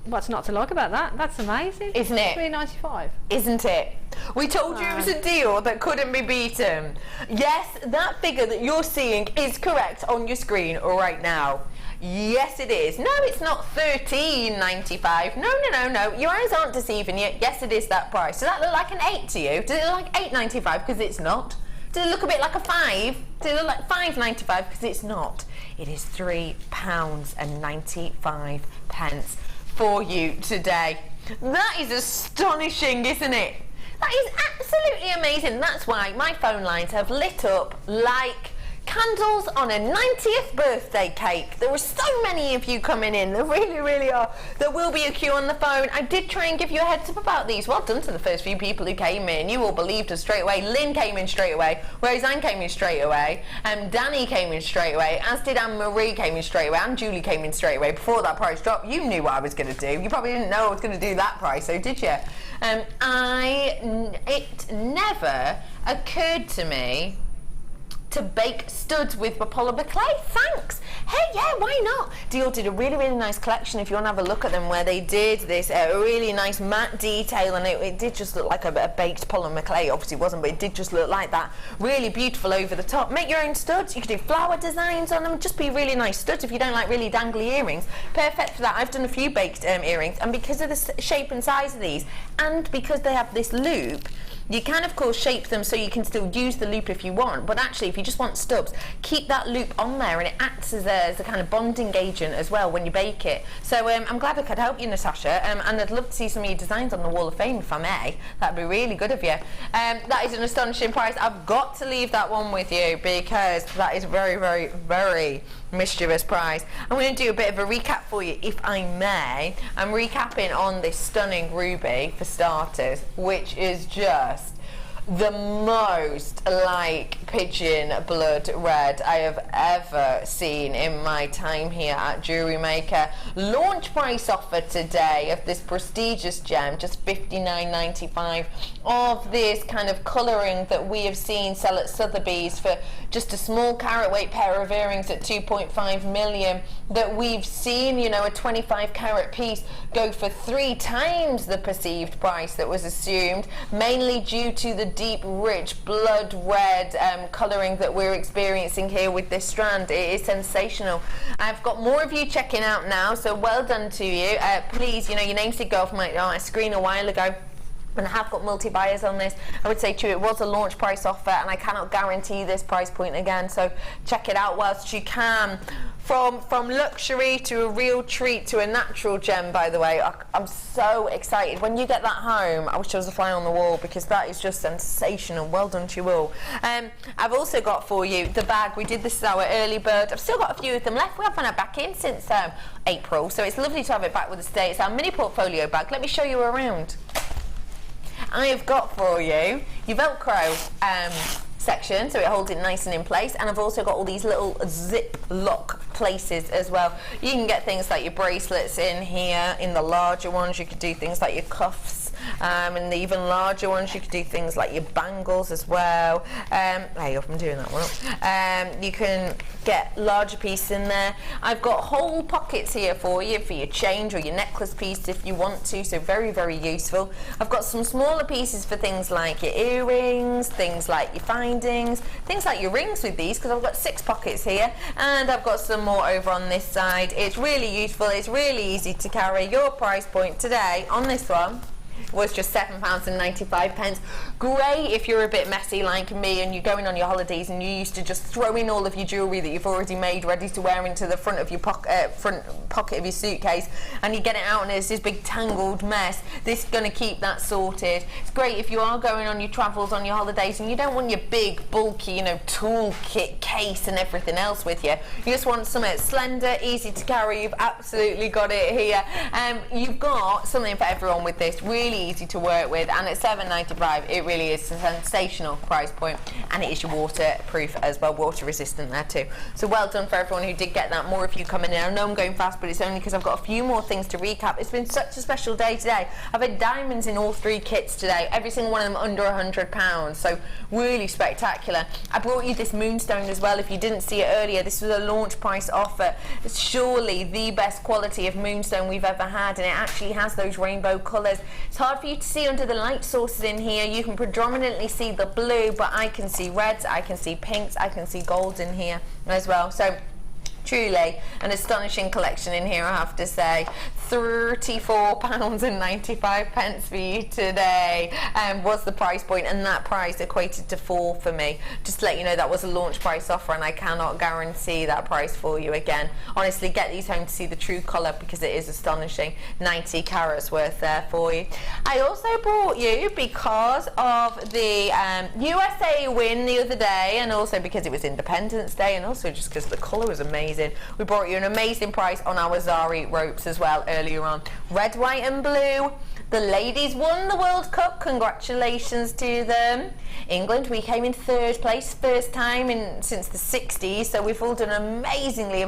what's not to like about that? That's amazing. Isn't it? $3.95. Isn't it? We told you it was a deal that couldn't be beaten. Yes, that figure that you're seeing is correct on your screen right now. Yes, it is. No, it's not $13.95. No. Your eyes aren't deceiving you. Yes, it is that price. Does that look like an 8 to you? Does it look like $8.95? Because it's not. Does it look a bit like a 5? Does it look like $5.95? Because it's not. It is £3.95 for you today. That is astonishing, isn't it? That is absolutely amazing. That's why my phone lines have lit up like candles on a 90th birthday cake. There were so many of you coming in. There really are. There will be a queue on the phone. I did try and give you a heads up about these. Well done to the first few people who came in. You all believed us straight away. Lynn came in straight away. Roseanne came in straight away. Danny came in straight away. As did Anne-Marie came in straight away. And Julie came in straight away. Before that price dropped, you knew what I was going to do. You probably didn't know I was going to do that price, so did you? It never occurred to me to bake studs with polymer clay. Thanks. Hey, yeah, why not? Dior did a really nice collection, if you want to have a look at them, where they did this really nice matte detail, and it did just look like a baked polymer clay. Obviously it wasn't, but it did just look like that. Really beautiful over the top. Make your own studs. You could do flower designs on them. Just be really nice studs if you don't like really dangly earrings. Perfect for that. I've done a few baked earrings, and because of the shape and size of these, and because they have this loop, you can of course shape them so you can still use the loop if you want, but actually if you just want stubs, keep that loop on there, and it acts as a kind of bonding agent as well when you bake it. So I'm glad I could help you, Natasha, and I'd love to see some of your designs on the Wall of Fame if I may. That'd be really good of you. That is an astonishing price. I've got to leave that one with you because that is very mischievous price. I'm going to do a bit of a recap for you, if I may. I'm recapping on this stunning ruby for starters, which is just the most like pigeon blood red I have ever seen in my time here at Jewellery Maker. Launch price offer today of this prestigious gem, just $59.95, of this kind of colouring that we have seen sell at Sotheby's for just a small carat weight pair of earrings at 2.5 million, that we've seen, you know, a 25 carat piece go for 3 times the perceived price that was assumed, mainly due to the deep, rich, blood red colouring that we're experiencing here with this strand. It is sensational. I've got more of you checking out now, so well done to you. Please, you know, your names did go off my screen a while ago, and I have got multi-buyers on this. I would say to you, it was a launch price offer, and I cannot guarantee this price point again, so check it out whilst you can. From luxury to a real treat to a natural gem, by the way. I'm so excited. When you get that home, I wish there was a fly on the wall, because that is just sensational. Well done to you all. I've also got for you the bag. We did this as our early bird. I've still got a few of them left. We haven't had it back in since April, so it's lovely to have it back with us today. It's our mini portfolio bag. Let me show you around. I have got for you your Velcro section, so it holds it nice and in place, and I've also got all these little zip lock places as well. You can get things like your bracelets in here, in the larger ones. You could do things like your cuffs, and the even larger ones you can do things like your bangles as well. Hey up, I'm doing that one up. You can get larger pieces in there. I've got whole pockets here for you for your change or your necklace piece if you want to, so very, very useful. I've got some smaller pieces for things like your earrings, things like your findings, things like your rings with these, because I've got 6 pockets here, and I've got some more over on this side. It's really useful, it's really easy to carry. Your price point today on this one was just £7.95. Great if you're a bit messy like me and you're going on your holidays and you used to just throw in all of your jewellery that you've already made ready to wear into the front of your front pocket of your suitcase, and you get it out and it's this big tangled mess. This is going to keep that sorted. It's great if you are going on your travels, on your holidays, and you don't want your big bulky, you know, toolkit case and everything else with you. You just want something slender, easy to carry. You've absolutely got it here. You've got something for everyone with this. Really easy to work with, and at £7.95 it really is a sensational price point, and it is your waterproof as well, water resistant there too. So well done for everyone who did get that. More of you coming in. I know I'm going fast, but it's only because I've got a few more things to recap. It's been such a special day today. I've had diamonds in all 3 kits today, every single one of them under £100, so really spectacular. I brought you this Moonstone as well. If you didn't see it earlier, this was a launch price offer. It's surely the best quality of Moonstone we've ever had, and it actually has those rainbow colours. It's hard for you to see under the light sources in here. You can predominantly see the blue, but I can see reds, I can see pinks, I can see golds in here as well. So truly an astonishing collection in here, I have to say. £34.95 for you today was the price point, and that price equated to 4 for me. Just to let you know, that was a launch price offer, and I cannot guarantee that price for you again. Honestly, get these home to see the true colour, because it is astonishing. 90 carats worth there for you. I also brought you, because of the USA win the other day, and also because it was Independence Day, and also just because the colour was amazing, we brought you an amazing price on our Zari ropes as well earlier on. Red, white and blue. The ladies won the World Cup. Congratulations to them. England, we came in 3rd place, first time since the 60s, so we've all done amazingly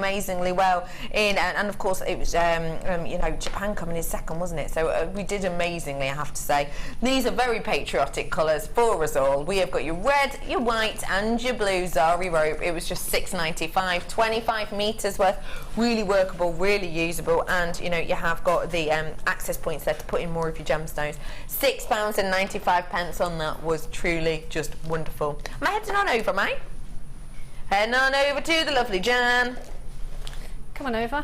well in, and of course it was you know, Japan coming in 2nd, wasn't it? So we did amazingly, I have to say. These are very patriotic colours for us all. We have got your red, your white and your blue Zari rope. It was just £6.95, 25 metres worth. Really workable, really usable, and you know, you have got the access points there to put in more of your gemstones. £6.95 on that was truly just wonderful. Am I heading on over, mate? Heading on over to the lovely Jan. Come on over.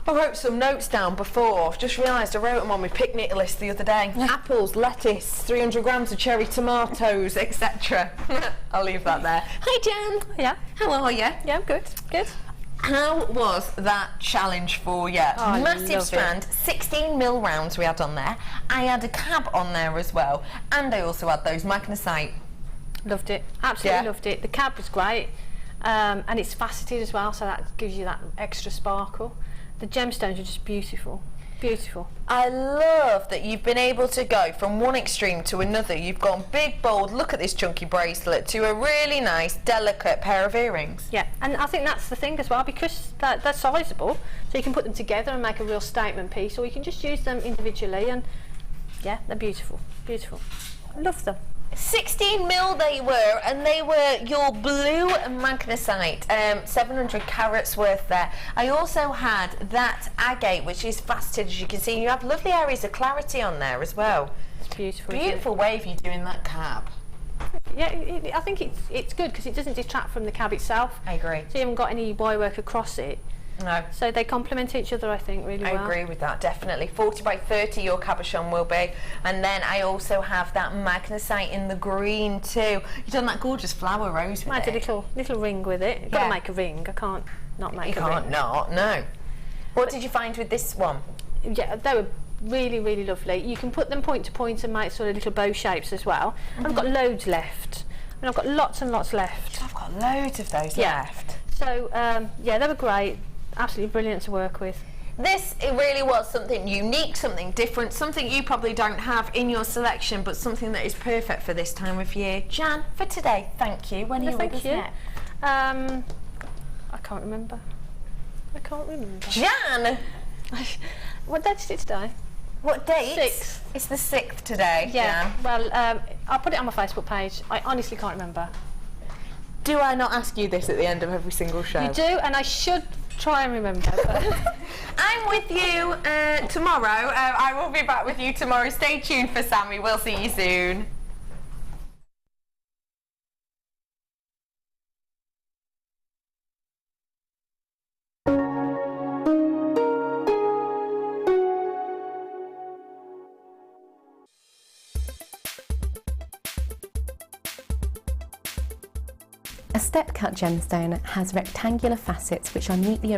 I wrote some notes down before. I've just realised I wrote them on my picnic list the other day. Apples, lettuce, 300 grams of cherry tomatoes, etc. I'll leave that there. Hi Jan. Yeah. How are you? Yeah, I'm good. Good. How was that challenge for you? Oh, Massive strand, 16mm rounds we had on there. I had a cab on there as well, and I also had those magnesite. Loved it. Absolutely loved it. The cab was great, and it's faceted as well, so that gives you that extra sparkle. The gemstones are just beautiful. Beautiful. I love that you've been able to go from one extreme to another. You've gone big, bold, look at this chunky bracelet, to a really nice, delicate pair of earrings. Yeah, and I think that's the thing as well, because they're sizable, so you can put them together and make a real statement piece, or you can just use them individually, and yeah, they're beautiful. Beautiful. I love them. 16mm they were, and they were your blue magnesite, 700 carats worth there. I also had that agate, which is faceted, as you can see. You have lovely areas of clarity on there as well. It's beautiful. Beautiful way of you doing that cab. Yeah, I think it's good because it doesn't detract from the cab itself. I agree. So you haven't got any wire work across it. No. So they complement each other, I think, really well. I agree with that, definitely. 40 by 30 your cabochon will be. And then I also have that magnesite in the green too. You've done that gorgeous flower rose with it. I did a little ring with it. You've got to make a ring. I can't not make a ring. You can't not, no. What did you find with this one? Yeah, they were really, really lovely. You can put them point to point and make sort of little bow shapes as well. Mm-hmm. I've got loads left. I mean, I've got lots and lots left. I've got loads of those left. So, yeah, they were great. Absolutely brilliant to work with. This, it really was something unique, something different, something you probably don't have in your selection, but something that is perfect for this time of year. Jan, for today, thank you. When are you with us next? I can't remember. Jan! What day is it today? What date? 6th. It's the 6th today. Yeah. Well, I'll put it on my Facebook page. I honestly can't remember. Do I not ask you this at the end of every single show? You do, and I should try and remember. But I'm with you tomorrow. I will be back with you tomorrow. Stay tuned for Sammy. We'll see you soon. A step-cut gemstone has rectangular facets which are neatly